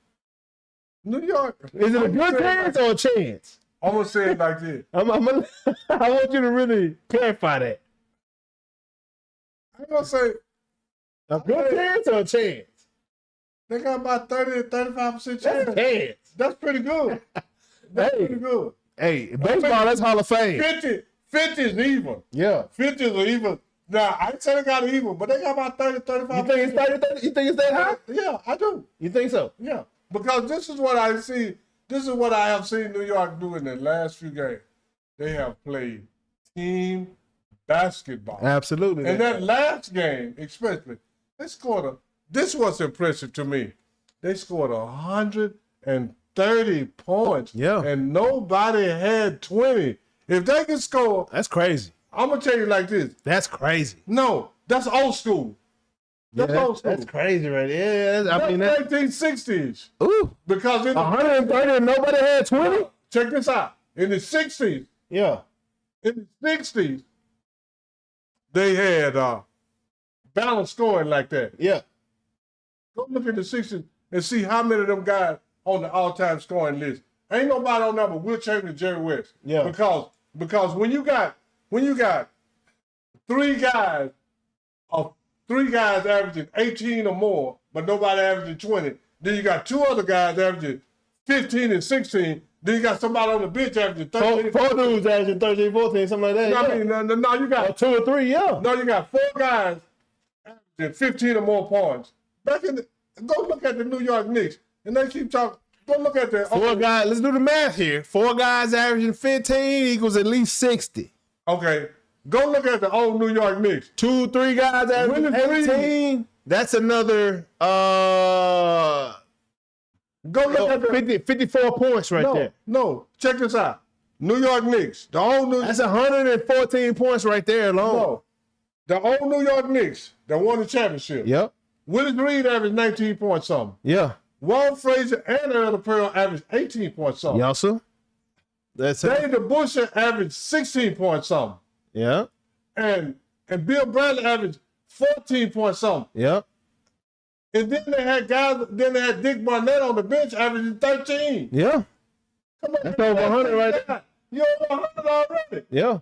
New York. Is it a good chance or a chance? I'm going to say it like this. I want you to really clarify that. I'm going to say A good chance or a chance? They got about 30 to 35% chance. That's a chance. That's pretty good. That's pretty good. Hey, baseball, that's Hall of Fame. 50 is even. Yeah. 50 is even. Now, I ain't say they got even, but they got about 30, 35%. You think it's 30? You think it's that high? Yeah, I do. You think so? Yeah. Because this is what I see. This is what I have seen New York do in the last few games. They have played team basketball. Absolutely. And that last game, especially, they scored this was impressive to me. They scored 130 points. Yeah. And nobody had 20. If they can score, that's crazy. I'm going to tell you like this. That's crazy. No, that's old school. That's old school. That's crazy right there. That's 1960s. Ooh. Because in 130 and nobody had 20? Check this out. In the 60s. Yeah. In the 60s, they had balanced scoring like that. Yeah. Go look at the 60s and see how many of them guys on the all-time scoring list. Ain't nobody on there but Will Chamberlain and Jerry West. Yeah. Because when you got three guys averaging 18 or more, but nobody averaging 20, then you got two other guys averaging 15 and 16, then you got somebody on the bench averaging 13. Four dudes averaging 13, 14, something like that. No, I mean, no, you got two or three, yeah. No, you got four guys averaging 15 or more points. Go look at the New York Knicks, and they keep talking. Go look at the four guys. Let's do the math here. Four guys averaging 15 equals at least 60. Okay, go look at the old New York Knicks. 2, 3 guys averaging 18. That's another. Go look at the 54 points right there. No, check this out. New York Knicks, the old New. That's 114 points right there alone. No, the old New York Knicks that won the championship. Yep. Willis Reed averaged 19 points something. Yeah. Walt Frazier and Earl Pearl averaged 18 points something. Yeah, sir. That's Dave DeBusschere averaged 16 points something. Yeah. And Bill Bradley averaged 14 points something. Yeah. And then they had Dick Barnett on the bench averaging 13. Yeah. Come on, that's over 100 right there. You're over 100 already. Yeah.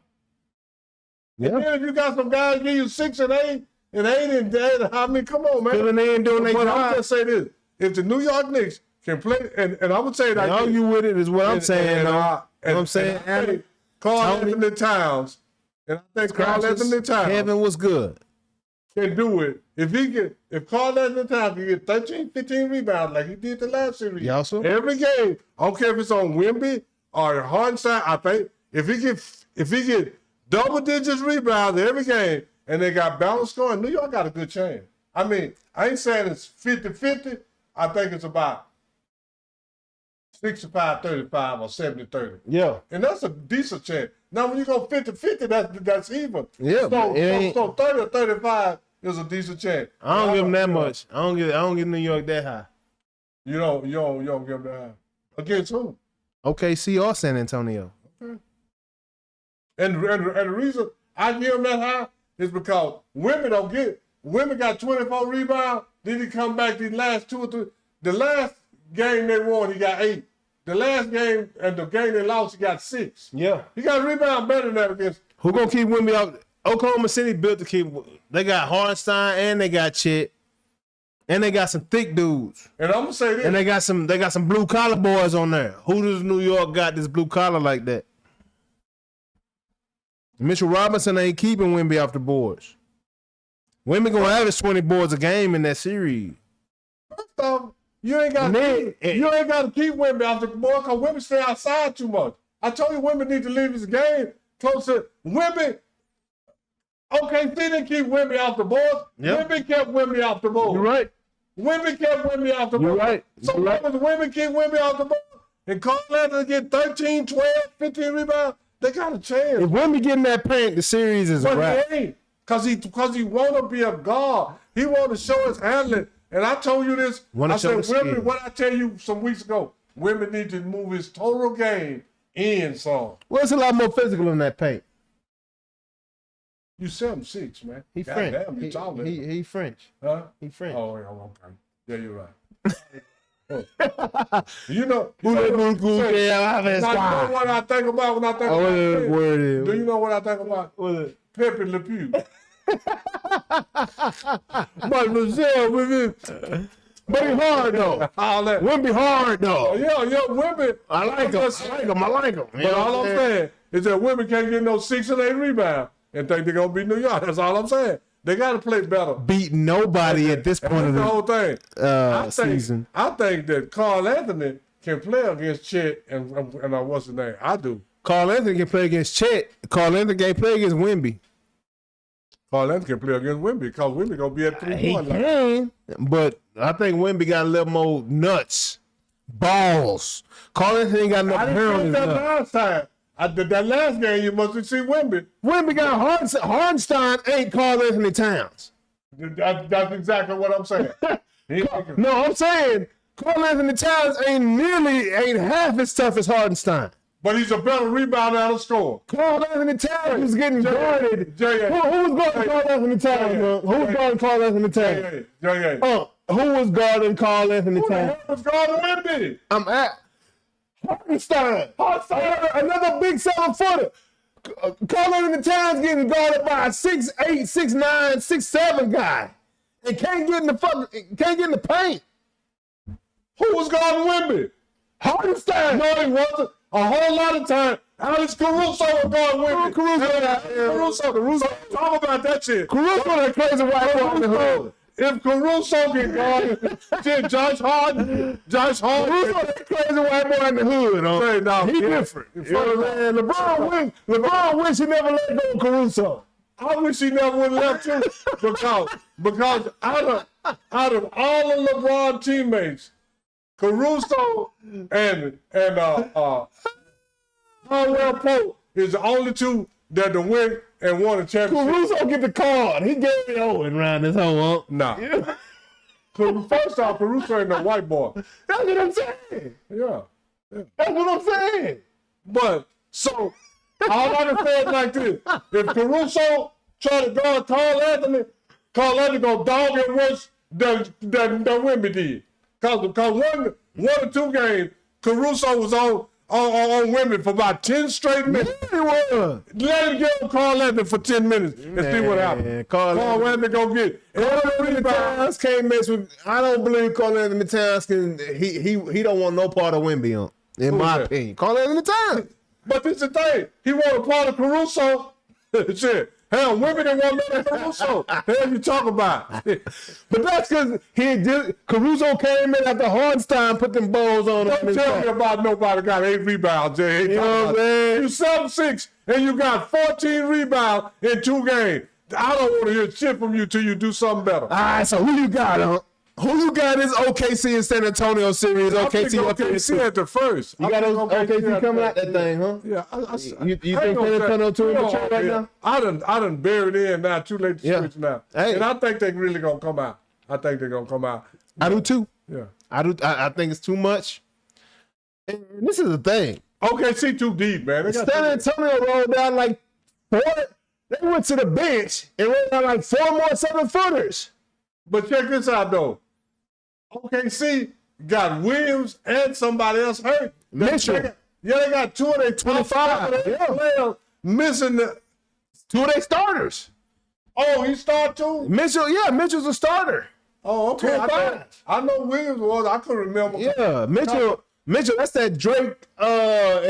Yeah. And then if you got some guys give you 6 and 8 and 8 and 8, I mean, come on, man. Filling in doing their job. I'm just say this. If the New York Knicks can play, and I'm going to say that. Argue with it is what I'm saying. I'm saying Carl Anthony Towns, and I think Carl Anthony Towns. Kevin was good. Can do it. If Carl Anthony Towns can get 13, 15 rebounds like he did the last series. Yeah, also. Every game, I don't care if it's on Wemby or Hardenstein, I think if he get double digits rebounds every game and they got balanced scoring, New York got a good chance. I mean, I ain't saying it's 50-50. I think it's about 65-35 or 70-30. Yeah. And that's a decent chance. Now, when you go 50-50, that's even. Yeah. So 30 or 35 is a decent chance. I don't give them that much. I don't give New York that high. You don't give them that high. Against who? OKC or San Antonio. Okay. And the reason I give them that high is because women got 24 rebounds. Then he come back these last 2 or 3. The last game they won, he got 8. The last game and the game they lost, he got 6. Yeah. He got a rebound better than that against. Who gonna keep Wemby out? Oklahoma City built to keep. They got Hardenstein and they got Chet. And they got some thick dudes. And I'm gonna say this. And they got some blue collar boys on there. Who does New York got this blue collar like that? Mitchell Robinson ain't keeping Wemby off the boards. Wemby gonna average 20 boards a game in that series. First off, you ain't got to keep Wemby off the board because Wemby stay outside too much. I told you Wemby need to leave his game closer. Wemby, OKC didn't keep Wemby off the board. Yep. Wemby kept Wemby off the board. You're right. Wemby kept Wemby off the board. You're right. So Wemby keep Wemby off the board and Carl Anthony get 13, 12, 15 rebounds, they got a chance. If Wemby getting that paint, the series is a wrap. He ain't. Because he want to be a guard. He want to show his handling. And I told you this. I said, Wemby, what I tell you some weeks ago, Wemby need to move his total game in some. Well, it's a lot more physical in that paint. You 7'6", man. He French. Damn, you taller. He French. Huh? He French. Oh, yeah, okay. Yeah, you're right. You know what I think about when I think about Pep? Word is. Do you know what I think about? What is it? Pepe Le Pew. But Michelle, But he hard though. all that. Wemby hard though. Yeah, women. I like him. But all I'm saying is that women can't get no 6 and 8 rebounds and think they're gonna beat New York. That's all I'm saying. They gotta play better. Beat nobody at this point of the the whole thing. season. I think that Carl Anthony can play against Chet and what's his name? I do. Carl Anthony can play against Chet. Carl Anthony can't play against Wemby. Carl Anthony can play against Wemby because Wemby gonna be at 3 He points. can, but I think Wemby got a little more nuts, balls. Carl Anthony ain't got enough I hair on didn't his think that nuts. last time. I did that last game. You must have seen Wemby. Wemby got Hardenstein ain't Carl Anthony Towns. That's exactly what I'm saying. No, I'm saying Carl Anthony Towns ain't half as tough as Hardenstein. But he's a better rebounder and a scorer. Carl Anthony Towns was getting guarded. Who was guarding Carl Anthony Towns? Who was guarding Carl Anthony Towns? Who was guarding Carl Anthony Towns? Who was guarding Wemby? I'm at Hardenstein. Another big 7-footer. Carl Anthony Towns getting guarded by a 6'8", 6'9", 6'7" guy, and can't get in the paint. Who was guarding Wemby? Hardenstein. No, he wasn't. A whole lot of time. Alex Caruso was guarding Wemby. Caruso. Talk about that shit. Caruso that crazy white boy in the hood. If Caruso can guard Josh Harden. Caruso that crazy white boy in the hood. Say, no, He different. You know what I'm saying? LeBron wish he never let go of Caruso. I wish he never would have left too. Because out of all of LeBron teammates, Caruso and Caldwell Pope is the only two that to win and won a championship. Caruso get the card. He gave me Owen around this whole Nah. First off, Caruso ain't no white boy. That's what I'm saying. Yeah. That's what I'm saying. But so all I can say is like this: if Caruso try to guard Carl Anthony gonna dog him worse than Wemby did. Cause one or two games, Caruso was on Wemby for about 10 straight minutes. Yeah, he was. Let him get on Carl Anthony for 10 minutes and see what happens. Carl Anthony gonna get it. Towns can't mess with. I don't believe Carl Anthony Towns can. He don't want no part of Wemby on. In my opinion, Carl Anthony Towns. But this is the thing. He want a part of Caruso. Shit. Hell, women didn't want none of Caruso. Hell, you talk about. But that's because Caruso came in after Hardenstein put them balls on him. Don't tell me about nobody got 8 rebounds, Jay. You know what I'm saying? You 7'6", and you got 14 rebounds in 2 games. I don't want to hear shit from you till you do something better. All right, so who you got, huh? Who you got is OKC and San Antonio series? OKC at the first. You got OKC coming out that thing, huh? Yeah. You think San Antonio too immature right now? I done buried in now. Too late to switch now. Hey. And I think they really gonna come out. I do too. Yeah. I think it's too much. And this is the thing. OKC too deep, man. They got San Antonio rolled down like 4. They went to the bench and rolled down like 4 more 7-footers. But check this out though. OKC got Williams and somebody else hurt. Mitchell. They got 2 of their 25 players missing 2 of their starters. Oh, he started too? Mitchell's a starter. Oh, okay. I know Williams was. I couldn't remember. Yeah, Mitchell, that's that Drake and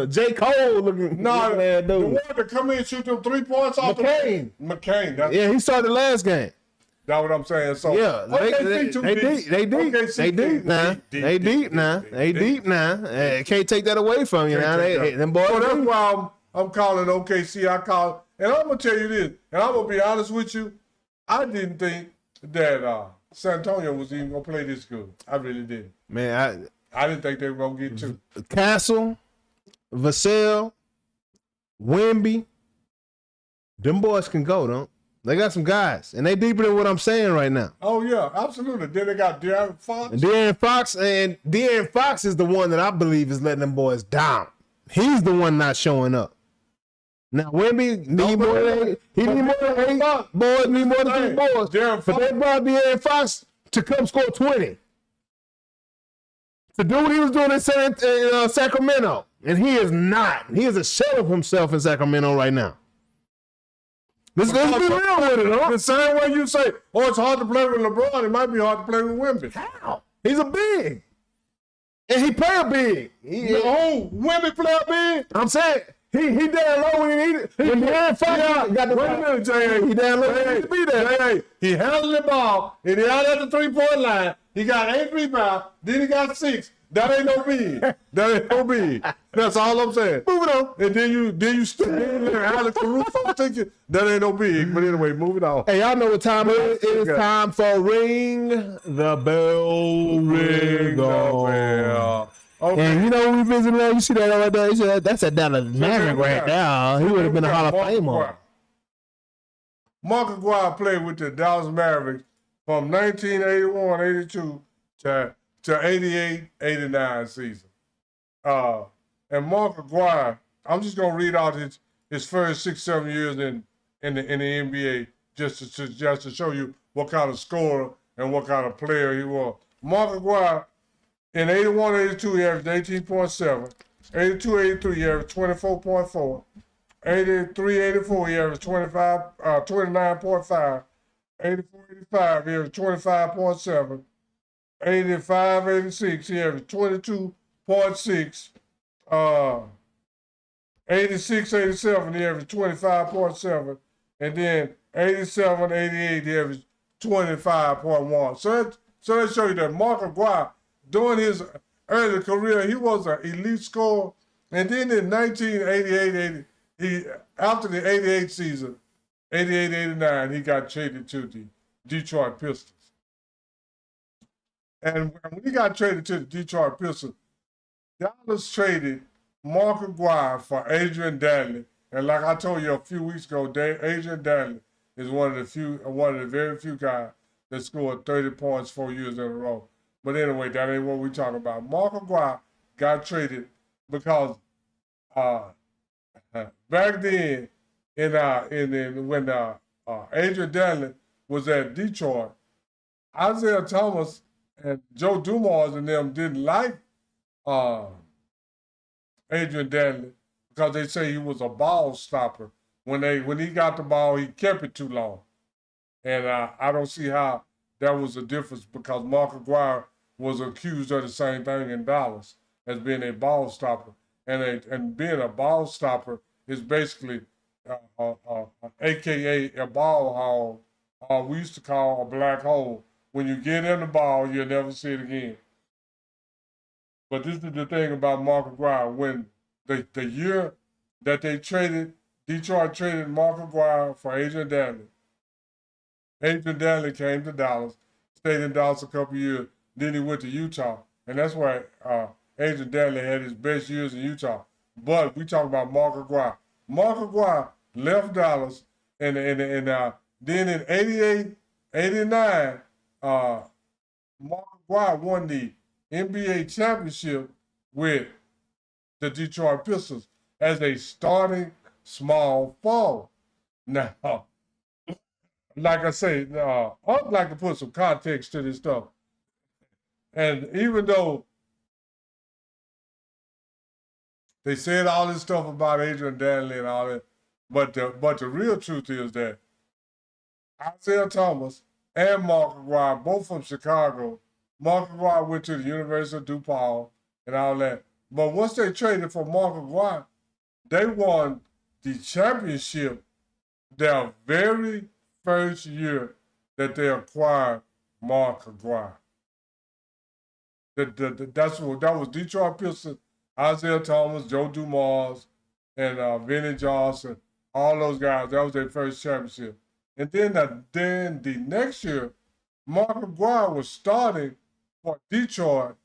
J. Cole looking. No, dude. The one that come in and shoot them 3 points off McCain. Yeah, he started last game. That's what I'm saying. So yeah, they deep now. Can't take that away from you now. Them boys. So that's why I'm calling OKC. And I'm gonna tell you this, and I'm gonna be honest with you. I didn't think that San Antonio was even gonna play this good. I really didn't. Man, I didn't think they were gonna get 2. Castle, Vassell, Wemby. Them boys can go, don't? They got some guys, and they deeper than what I'm saying right now. Oh, yeah, absolutely. Then they got De'Aaron Fox. And De'Aaron Fox is the one that I believe is letting them boys down. He's the one not showing up. Now, Wemby need more than 8 boys, need more than 3 boys. But they brought De'Aaron Fox to come score 20. To do what he was doing in Sacramento. And he is not. He is a shell of himself in Sacramento right now. Let's be real with it, huh? The same way you say, oh, it's hard to play with LeBron, it might be hard to play with Wemby. How? He's a big. And he play a big. Wemby play a big? I'm saying, he down low when he got the wait a minute, J.A. He down low when he need to be there. J.A. He handled the ball, and he out at the 3-point line. He got 8 rebounds, then he got 6. That ain't no big. That ain't no big. That's all I'm saying. Moving on. And then you still there, Alex Caruso take it. That ain't no big. But anyway, moving on. Hey, y'all know what time it is. It is time for Ring the Bell. Ring the Bell. Okay. And you know, we visited there. You see that right there? He said, that's a Dallas Maverick right there. He would have been a Hall of Famer. Mark Aguirre played with the Dallas Mavericks from 1981-82 to 88-89 season. And Mark Aguirre, I'm just gonna read out his first 6-7 years in the NBA just to show you what kind of scorer and what kind of player he was. Mark Aguirre in 81-82 he averaged 18.7, 82-83 he averaged 24.4, 83-84 he averaged 29.5, 84-85 he averaged 25.7. 85-86, he averaged 22.6. 86-87, he averaged 25.7. And then 87-88, he averaged 25.1. So that show you that Mark Aguirre, during his early career, he was an elite scorer. And then in 1988, after the 88 season, 88-89, he got traded to the Detroit Pistons. And when he got traded to the Detroit Pistons, Dallas traded Mark Aguirre for Adrian Dantley. And like I told you a few weeks ago, Adrian Dantley is one of the very few guys that scored 30 points 4 years in a row. But anyway, that ain't what we're talking about. Mark Aguirre got traded because back then, when Adrian Dantley was at Detroit, Isaiah Thomas and Joe Dumars and them didn't like Adrian Dantley because they say he was a ball stopper. When he got the ball, he kept it too long. And I don't see how that was a difference because Mark Aguirre was accused of the same thing in Dallas as being a ball stopper. And being a ball stopper is basically AKA a ball hole, we used to call a black hole. When you get in the ball, you'll never see it again. But this is the thing about Mark Aguirre. When the year that they Detroit traded Mark Aguirre for Adrian Dantley. Adrian Dantley came to Dallas, stayed in Dallas a couple years, then he went to Utah. And that's why Adrian Dantley had his best years in Utah. But we talk about Mark Aguirre. Mark Aguirre left Dallas, and then in 88, 89, Mark Aguirre won the NBA championship with the Detroit Pistons as a starting small forward. Now, like I say, I'd like to put some context to this stuff. And even though they said all this stuff about Adrian Dantley and all that, but the real truth is that Isaiah Thomas and Mark Aguirre, both from Chicago. Mark Aguirre went to the University of DePaul and all that. But once they traded for Mark Aguirre, they won the championship their very first year that they acquired Mark Aguirre. That was Detroit Pistons, Isaiah Thomas, Joe Dumars, and Vinnie Johnson, all those guys. That was their first championship. And then the next year, Mark Aguirre was starting for Detroit,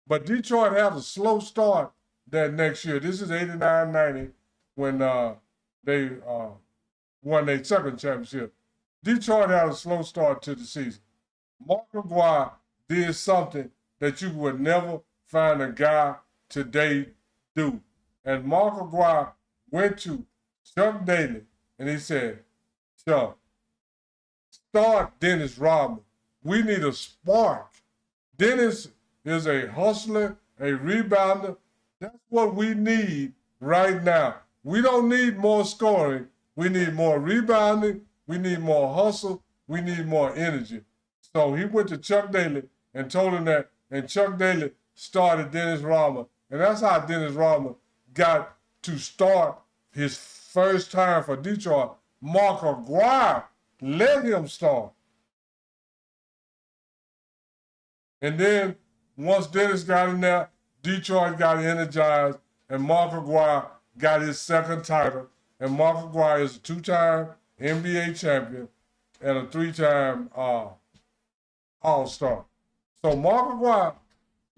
but Detroit had a slow start that next year. This is 89-90 when they won their second championship. Detroit had a slow start to the season. Mark Aguirre did something that you would never find a guy today do. And Mark Aguirre went to Chuck Daly and he said, Chuck, start Dennis Rodman. We need a spark. Dennis is a hustler, a rebounder. That's what we need right now. We don't need more scoring. We need more rebounding. We need more hustle. We need more energy. So he went to Chuck Daly and told him that, and Chuck Daly started Dennis Rodman. And that's how Dennis Rodman got to start his first time for Detroit. Mark Aguirre let him start. And then once Dennis got in there, Detroit got energized, and Mark Aguirre got his second title. And Mark Aguirre is a 2-time NBA champion and a 3-time All-Star. So Mark Aguirre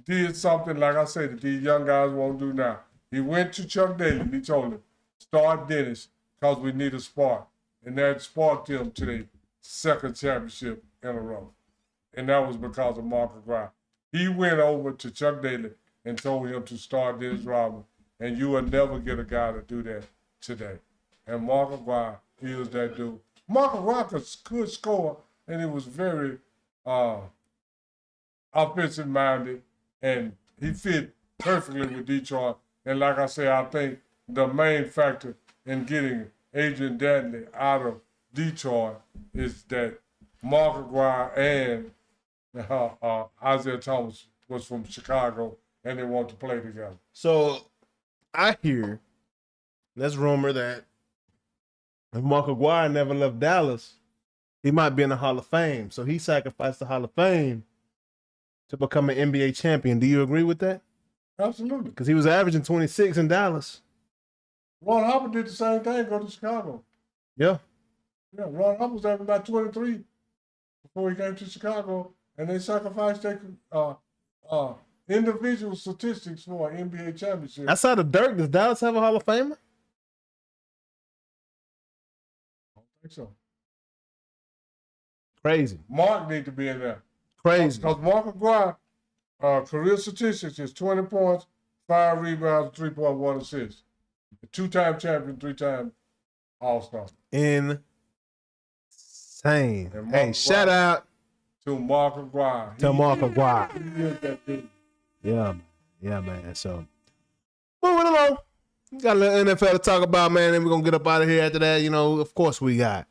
did something, like I said, that these young guys won't do now. He went to Chuck Daly and he told him, start Dennis because we need a spark. And that sparked him to the second championship in a row. And that was because of Mark Aguirre. He went over to Chuck Daly and told him to start Dennis Rodman. And you will never get a guy to do that today. And Mark Aguirre, he was that dude. Mark Aguirre could score, and he was very offensive minded, and he fit perfectly with Detroit. And like I say, I think the main factor in getting Adrian Dantley out of Detroit is that Mark Aguirre and Isaiah Thomas was from Chicago, and they want to play together. So I hear there's rumor that if Mark Aguirre never left Dallas, he might be in the Hall of Fame. So he sacrificed the Hall of Fame to become an NBA champion. Do you agree with that? Absolutely. Because he was averaging 26 in Dallas. Ron Harper did the same thing, go to Chicago. Yeah. Yeah, Ron Harper was averaging about 23 before he came to Chicago, and they sacrificed their individual statistics for an NBA championship. Outside of Dirk, does Dallas have a Hall of Famer? I don't think so. Crazy. Mark need to be in there. Crazy. Because Mark Aguirre, career statistics is 20 points, 5 rebounds, 3.1 assists. A 2-time champion, 3-time All-Star. Insane. Hey, shout out to Mark Aguirre. Mark Aguirre. He is that dude. Yeah, man. So, moving along. We got a little NFL to talk about, man, and we're going to get up out of here after that. You know, of course, we got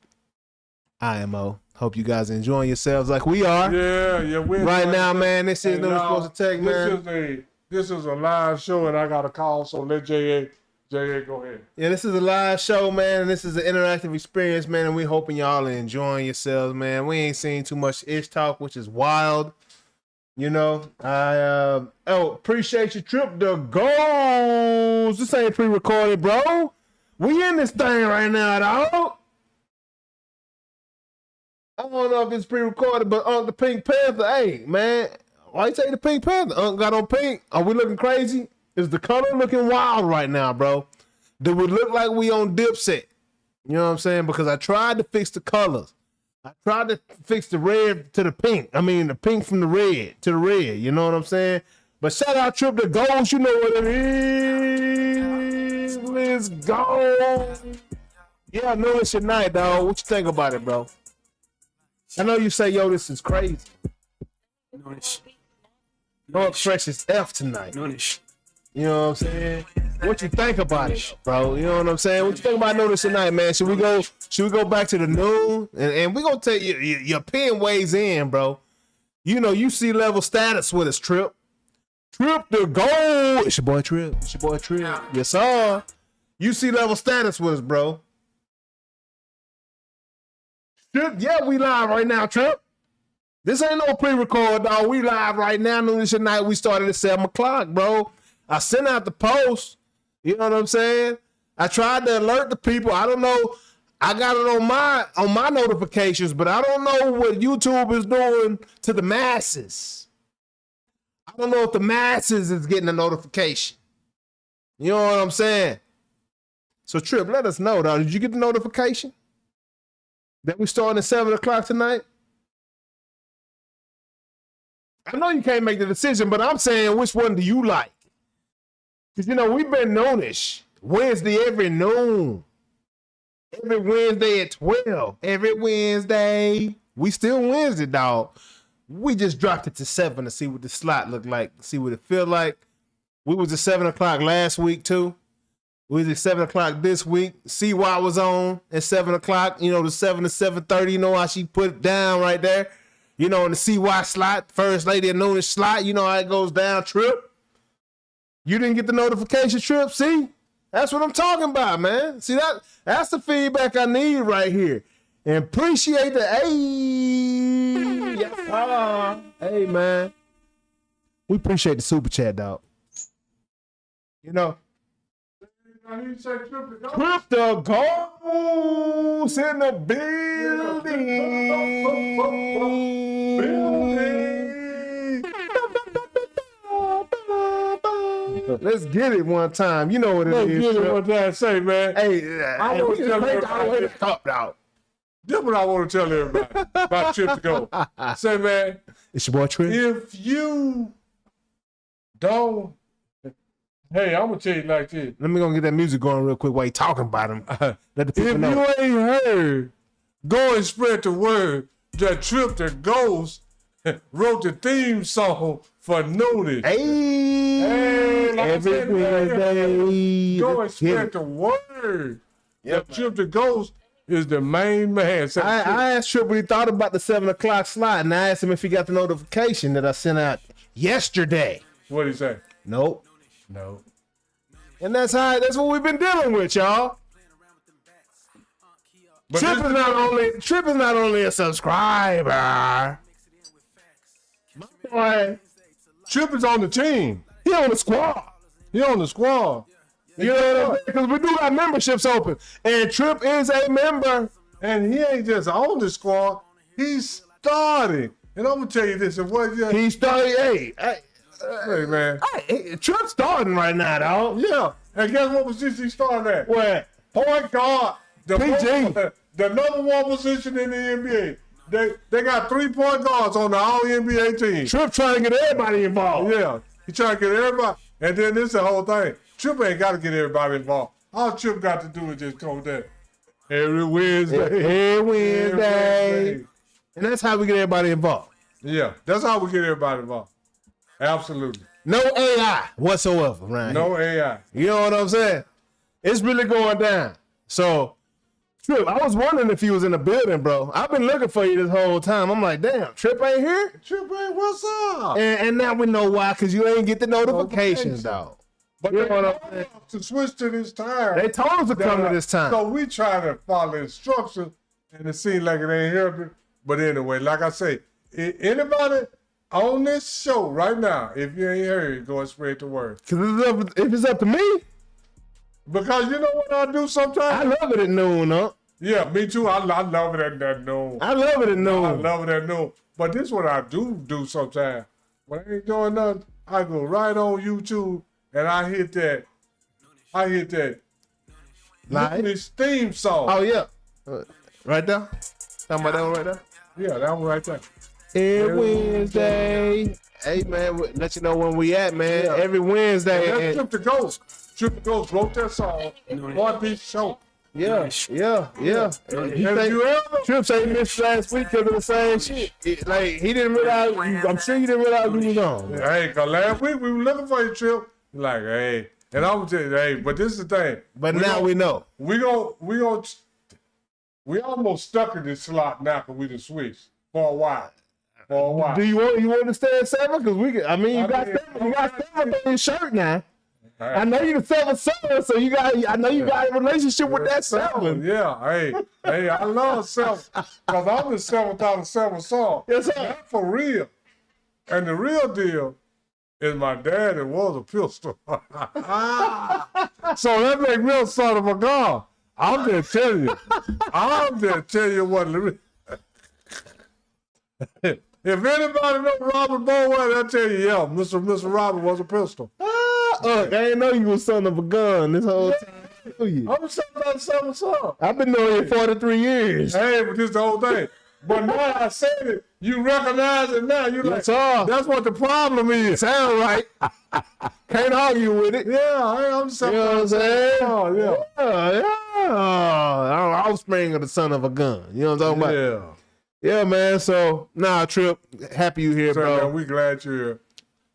IMO. Hope you guys are enjoying yourselves like we are. Yeah. Right now, man, this is no supposed to take, man. This is a live show, and I got a call, so let J.A. go ahead. Yeah, this is a live show, man, and this is an interactive experience, man, and we hoping y'all are enjoying yourselves, man. We ain't seen too much ish talk, which is wild. You know, I appreciate your trip to goals. This ain't pre-recorded, bro. We in this thing right now, dog. I don't know if it's pre-recorded, but the Pink Panther, hey, man, why you take the Pink Panther? Got on pink. Are we looking crazy? Is the color looking wild right now, bro? Do we look like we on Dipset? You know what I'm saying? Because I tried to fix the colors. I tried to fix the red to the pink. I mean, the pink from the red to the red. You know what I'm saying? But shout out Trip to Goals. You know what it is. Let's go. Yeah, I know it's your night, dog. What you think about it, bro? I know you say, yo, this is crazy. Noonish. York Fresh is F tonight. Noonish. You know what I'm saying? What you think about it, bro? You know what I'm saying? What you think about Notice tonight, man? Should we go back to the noon? And we gonna take your pen weighs in, bro. You know, you see level status with us, Trip. Trip the goal. It's your boy Trip. Yes, sir. You see level status with us, bro. Trip, yeah, we live right now, Trip. This ain't no pre-record, dog. We live right now. Noonish at night. We started at 7 o'clock, bro. I sent out the post. You know what I'm saying? I tried to alert the people. I don't know. I got it on my notifications, but I don't know what YouTube is doing to the masses. I don't know if the masses is getting a notification. You know what I'm saying? So, Trip, let us know, dog. Did you get the notification that we starting at 7 o'clock tonight? I know you can't make the decision, but I'm saying, which one do you like? Because, you know, we've been noonish. Wednesday every noon. Every Wednesday at 12. Every Wednesday. We still Wednesday, dog. We just dropped it to 7 to see what the slot looked like, see what it feel like. We was at 7 o'clock last week, too. We was at 7 o'clock this week. CY was on at 7 o'clock. You know, the 7 to 7:30. You know how she put it down right there. You know, in the CY slot, first lady of Noonish slot. You know how it goes down, Trip. You didn't get the notification, Trip. See? That's what I'm talking about, man. See, that's the feedback I need right here. And appreciate the hey, man. We appreciate the super chat, dog. You know. Crypto Ghost in the building. Let's get it one time. You know what it is. Let's get it one time. Say, man. Hey, I want to tell everybody. This is what I want to tell everybody about Trip to Go. Say, man. It's your boy Trip. If you don't, hey, I'm gonna tell you like this. Let me go get that music going real quick while you talking about him. Let the people If know. you ain't heard, go and spread the word that Trip to Ghost wrote the theme song for Noonish. Hey, like every I said, Wednesday. Go and spread the word. Yep. That Trip to Ghost is the main man. I asked Trip what he thought about the 7 o'clock slot, and I asked him if he got the notification that I sent out yesterday. What'd he say? Nope. No. And that's what we've been dealing with, y'all. But Trip is not only a subscriber. My boy, Trip is on the team. he on the squad. He on the squad. You know what I'm saying? Because we do got memberships open. And Trip is a member. And he ain't just on the squad. He's starting. And I'm gonna tell you this. He started, hey, man. Trip's starting right now, dog. Yeah. And guess what position he started at? Where? Point guard. PG. The number one position in the NBA. They got 3 point guards on the all NBA team. Trip trying to get everybody involved. Yeah. He trying to get everybody. And then this is the whole thing. Trip ain't got to get everybody involved. All Trip got to do is just go there. Every Wednesday. Every Wednesday. And that's how we get everybody involved. Yeah. That's how we get everybody involved. Absolutely. No AI whatsoever, right? No AI. You know what I'm saying? It's really going down. So, Trip, I was wondering if you was in the building, bro. I've been looking for you this whole time. I'm like, damn, Trip ain't here? Trip ain't, what's up? And now we know why, because you ain't get the notifications, dog. But You they know what I'm told saying? us to switch to this time. They told us to come to this time. So we try to follow instructions, and it seems like it ain't helping. But anyway, like I say, anybody on this show right now, if you ain't heard, go and spread the word. Because if it's up to me, Because you know what I do I sometimes? love it at noon, huh? Yeah, me too. I love it at that noon. I love it at noon. I love it at noon. But this is what I do sometimes. When I ain't doing nothing, I go right on YouTube and I hit that Live? Noonish theme song. Oh, yeah. Right there? Talking about that one right there? Yeah, that one right there. Every Wednesday. Hey, man, let you know when we at, man. Yeah. Every Wednesday. That's And- Trip the Ghost. Trip the Ghost wrote that song for this show. yeah. He Have say, you ever? Trip say he missed last week because of the same shit. He didn't realize, I'm sure you didn't realize we was on. Hey, cause last week we were looking for you, Trip. Like, hey, and I was tell you, hey, but this is the thing. But now we know. We almost stuck in this slot now because we done switched for a while. Do you want to stay at 7? Because you got mean, 7. You got 7 on your shirt now. Hey. I know you the 7 son, so I know you got a relationship with that 7. Yeah, hey, I love 7 because I'm the 7th out of 7 songs. Yes, sir. That's for real. And the real deal is my daddy was a pistol. So that make real son of a gun. I'm just telling you what. If anybody know Robert Bowen, I'll tell you, yeah, Mr. Robert was a pistol. I ain't know you was son of a gun this whole time. I'm a 7th out of 7 songs. I've been knowing you 43 years. Hey, but this is the whole thing. But now I said it, you recognize it now. You like, Yes, sir. that's what the problem is. Sound right. Can't argue with it. Yeah, hey, I'm just You know what I'm saying? Oh, yeah. Yeah. Offspring of the son of a gun. You know what I'm talking about? Yeah. Yeah, man. So, Trip, happy you here, So, bro. man, we glad you're here.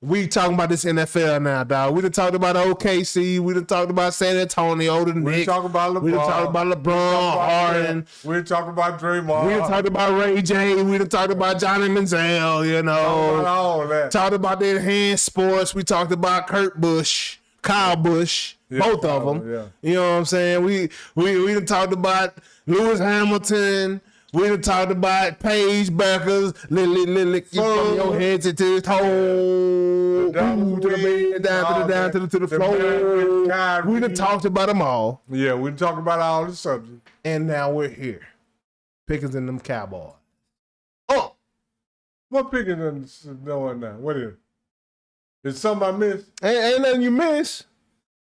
We talking about this NFL now, dog. We done talked about OKC. We done talked about San Antonio, the Knicks. We talking about LeBron. We done talked about LeBron, Harden. We talking about Draymond. We done talked about Ray J. We done talked about Johnny Manziel, you know. Talking about all that. Talked about the enhanced sports. We talked about Kurt Busch, Kyle Busch, both of them. Yeah. You know what I'm saying? We done talked about Lewis Hamilton. We done talked about Paige Beckers, lick you from your head to the toe, down to the bed, down to the floor. We done talked about them all. Yeah, we done talked about all the subjects. And now we're here. Pickens and them Cowboys. Oh! What Pickens doing now? What is it? Is something I missed? Ain't nothing you miss.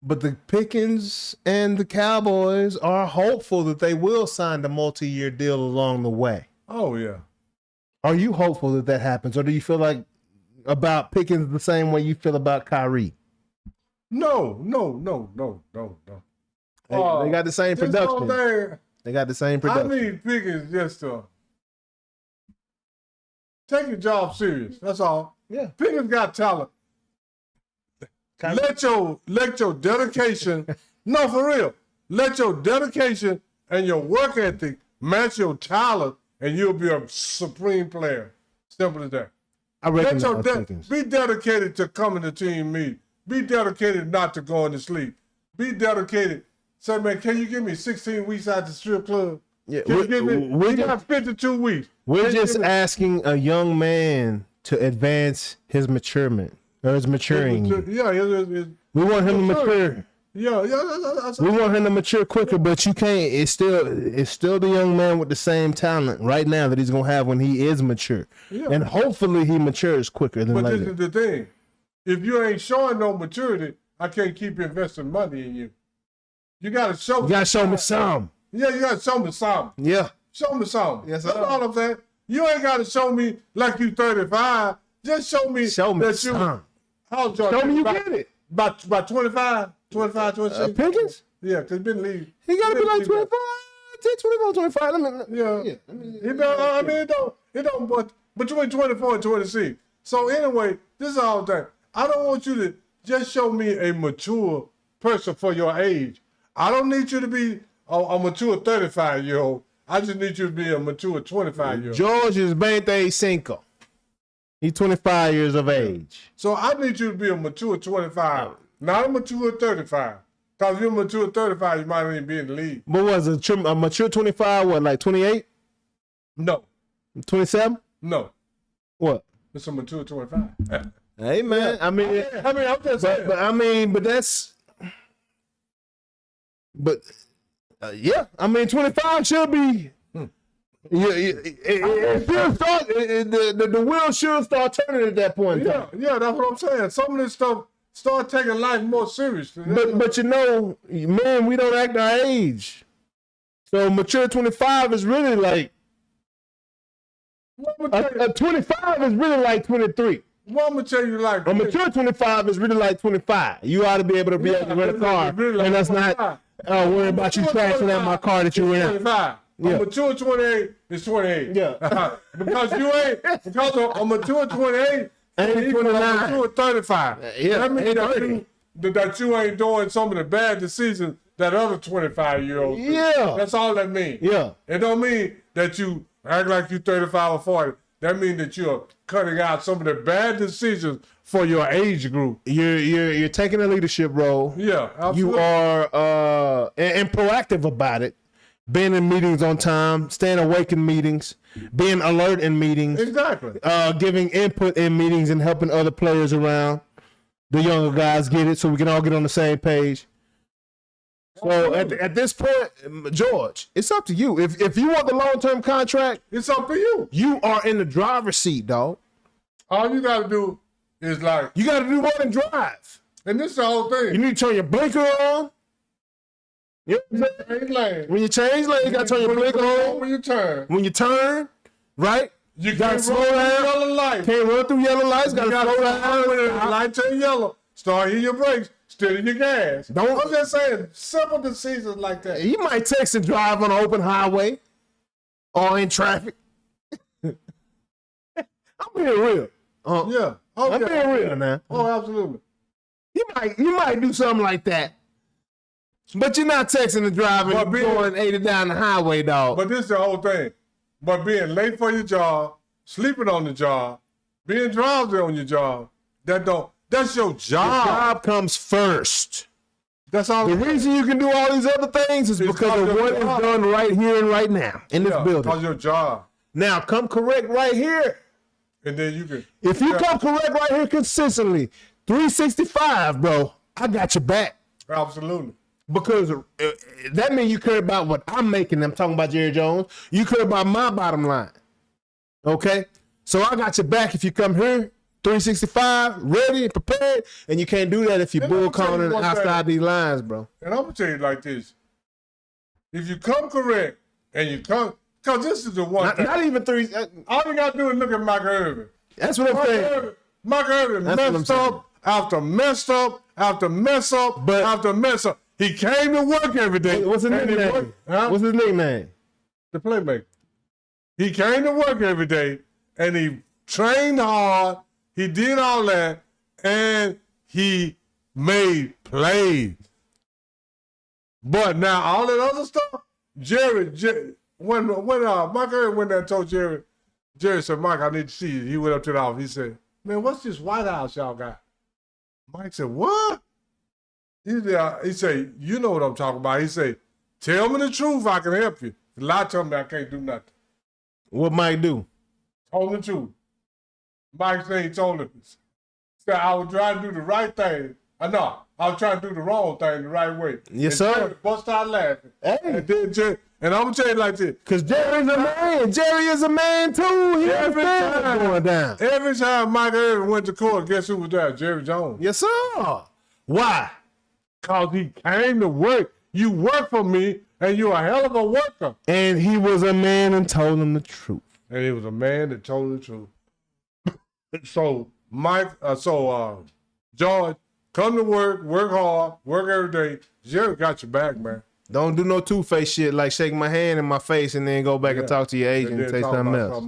But the Pickens and the Cowboys are hopeful that they will sign the multi-year deal along the way. Oh, yeah. Are you hopeful that that happens? Or do you feel like about Pickens the same way you feel about Kyrie? No. They got the same production. They got the same production. I need Pickens just to take your job serious. That's all. Yeah. Pickens got talent. Let your dedication, no, for real. Let your dedication and your work ethic match your talent, and you'll be a supreme player. Simple as that. I reckon Be dedicated to coming to team meet. Be dedicated not to going to sleep. Be dedicated. Say, man, can you give me 16 weeks out the strip club? Yeah, Can you give me? We got 52 weeks. We're just asking a young man to advance his maturement. Or his maturing. Yeah, we want him to mature. Yeah. We want him to mature quicker, but you can't. It's still the young man with the same talent right now that he's gonna have when he is mature, and hopefully he matures quicker than later. But this is the thing: if you ain't showing no maturity, I can't keep investing money in you. You gotta show. You gotta show me some. Yeah, you gotta show me some. Yeah, show me some. Yes, that's all I'm saying. You ain't gotta show me like you 35. Just show me that some. How show me you get it. About 25, 26. Pickens? Yeah, because been leave. He got to be like 25, 24, 25. I mean, it don't, but between 24 and 26. So anyway, this is all that. I don't want you to just show me a mature person for your age. I don't need you to be a mature 35-year-old. I just need you to be a mature 25-year-old. George is 25. He's 25 years of age. So I need you to be a mature 25, not a mature 35. Because if you're a mature 35, you might not even be in the league. But was a mature 25, what, like 28? No. 27? No. What? It's a mature 25. Hey, man. Yeah. I mean, I'm just saying. But that's... But, yeah. I mean, 25 should be... It should start. The wheel should start turning at that point. Yeah, that's what I'm saying. Some of this stuff start taking life more seriously. But you know, man, we don't act our age. So mature 25 is really like a 25 is really like 23. What I'm gonna tell you, like a mature 25 is really like 25. You ought to be able to rent a car, really and that's not worry about you crashing out my car that you ran out. Yeah. A mature 28 is 28. Yeah. because a mature 28 ain't 29. A mature 35. Yeah. That means that you ain't doing some of the bad decisions that other 25-year-olds do. Yeah. That's all that means. Yeah. It don't mean that you act like you 35 or 40. That means that you're cutting out some of the bad decisions for your age group. You're taking a leadership role. Yeah, absolutely. You are and proactive about it. Being in meetings on time, staying awake in meetings, being alert in meetings. Exactly. Giving input in meetings and helping other players around. The younger guys get it so we can all get on the same page. So at this point, George, it's up to you. If you want the long-term contract, it's up to you. You are in the driver's seat, dog. All you got to do is you got to do more than drive. And this is the whole thing. You need to turn your blinker on. You know when you change lane, you gotta turn your blinker on. When you turn. When you turn, right? You gotta slow down. Yellow light. Can't run through yellow lights. Gotta slow down. When the light turn yellow, start hitting your brakes, steady your gas. I'm just saying, simple decisions like that. You might text and drive on an open highway or in traffic. I'm being real. Yeah. Oh, I'm yeah. being real now. Oh, absolutely. You might do something like that. But you're not texting and driving But going 80 down the highway, dog. But this is the whole thing. But being late for your job, sleeping on the job, being drowsy on your job, that's your the job. job comes first. That's all. The reason you can do all these other things is because of what is done right here and right now in this building. Because your job. Now, come correct right here. And then you can. If you come correct right here consistently, 365, bro, I got your back. Absolutely. Because that means you care about what I'm making. I'm talking about Jerry Jones. You care about my bottom line. Okay? So I got your back if you come here, 365, ready and prepared. And you can't do that if you're bull calling outside these lines, bro. And I'm going to tell you like this. If you come correct and you come, because this is the one thing. Not even three. All you got to do is look at Michael Irvin. That's what I'm saying. Michael Irvin messed up after mess up after mess up after mess up. He came to work every day. What's his nickname? What's his nickname? The playmaker. He came to work every day and he trained hard. He did all that and he made plays. But now all that other stuff, when Michael Irvin went there and told Jerry said, Mike, I need to see you. He went up to the office. He said, man, what's this White House y'all got? Mike said, what? He said, you know what I'm talking about. He said, tell me the truth, I can help you. A lot told me I can't do nothing. What Mike do? Told the truth. Mike said he told him. Said I was trying to do the right thing. I was trying to do the wrong thing the right way. Yes, sir. Jerry bust out laughing. Hey. And I'm going to tell you like this. Because Jerry's a man. Jerry is a man, too. He Every understands what's going down. Every time Michael Irvin went to court, guess who was there? Jerry Jones. Yes, sir. Why? Because he came to work. You work for me, and you're a hell of a worker. And he was a man and told him the truth. And he was a man that told the truth. So, George, come to work hard, work every day. Jerry got your back, man. Don't do no two-face shit like shaking my hand in my face and then go back and talk to your agent and say something else.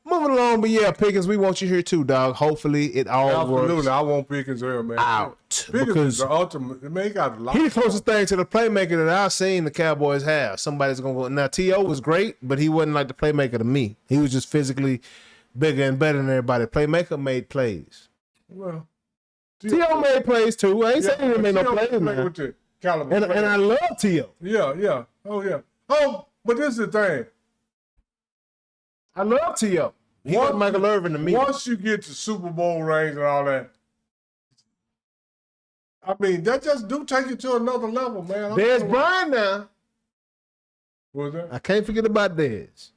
Moving along, but yeah, Pickens, we want you here too, dog. Hopefully it all works. Absolutely, I want Pickens here, man. Out. Pickens Because is the ultimate. Man, he got a lot. he's the closest thing to the playmaker that I've seen the Cowboys have. Somebody's going to go. Now, T.O. was great, but he wasn't like the playmaker to me. He was just physically bigger and better than everybody. Playmaker made plays. Well, T.O. made plays too. I ain't saying he didn't make no plays, man. And I love T.O. Yeah. Oh, yeah. Oh, but this is the thing. I love T.O. He was Michael Irvin to me. Once you get to Super Bowl rings and all that, I mean, that just do take you to another level, man. Dez Bryant now. What was that? I can't forget about Dez.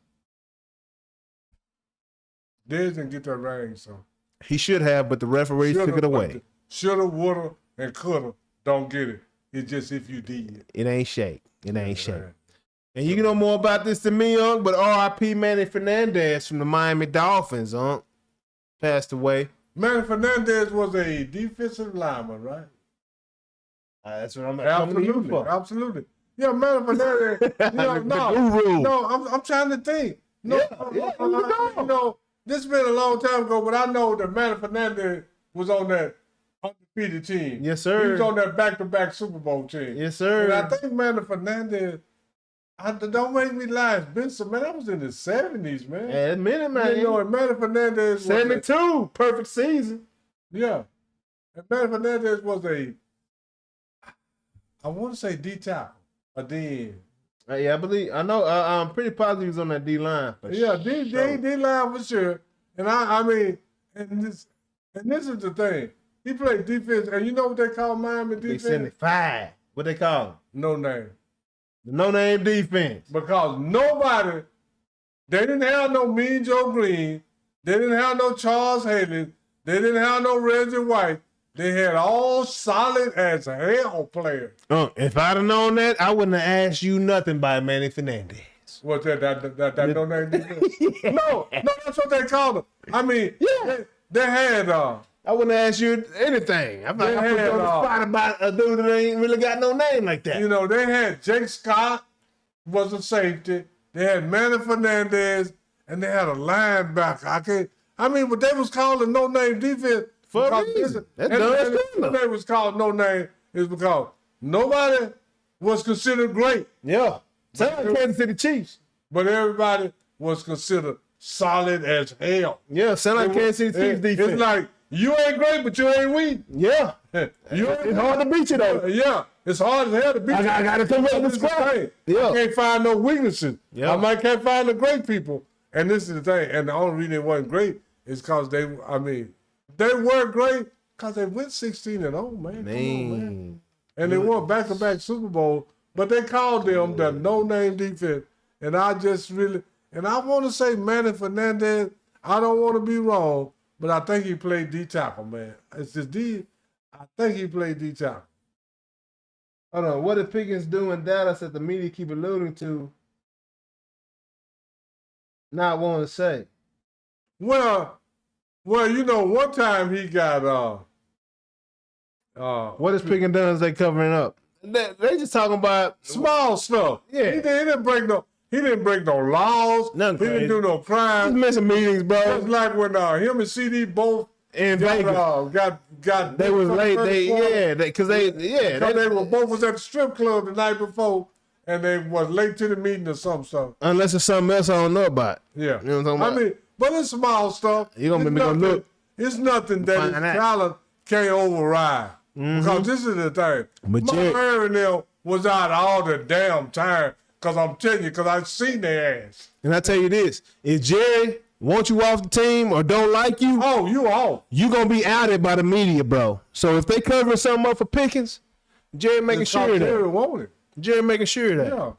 Dez didn't get that ring, so. He should have, but the referees took it away. Shoulda, woulda, and coulda. Don't get it. It's just if you did. It ain't shake. It ain't shake. And you know more about this than me, Unc, but R.I.P. Manny Fernandez from the Miami Dolphins, Unc, passed away. Manny Fernandez was a defensive lineman, right? That's what I'm Absolutely. for. Absolutely. Yeah, Manny Fernandez. I'm trying to think. This has been a long time ago, but I know that Manny Fernandez was on that undefeated team. Yes, sir. He was on that back-to-back Super Bowl team. Yes, sir. And I think Manny Fernandez, don't make me lie, it's been some, man, that was in the 70s, man. Yeah, a minute, man. You know, and Manny Fernandez was 72, perfect season. Yeah. And Manny Fernandez was I want to say D-tackle, a D-end. Yeah, I'm pretty positive he was on that D-line. Yeah, D-line for sure. And I mean, and this is the thing. He played defense, and you know what they call Miami defense? 75. What they call him? No name. The no-name defense. Because they didn't have no Mean Joe Green. They didn't have no Charles Haley. They didn't have no Reggie White. They had all solid as hell players. If I'd have known that, I wouldn't have asked you nothing by Manny Fernandez. What's that no-name defense? No, that's what they called them. I mean, they had... I wouldn't ask you anything. I put you on the spot about a dude that ain't really got no name like that. You know, they had Jake Scott was a safety. They had Manny Fernandez, and they had a linebacker. I mean, but they was calling no-name defense. For a because reason. and That's the dumb. reason they was called no-name is because nobody was considered great, Yeah. Sound like Kansas City Chiefs. but everybody was considered solid as hell. Yeah, sound like Kansas City Chiefs defense. It's like, you ain't great, but you ain't weak. Yeah. It's hard to beat you, though. Yeah, it's hard as hell to beat you. I got to come up with the squad. Yeah. I can't find no weaknesses. Yeah. I can't find the great people. And this is the thing. And the only reason it wasn't great is because they were great because they went 16-0, man. Come on, man. And they won back-to-back Super Bowl, but they called them the no-name defense. And I just really, and I want to say Manny Fernandez, I don't want to be wrong, but I think he played D-tackle, man. It's just D. I think he played D-tackle. Hold on. What did Pickens do in Dallas that the media keep alluding to? Not want to say. Well, you know, one time he got What is Pickens done as they covering up? They just talking about small stuff. Yeah. He didn't break no laws. Nothing He didn't do no Just crime. missing meetings, bro. It's like when him and CD both In Vegas. got They was late. because they were both was at the strip club the night before, and they was late to the meeting or something. Unless it's something else I don't know about. Yeah, You know what I'm talking about? I mean, but it's small stuff. You gonna It's make me go nothing- look. It's nothing that his Find that. talent can't override. Because this is the thing. But My Jerry- parent them was out all the damn time. Because I'm telling you, because I've seen their ass. And I tell you this, if Jerry want you off the team or don't like you, Oh, you off. you gonna be outed by the media, bro. So if they covering something up for Pickens, Jerry making It's sure of Jerry that. want it. Jerry making sure of that. Yeah.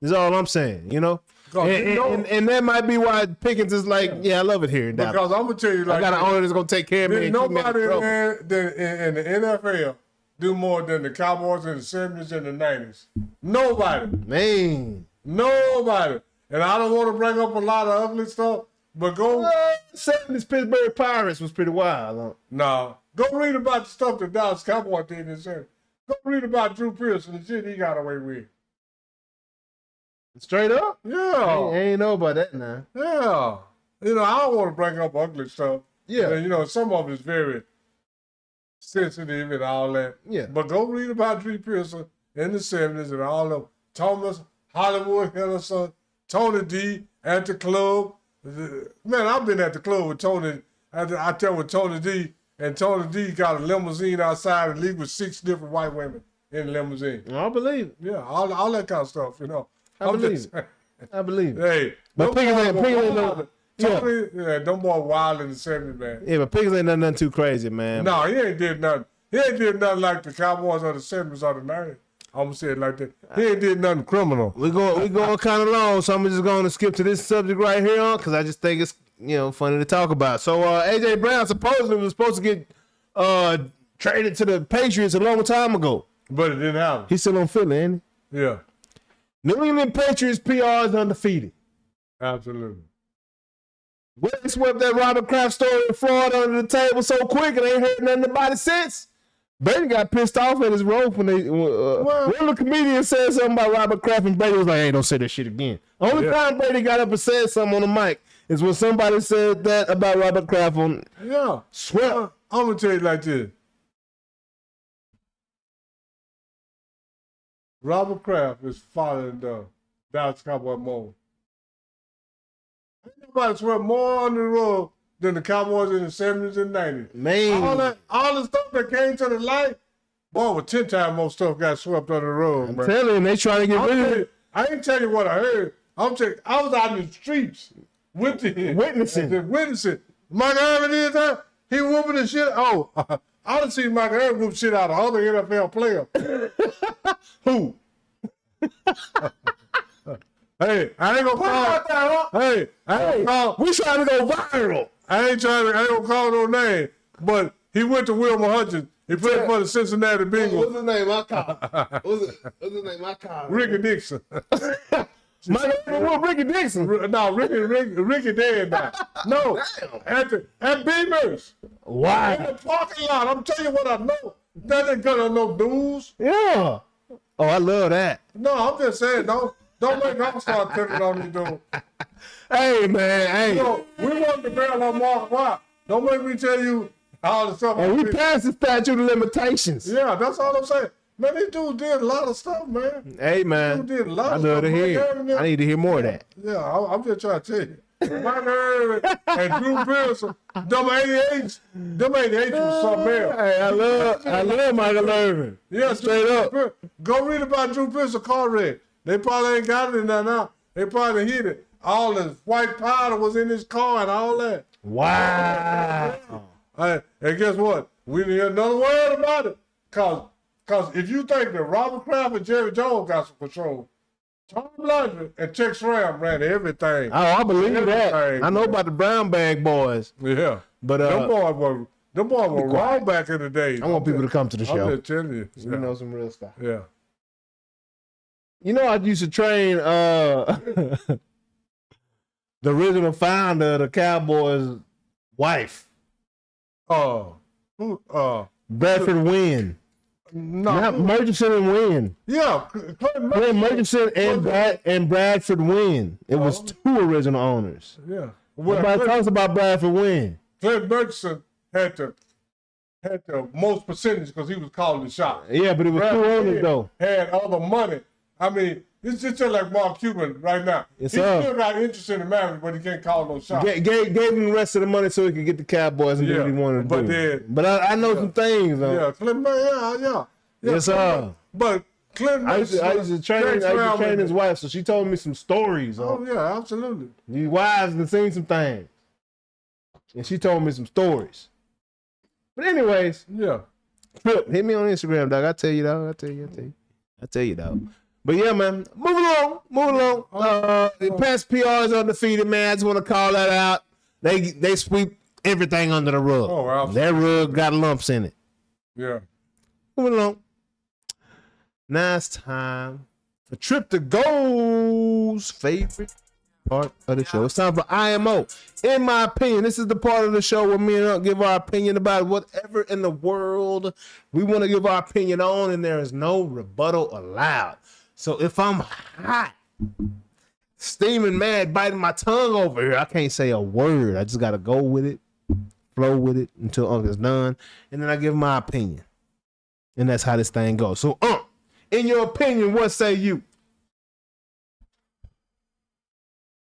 Is all I'm saying, you know? 'Cause And, you know- and that might be why Pickens is like, yeah, I love it here in Dallas. Because I'm going to tell you like I got an this. owner that's gonna take care of me. There's And keep me out of nobody trouble. in the NFL do more than the Cowboys in the 70s and the 90s. Nobody. Man. Nobody. And I don't want to bring up a lot of ugly stuff, but go. 70s Pittsburgh Pirates was pretty wild. Huh? Nah. Go read about the stuff that Dallas Cowboys did in the 70s. Go read about Drew Pearson and the shit he got away with. Straight up? I Yeah. ain't know about that now. Yeah. You know, I don't want to bring up ugly stuff. Yeah. And, you know, some of it is very sensitive and all that. Yeah. But go read about Drew Pearson in the 70s and all of Thomas, Hollywood Henderson, Tony D at the club. Man, I've been at the club with Tony. I tell with Tony D, and Tony D got a limousine outside the league with 6 different white women in the limousine. I believe it. Yeah, all that kind of stuff, you know. I believe it. I believe it. Hey, But Pickens ain't Tony, yeah, them boy wild in the 70s, man. Yeah, but Pickens ain't done nothing too crazy, man. No, he ain't did nothing. He ain't did nothing like the Cowboys of the 70s or the 90s. I'm gonna say it like that. He ain't did nothing criminal. We going kind of long, so I'm just going to skip to this subject right here on because I just think it's funny to talk about. So AJ Brown supposedly was supposed to get traded to the Patriots a long time ago. But it didn't happen. He's still on Philly, ain't he? Yeah, New England Patriots PR is undefeated. absolutely. Well, they swept that Robert Kraft story in Florida under the table so quick and ain't heard nothing about it since. Brady got pissed off at his rope when one of the comedians said something about Robert Kraft and Brady was like, hey, don't say that shit again. Only time Brady got up and said something on the mic is when somebody said that about Robert Kraft on swept. I'm gonna tell you like this. Robert Kraft is following the Dallas Cowboys mold. Ain't nobody swept more under the rug than the Cowboys in the 70s and 90s. Man, All the stuff that came to the light, boy, with 10 times more stuff got swept under the rug, I'm man. telling you, they trying to get rid of it. I ain't tell you what I heard. I was out in the streets with the witnessing. Mike Irvin did that. He whooping the shit. Oh, I done seen Mike Irvin whoop shit out of other NFL players. Who? Hey, I ain't gonna call. Hey, I ain't gonna call. We trying to go viral. I ain't gonna call no name. But he went to Wilmer Hutchins. He played for the Cincinnati Bengals. What's his name? I call. What's his name? I call. Ricky Dixon. Ricky Dixon. No, Ricky dead now. No, at Beamer's. Why? In the parking lot. I'm telling you what I know. That ain't gonna no dudes. Yeah. Oh, I love that. No, I'm just saying, Don't make them start telling on you, dude. Hey, man, hey. You know, we want the bail on Mark Watt. Don't make me tell you all the stuff. And we passed the statute of limitations. Yeah, that's all I'm saying. Man, these dudes did a lot of stuff, man. Hey, man. Dude did a lot I of love stuff. to hear. I need to hear more of that. Yeah, I'm just trying to tell you. Mike Irvin and Drew Pearson, them 88s was something else. Hey, I love Michael Irvin. Yeah, straight up. Go read about Drew Pearson car wreck. They probably ain't got it in there now. They probably hit it. All the white powder was in his car and all that. Wow. And guess what? We didn't hear another word about it. Cause if you think that Robert Kraft and Jerry Jones got some control, Tom Landry and Tex Ram ran everything. Oh, I believe that. I know about the brown bag boys. Yeah. But them boys were wrong back in the day. I want people to come to the show. I'm just telling you. We know some real stuff. Yeah. You know, I used to train the original founder of the Cowboys' wife. Bradford Wynn. No. Not Murchison and Wynn. Yeah. Clint Murchison and Bradford Wynn. It was two original owners. Yeah. Everybody talks about Bradford Wynn. Clint Murchison had the most percentage because he was calling the shot. Yeah, but it was two owners though. Had all the money. I mean, it's just like Mark Cuban right now. He still got interest in the Mavericks, but he can't call no shots. Gave him the rest of the money so he could get the Cowboys and do what he wanted to do. But I know some things though. Yeah, Clint, yeah. Yes, sir. But Clint, I used to train his wife, so she told me some stories. Oh yeah, absolutely. These wives have seen some things, and she told me some stories. But anyways, yeah. Hit me on Instagram, dog. I tell you, dog. I tell you, dog. But yeah, man, moving along. The past PR is undefeated, man. I just want to call that out. They sweep everything under the rug. Oh, absolutely. That rug got lumps in it. Yeah. Moving along. Now it's time for Trip to Go's favorite part of the show. It's time for IMO. In my opinion, this is the part of the show where me and Unc give our opinion about whatever in the world we want to give our opinion on, and there is no rebuttal allowed. So if I'm hot, steaming mad, biting my tongue over here, I can't say a word. I just got to go with it, flow with it until Unc is done, and then I give my opinion. And that's how this thing goes. So, in your opinion, what say you?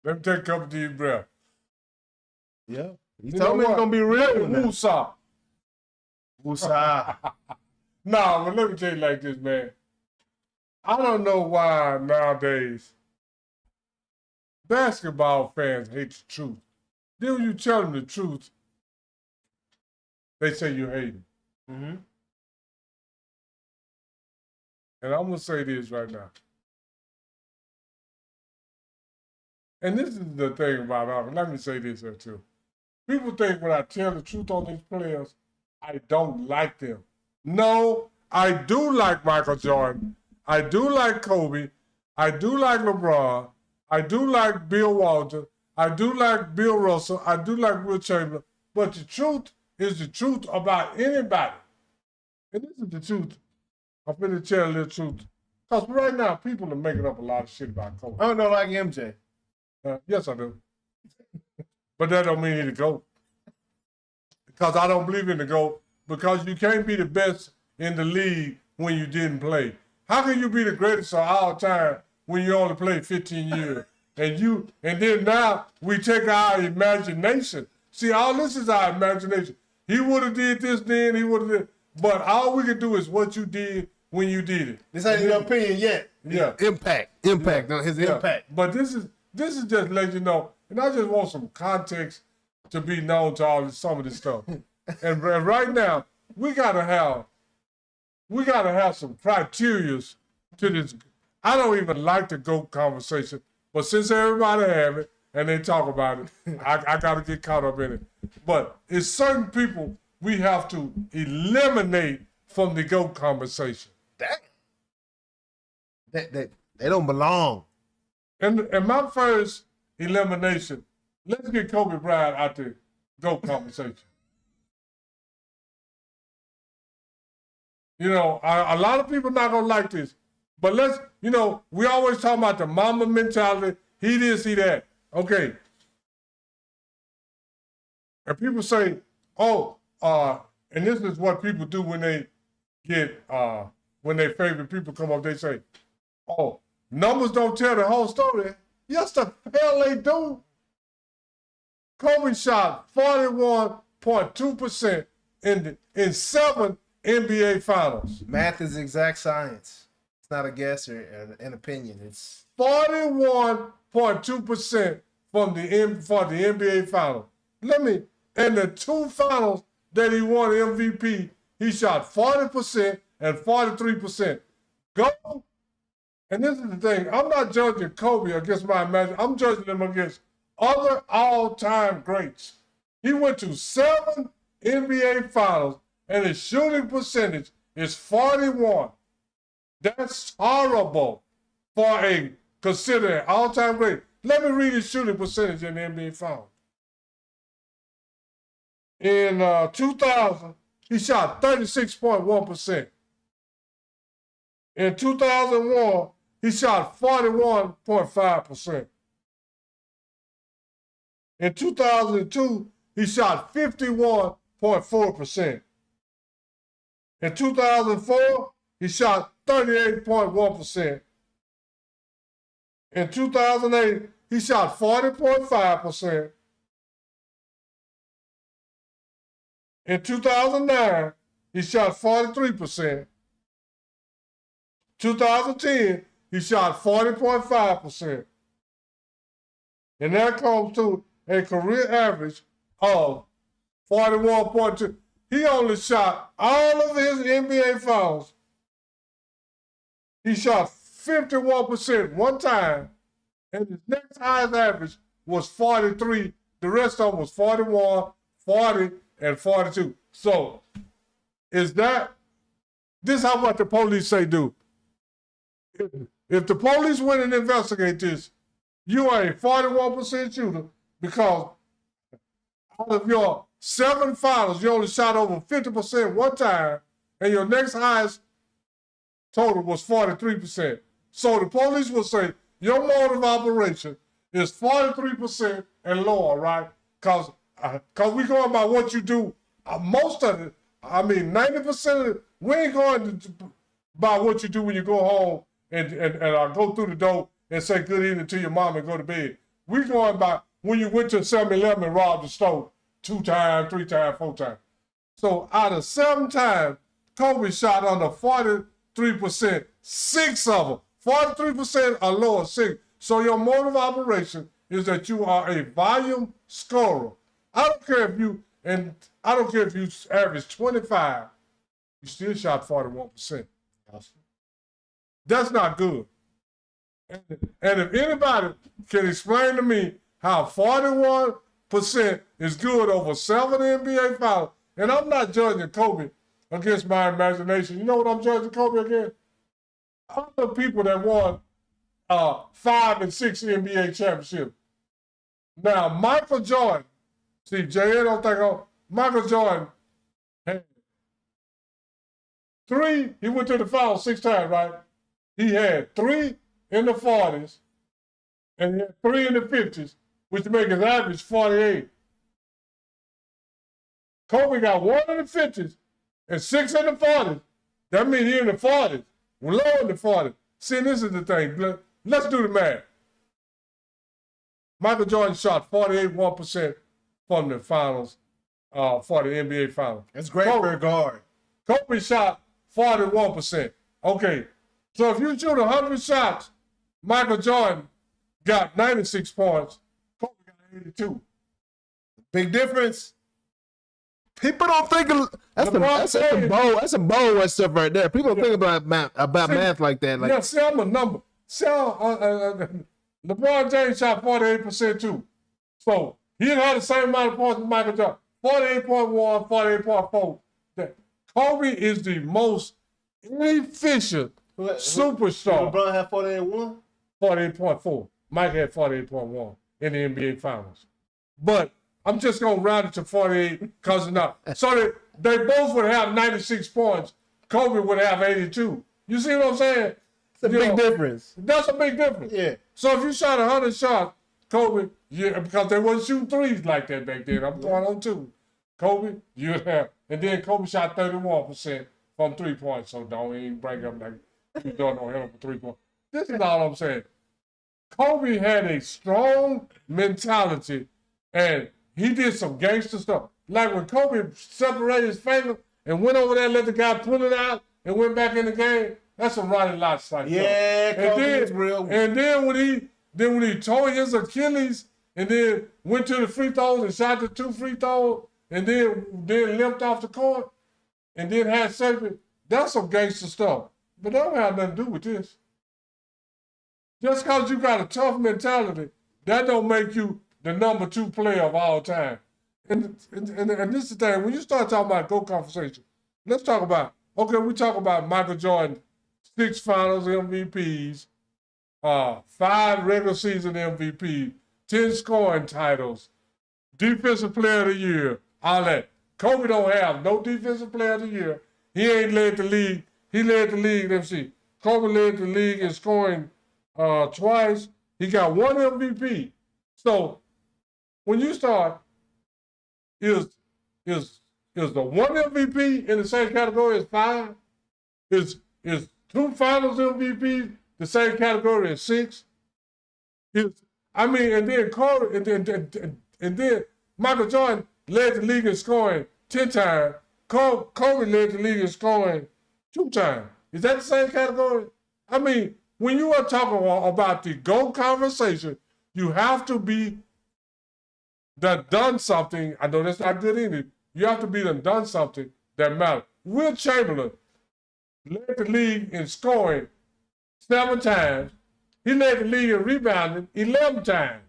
Let me take a couple deep breaths. Yeah. You told me it's going to be real. Woosah. Woosah. No, but let me tell you like this, man. I don't know why nowadays basketball fans hate the truth. Then when you tell them the truth, they say you hate them. Mm-hmm. And I'm going to say this right now. And this is the thing about it. Let me say this here too. People think when I tell the truth on these players, I don't like them. No, I do like Michael Jordan. I do like Kobe. I do like LeBron. I do like Bill Walton. I do like Bill Russell. I do like Will Chamberlain. But the truth is the truth about anybody. And this is the truth. I'm going to tell the truth. Because right now, people are making up a lot of shit about Kobe. I don't like MJ. Yes, I do. But that don't mean he the GOAT. Because I don't believe in the GOAT. Because you can't be the best in the league when you didn't play. How can you be the greatest of all time when you only played 15 years? And then now we take our imagination. See, all this is our imagination. He would have did this then, he would have did. But all we can do is what you did when you did it. This ain't your opinion yet. Yeah. Impact on his impact. But this is just letting you know, and I just want some context to be known to some of this stuff. and right now, we gotta have some criterias to this. I don't even like the GOAT conversation, but since everybody have it and they talk about it, I gotta get caught up in it. But it's certain people we have to eliminate from the GOAT conversation. They don't belong. And my first elimination, let's get Kobe Bryant out the GOAT conversation. You know, a lot of people not gonna like this, But let's, we always talk about the mama mentality. He this, he that. Okay. And people say, and this is what people do when they get, when their favorite people come up, they say, oh, numbers don't tell the whole story. Yes, the hell they do. Kobe shot 41.2% in 7 NBA finals. Math is exact science. It's not a guess or an opinion. It's 41.2% for the NBA finals. And the 2 finals that he won MVP, he shot 40% and 43%. Go. And this is the thing. I'm not judging Kobe against my imagination. I'm judging him against other all-time greats. He went to 7 NBA finals, and his shooting percentage is 41. That's horrible for a considered all-time great. Let me read his shooting percentage in the NBA finals. In 2000, he shot 36.1%. In 2001, he shot 41.5%. In 2002, he shot 51.4%. In 2004, he shot 38.1%. In 2008, he shot 40.5%. In 2009, he shot 43%. 2010, he shot 40.5%. And that comes to a career average of 41.2. He only shot all of his NBA finals. He shot 51% one time, and his next highest average was 43. The rest of them was 41, 40, and 42. So, this is how what the police say do. If the police went and investigate this, you are a 41% shooter because out of your 7 finals, you only shot over 50% one time, and your next highest total was 43%. So the police will say your mode of operation is 43% and lower, right? Because we going by what you do. Most of it, 90% of it, we ain't going by what you do when you go home and go through the door and say good evening to your mom and go to bed. We going by when you went to 7-Eleven and robbed the store 2 times, 3 times, 4 times. So out of 7 times, Kobe shot under 43%, 6 of them. 43% or lower, 6. So your mode of operation is that you are a volume scorer. I don't care if you average 25, you still shot 41%. That's not good. And if anybody can explain to me how 41% is good over 7 NBA finals, and I'm not judging Kobe against my imagination. You know what I'm judging Kobe against? Other people that won 5 and 6 NBA championships. Now, Michael Jordan, see, J.A. don't think Michael Jordan had 3, he went to the finals 6 times, right? He had 3 in the 40s, and he had 3 in the 50s, which makes his average 48. Kobe got 1 in the 50s and 6 in the 40s. That means he in the 40s. We're low in the 40s. See, this is the thing. Let's do the math. Michael Jordan shot 48.1% from the finals, for the NBA finals. That's great for a guard. Kobe shot 41%. Okay, so if you shoot 100 shots, Michael Jordan got 96 points. Kobe got 82. Big difference. People don't think that's some bold stuff right there. People don't think about math like that. Like, yeah, see, I'm a number. See, LeBron James shot 48% too. So he had the same amount of points as Michael Jordan. 48.1, 48.4. Kobe is the most inefficient superstar. LeBron had 48.1? 48.4. Mike had 48.1 in the NBA Finals. But I'm just going to round it to 48 because it's not. So they both would have 96 points. Kobe would have 82. You see what I'm saying? It's a big difference. That's a big difference. Yeah. So if you shot 100 shots, Kobe, because they wasn't shooting threes like that back then. I'm going on two. Kobe, you'd have, and then Kobe shot 31% from 3 points. So don't even bring up like you don't know him for 3 points. This is all I'm saying. Kobe had a strong mentality, and he did some gangster stuff. Like when Kobe separated his finger and went over there and let the guy pull it out and went back in the game, that's some Ronnie Lott like Yeah, stuff. Kobe was real. And then when he tore his Achilles and then went to the free throws and shot the 2 free throws and then limped off the court and then had surgery, that's some gangster stuff. But that don't have nothing to do with this. Just because you got a tough mentality, that don't make you the number 2 player of all time. And this is the thing, when you start talking about GOAT conversation, let's talk about, okay, we talk about Michael Jordan, 6 finals MVPs, 5 regular season MVP, 10 scoring titles, defensive player of the year, all that. Kobe don't have no defensive player of the year. He ain't led the league. He led the league, let's see. Kobe led the league in scoring twice. He got 1 MVP. So when you start, is the 1 MVP in the same category as 5? Is 2 finals MVP the same category as 6? And then Kobe, and then Michael Jordan led the league in scoring 10 times. Kobe led the league in scoring 2 times. Is that the same category? I mean, when you are talking about the GOAT conversation, you have to be done something. I know that's not good English. You have to be done something that matters. Will Chamberlain led the league in scoring 7 times. He led the league in rebounding 11 times.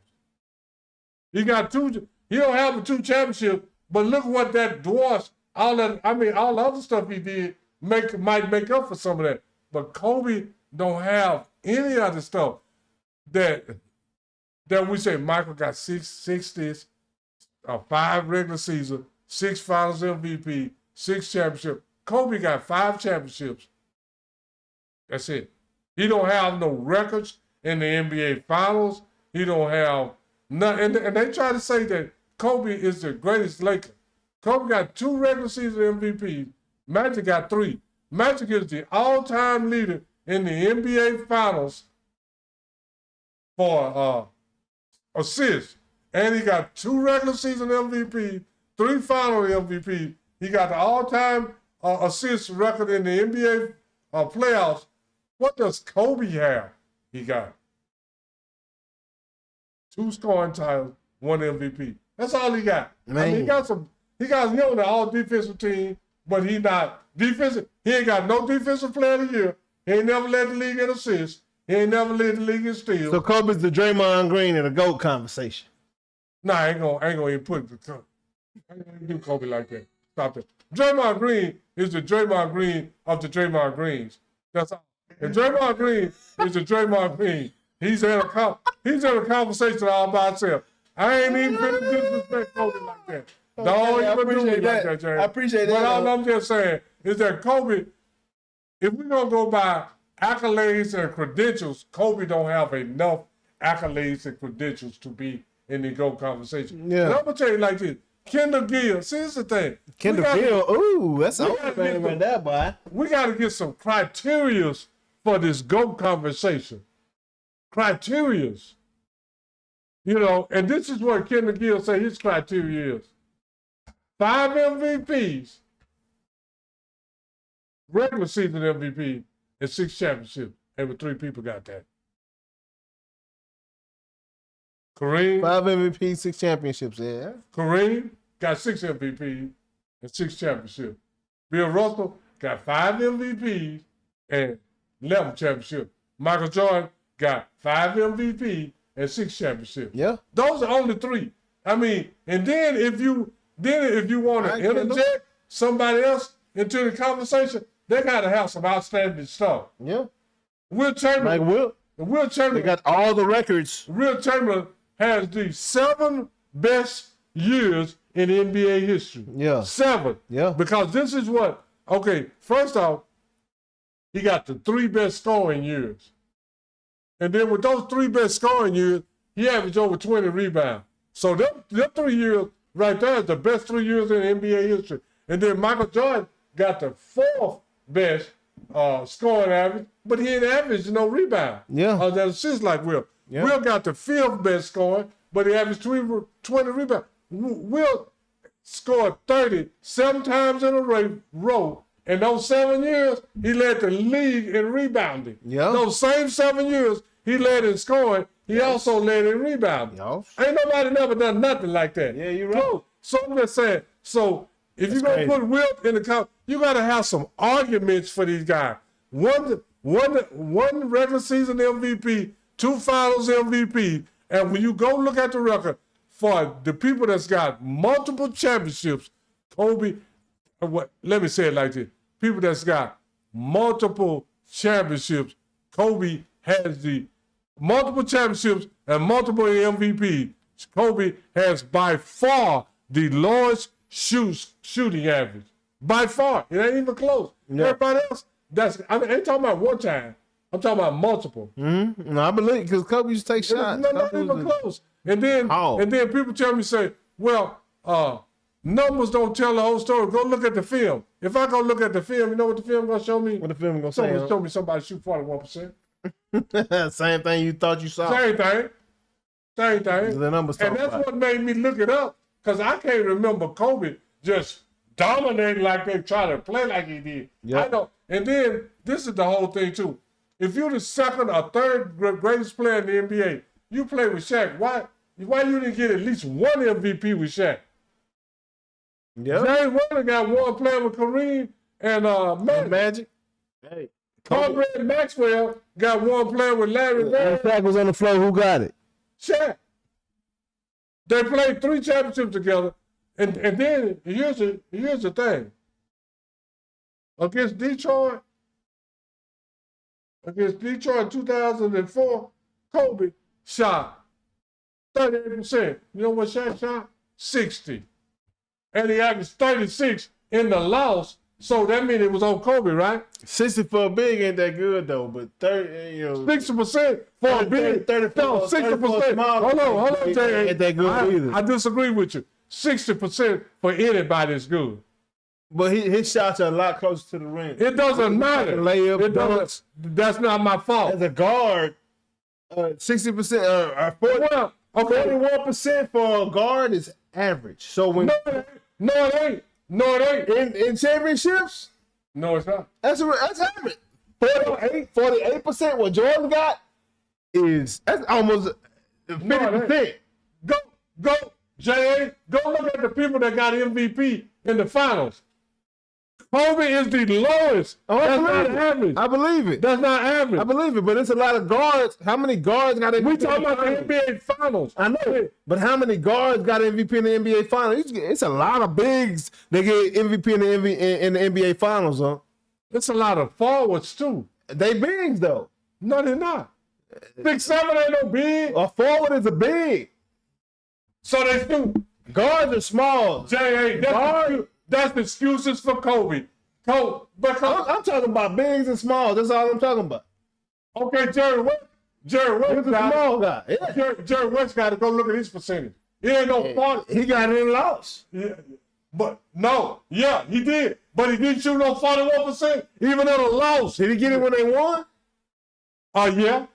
He got 2. He don't have the 2 championships, but look what that dwarfs. All the other stuff he did might make up for some of that. But Kobe don't have any other stuff that we say Michael got 6 this, 5 regular season, 6 finals MVP, 6 championships. Kobe got 5 championships. That's it. He don't have no records in the NBA finals. He don't have none. And they try to say that Kobe is the greatest Laker. Kobe got 2 regular season MVPs. Magic got 3. Magic is the all-time leader in the NBA finals for assists. And he got 2 regular season MVP, 3 final MVP. He got the all-time assist record in the NBA playoffs. What does Kobe have? He got 2 scoring titles, 1 MVP. That's all he got. Man. I mean, he on the all defensive team, but he not defensive. He ain't got no defensive player of the year. He ain't never led the league in assists. He ain't never led the league in steals. So Kobe's the Draymond Green in the GOAT conversation. Nah, I ain't gonna even put the Kobe. I ain't gonna do Kobe like that. Stop it. Draymond Green is the Draymond Green of the Draymond Greens. That's all. And Draymond Green is the Draymond Green. He's in a conversation all by himself. I ain't even gonna disrespect Kobe like that. Don't even do me like that, James. I appreciate that. But all I'm just saying is that Kobe, if we're gonna go by accolades and credentials, Kobe don't have enough accolades and credentials to be in the GOAT conversation. Yeah. And I'm gonna tell you like this. Kendall Gill, see, this is the thing. Kendall Gill, ooh, that's all right there, boy. We got to get some criterias for this GOAT conversation. Criterias. You know, and this is what Kendall Gill say his criteria is. 5 MVPs, regular season MVP, and 6 championships. Every 3 people got that. Kareem. 5 MVP, 6 championships, yeah. Kareem got 6 MVPs and 6 championships. Bill Russell got 5 MVPs and 11 championships. Michael Jordan got 5 MVPs and 6 championships. Yeah. Those are only 3. I mean, and then if you want to interject somebody else into the conversation, they got to have some outstanding stuff. Yeah. Will Chamberlain. Like Will Chamberlain. They got all the records. Will Chamberlain has the 7 best years in NBA history. Yeah. 7. Yeah. Because this is what, okay, first off, he got the 3 best scoring years. And then with those 3 best scoring years, he averaged over 20 rebounds. So them 3 years right there is the best 3 years in NBA history. And then Michael Jordan got the 4th best scoring average, but he ain't averaged no rebound. Yeah. That assists like Will. Yeah. Will got the 5th best scoring, but he averaged 20 rebounds. Will scored 30 7 times in a row. In those 7 years, he led the league in rebounding. Yeah. Those same 7 years, he led in scoring. He also led in rebounding. Yes. Ain't nobody never done nothing like that. Yeah, you're right. So I'm just saying, so if you're going to put Wilt in the cup, you got to have some arguments for these guys. One regular season MVP, 2 finals MVP, and when you go look at the record, for the people that's got multiple championships, Kobe, let me say it like this. People that's got multiple championships, Kobe has the multiple championships and multiple MVP. Kobe has by far the lowest shooting average. By far. It ain't even close. Yeah. Everybody else, I ain't talking about one time. I'm talking about multiple. Mm-hmm. No, I believe because Kobe used to take shots. No, not even close. And then people tell me, say, well, numbers don't tell the whole story. Go look at the film. If I go look at the film, you know what the film gonna show me? What the film gonna say? Show me somebody shoot 41%. Same thing you thought you saw. Same thing. The numbers talk and that's about what made me look it up, because I can't remember Kobe just dominating like they try to play like he did. Yep. I know. And then this is the whole thing too. If you're the 2nd or 3rd greatest player in the NBA, you play with Shaq. Why you didn't get at least 1 MVP with Shaq? Yeah. James Worthy got 1 playing with Kareem and Magic. Hey. Conrad Maxwell got 1 playing with Larry Bird. Shaq was on the floor. Who got it? Shaq. They played 3 championships together. And then here's the thing. Against Detroit in 2004, Kobe shot 38%. You know what Shaq shot? 60. And he averaged 36 in the loss. So that means it was on Kobe, right? 60 for a big ain't that good though, but 30, 60% for a big. 60%. Hold on, Jay. Ain't that good either. I disagree with you. 60% for anybody is good. But his shots are a lot closer to the rim. It doesn't matter. Layup, that's not my fault. As a guard, 60%, 41% for a guard is average. So when No, it ain't. In championships, No, it's not. that's average. 48% what Jordan got that's almost 50%. Go, J.A., go look at the people that got MVP in the finals. Kobe is the lowest. That's not average. I believe it. That's not average. I believe it, but it's a lot of guards. How many guards got MVP? We talking about the NBA finals. I know it, but how many guards got MVP in the NBA finals? It's a lot of bigs that get MVP in the NBA finals, huh? It's a lot of forwards too. They bigs though. No, they're not. 6'7" ain't no big. A forward is a big. So they shoot. Guards are small. J.A., that's the excuses for Kobe. I'm talking about bigs and small. That's all I'm talking about. Okay, Jerry West. He's a small guy. Yeah. Jerry West got to go look at his percentage. It ain't no 40. He got it in loss. Yeah, but no, yeah, he did. But he didn't shoot no 41%, even in a loss. Did he get it when they won? Yeah.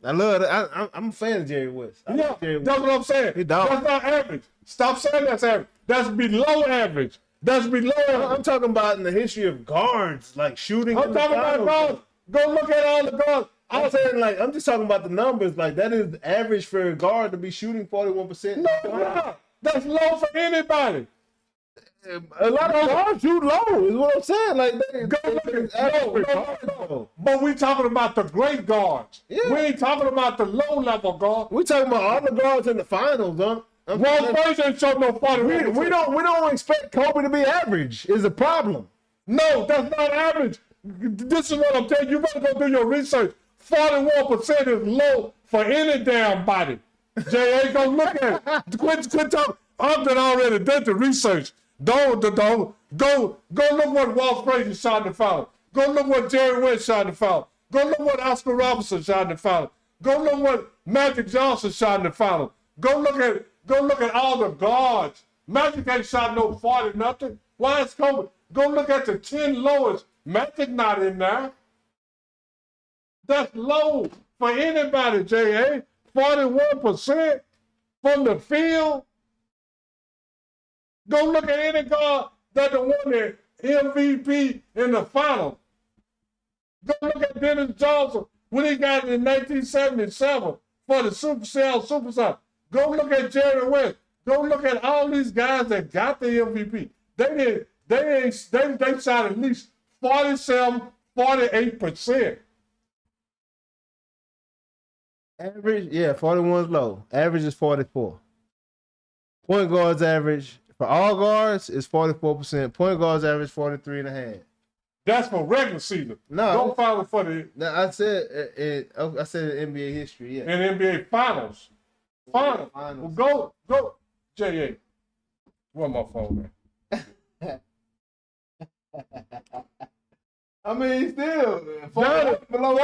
I love that. I'm a fan of Jerry West. Yeah, that's what I'm saying. He dog. That's not average. Stop saying that's average. That's below average. That's below average. I'm talking about in the history of guards, like shooting. I'm talking about guards. Go look at all the guards. I'm saying, like, I'm just talking about the numbers. Like, that is average for a guard to be shooting 41%. No, that's low for anybody. A lot of guards shoot low, is what I'm saying. Like, no. But we talking about the great guards. Yeah. We ain't talking about the low-level guards. We talking about all the guards in the finals, huh? Walt Frazier ain't showing no 41%. We don't expect Kobe to be average. Is a problem. No, that's not average. This is what I'm telling you. You better go do your research. 41% is low for any damn body. J.A., go look at it. Quit talking. I've done already done the research. Go look what Walt Frazier shot in the foul. Go look what Jerry West shot in the foul. Go look what Oscar Robertson shot in the foul. Go look what Magic Johnson shot in the foul. Go look at all the guards. Magic ain't shot no 40 nothing. Why is Kobe? Go look at the 10 lowest. Magic not in there. That's low for anybody, J.A. 41% from the field. Go look at any guard that won the MVP in the final. Go look at Dennis Johnson when he got it in 1977 for the Superstar. Go look at Jerry West. Go look at all these guys that got the MVP. They shot at least 47, 48%. Average, yeah, 41 is low. Average is 44. Point guards average for all guards is 44%. Point guards average 43.5. That's for regular season. No, don't follow for the. No, I said in NBA history. Yeah, in NBA finals. Finals. Well, go, J.A. Where my phone at? I mean, still below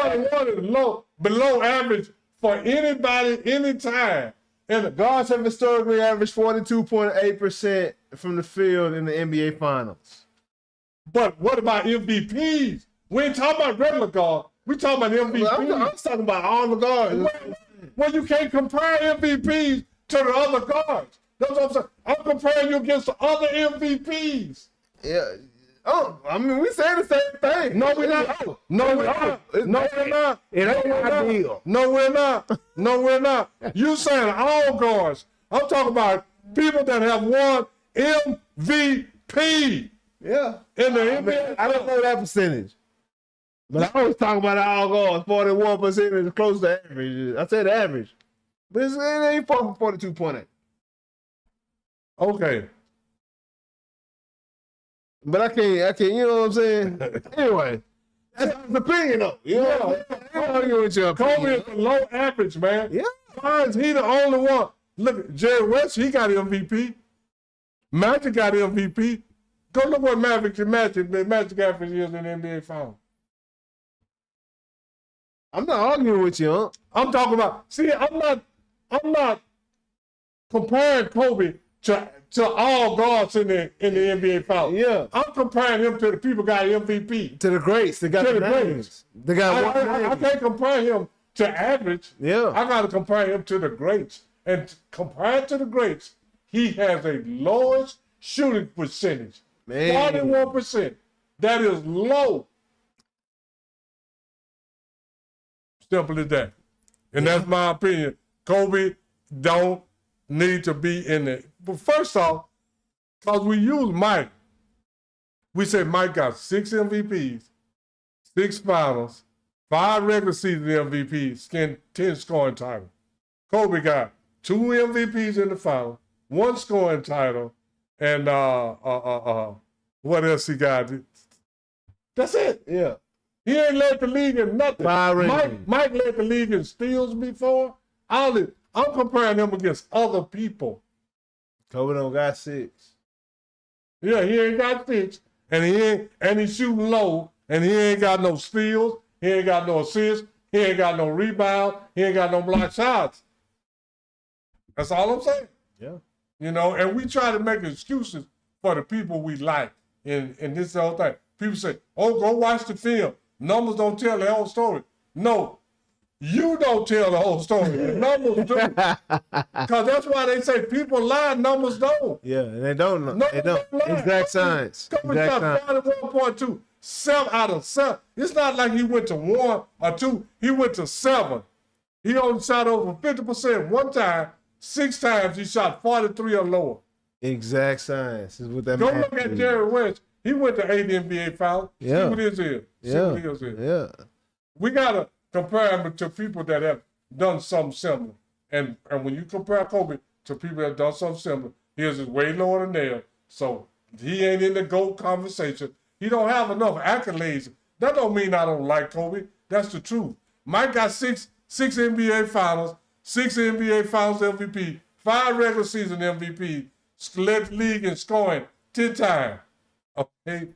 average for anybody, anytime. And the guards have historically averaged 42.8% from the field in the NBA Finals. But what about MVPs? We ain't talking about regular guards. We talking about MVPs. I'm talking about all the guards. Well, you can't compare MVPs to the other guards. That's what I'm saying. I'm comparing you against the other MVPs. Yeah. Oh, I mean, we say the same thing. No, we're not. No, we're not. No, we're not. It ain't ideal. No, we're not. No, we're not. You saying all guards. I'm talking about people that have won MVP. Yeah. In the NBA. I don't know that percentage. But I was talking about all guards. 41% is close to average. I said average. But it ain't far from 42.8. Okay. But I can't, you know what I'm saying? Anyway, that's his opinion, though. You know, I don't argue with your opinion. Kobe is below average, man. Yeah. Why is he the only one? Look, Jerry West, he got MVP. Magic got MVP. Go look what Magic average is in the NBA Finals. I'm not arguing with you, huh? I'm talking about, see, I'm not comparing Kobe to all guards in the NBA Finals. Yeah. I'm comparing him to the people got MVP. To the greats. They got the greats. They got I can't compare him to average. Yeah. I got to compare him to the greats. And compared to the greats, he has a lowest shooting percentage. Man. 41%. That is low. Simple as that. And that's my opinion. Kobe don't need to be in it. But first off, because we use Mike, we said Mike got 6 MVPs, 6 finals, 5 regular season MVPs, 10 scoring titles. Kobe got 2 MVPs in the final, 1 scoring title, and what else he got? That's it. Yeah. He ain't led the league in nothing. Mike led the league in steals before. I'm comparing him against other people. Kobe don't got 6. Yeah, he ain't got 6. And he's shooting low, and he ain't got no steals, he ain't got no assists, he ain't got no rebound, he ain't got no block shots. That's all I'm saying. Yeah. You know, and we try to make excuses for the people we like in this whole thing. People say, oh, go watch the film. Numbers don't tell the whole story. No, you don't tell the whole story. The numbers do. Because that's why they say people lie, numbers don't. Yeah, and they don't know. Numbers They don't. lie. Exact science. Kobe Exact shot science. 41.2, 7 out of 7. It's not like he went to 1 or 2. He went to 7. He only shot over 50% one time. 6 times he shot 43 or lower. Exact science is what that Go math look at is. Jerry West. He went to 8 NBA Finals. Yeah. See what his is. See Yeah. what his is. Yeah. We got to compare him to people that have done something similar. And when you compare Kobe to people that have done something similar, his is way lower than theirs. So he ain't in the GOAT conversation. He don't have enough accolades. That don't mean I don't like Kobe. That's the truth. Mike got six NBA Finals, 6 NBA Finals MVP, 5 regular season MVP, led the league in scoring 10 times. Okay?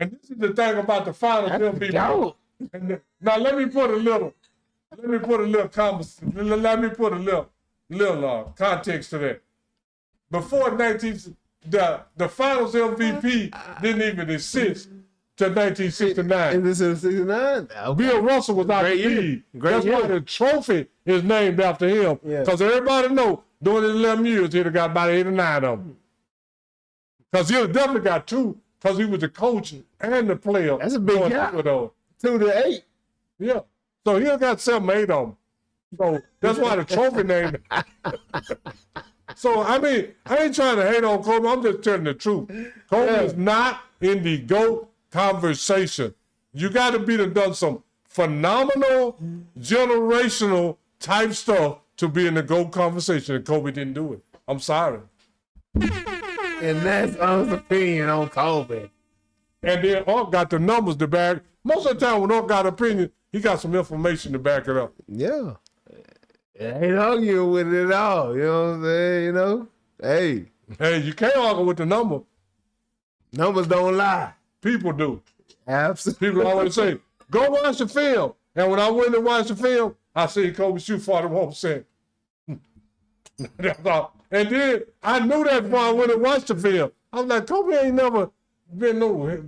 And this is the thing about the finals MVP. Now let me put a little context to that. Before the finals MVP didn't even exist till 1969. In this 69? Bill Russell was out the league. That's why the trophy is named after him. Because everybody know during his 11 years, he'd have got about 8 or 9 of them. Because he'd have definitely got 2, because he was the coach and the player. That's a big gap. 2 to 8. Yeah. So he'll got 7, 8 of them. So that's why the trophy named. So, I mean, I ain't trying to hate on Kobe. I'm just telling the truth. Kobe is not in the GOAT conversation. You got to be done some phenomenal, generational type stuff to be in the GOAT conversation, and Kobe didn't do it. I'm sorry. And that's honest opinion on Kobe. And then Unc got the numbers to back. Most of the time when Unc got opinion, he got some information to back it up. Yeah. I ain't arguing with it at all. You know what I'm saying? You know? Hey, you can't argue with the number. Numbers don't lie. People do. Absolutely. People always say, go watch the film. And when I went to watch the film, I see Kobe shoot 41%. That's all. And then I knew that before I went and watched the film. I was like, Kobe ain't never been no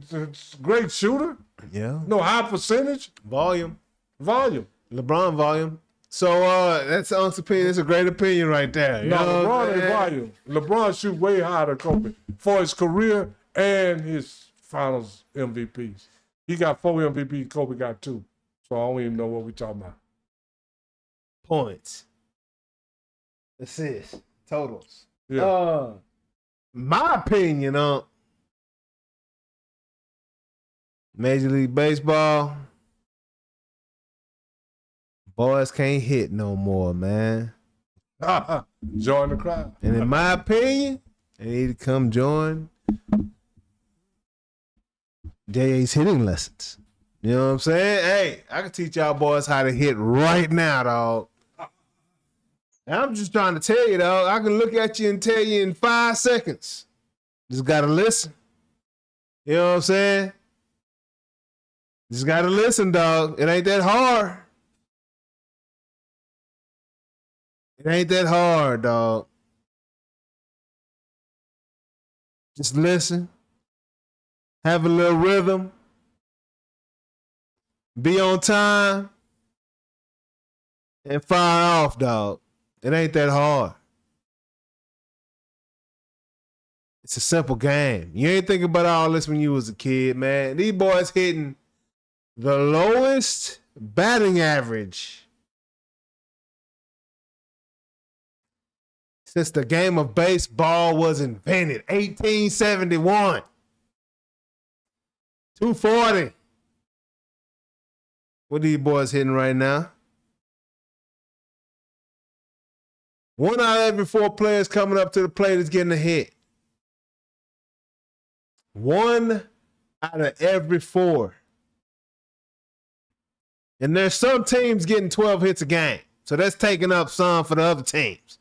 great shooter. Yeah. No high percentage. Volume. LeBron volume. So that's Unc's opinion. It's a great opinion right there. No, LeBron ain't volume. LeBron shoot way higher than Kobe for his career and his finals MVPs. He got 4 MVPs, Kobe got 2. So I don't even know what we're talking about. Points. Assists. Totals. Yeah. My opinion, Major League Baseball, boys can't hit no more, man. Join the crowd. And in my opinion, they need to come join JA's hitting lessons. You know what I'm saying? Hey, I can teach y'all boys how to hit right now, dog. And I'm just trying to tell you, dog. I can look at you and tell you in 5 seconds. Just gotta listen. You know what I'm saying? Just gotta listen, dog. It ain't that hard. It ain't that hard, dog. Just listen. Have a little rhythm. Be on time. And fire off, dog. It ain't that hard. It's a simple game. You ain't thinking about all this when you was a kid, man. These boys hitting the lowest batting average since the game of baseball was invented, 1871. 240. What are these boys hitting right now? 1 out of every 4 players coming up to the plate is getting a hit. 1 out of every 4. And there's some teams getting 12 hits a game. So that's taking up some for the other teams.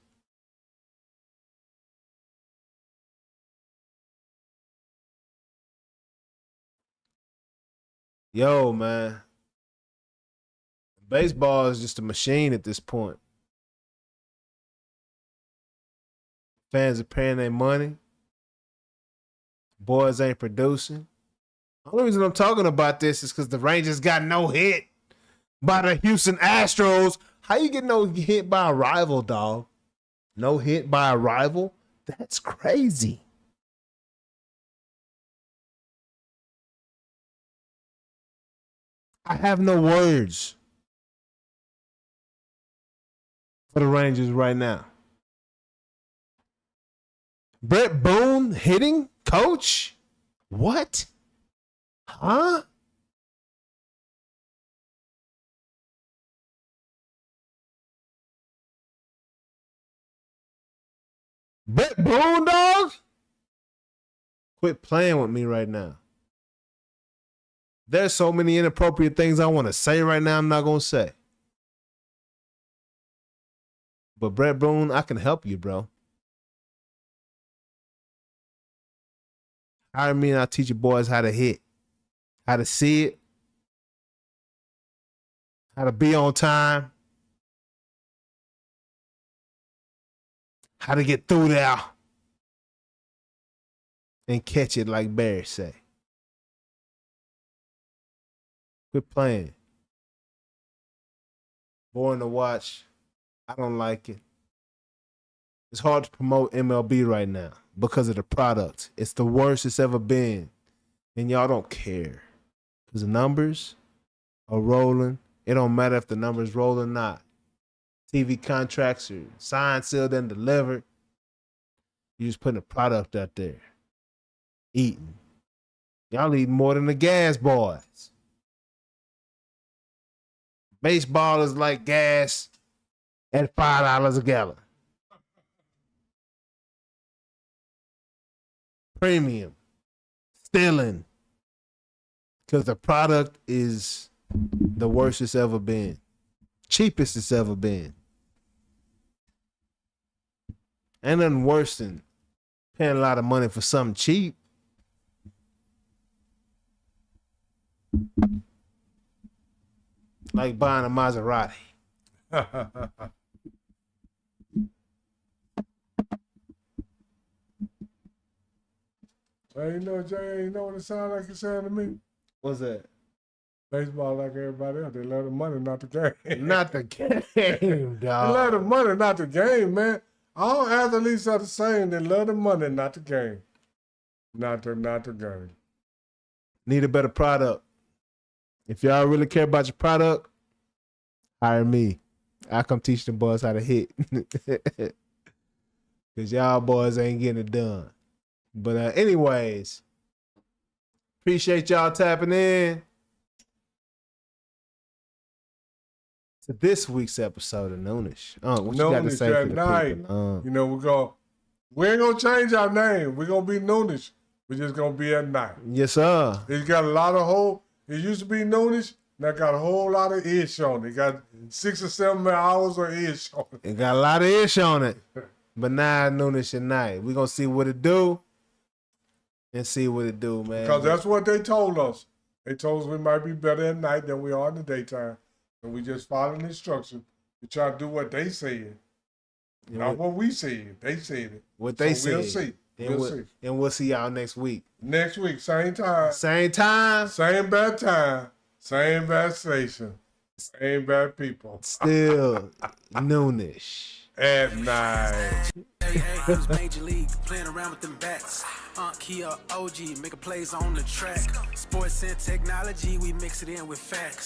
Yo, man. Baseball is just a machine at this point. Fans are paying their money. Boys ain't producing. The only reason I'm talking about this is because the Rangers got no hit by the Houston Astros. How you get no hit by a rival, dog? No hit by a rival? That's crazy. I have no words for the Rangers right now. Brett Boone hitting coach? What? Huh? Brett Boone, dog? Quit playing with me right now. There's so many inappropriate things I want to say right now I'm not going to say. But Brett Boone, I can help you, bro. Hire me and I'll teach you boys how to hit. how to see it, how to be on time, how to get through there and catch it like Barry say. Quit playing. Boring to watch. I don't like it. It's hard to promote MLB right now because of the product. It's the worst it's ever been. And y'all don't care. Because the numbers are rolling. It don't matter if the numbers roll or not. TV contracts are signed, sealed, and delivered. You just putting a product out there. Eating. Y'all eating more than the gas boys. Baseball is like gas at $5 a gallon. Premium. Stealing. Because the product is the worst it's ever been. Cheapest it's ever been. Ain't nothing worse than paying a lot of money for something cheap. Like buying a Maserati. Hey, you know, Jay, you know what it sounds like you saying to me? What's that? Baseball, like everybody else, they love the money, not the game. Not the game, They love the dog. money, not the game, man. All athletes are the same. They love the money, not the game. Not the game. Need a better product. If y'all really care about your product, hire me. I come teach the boys how to hit. Because y'all boys ain't getting it done. But anyways, appreciate y'all tapping in to this week's episode of Noonish. What you got to Noonish say for at the night. people? You know, we ain't gonna change our name. We're gonna be Noonish. We're just gonna be at night. Yes, sir. It's got a lot of it used to be Noonish, now got a whole lot of ish on it. It got 6 or 7 hours of ish on it. It got a lot of ish on it. But now Noonish at night. We're going to see what it do and see what it do, man. Because that's what they told us. They told us we might be better at night than we are in the daytime. And we just following instructions. We try to do what they said. Not what we said. They said it. What they said. We'll see. We'll see. And we'll see y'all next week. Next week, same time. Same time. Same bad time. Same bad station. Same bad people. Still Noonish. At night. Who's Major League, playing around with them bats. Kia OG, making plays on the track. Sports and technology, we mix it in with facts.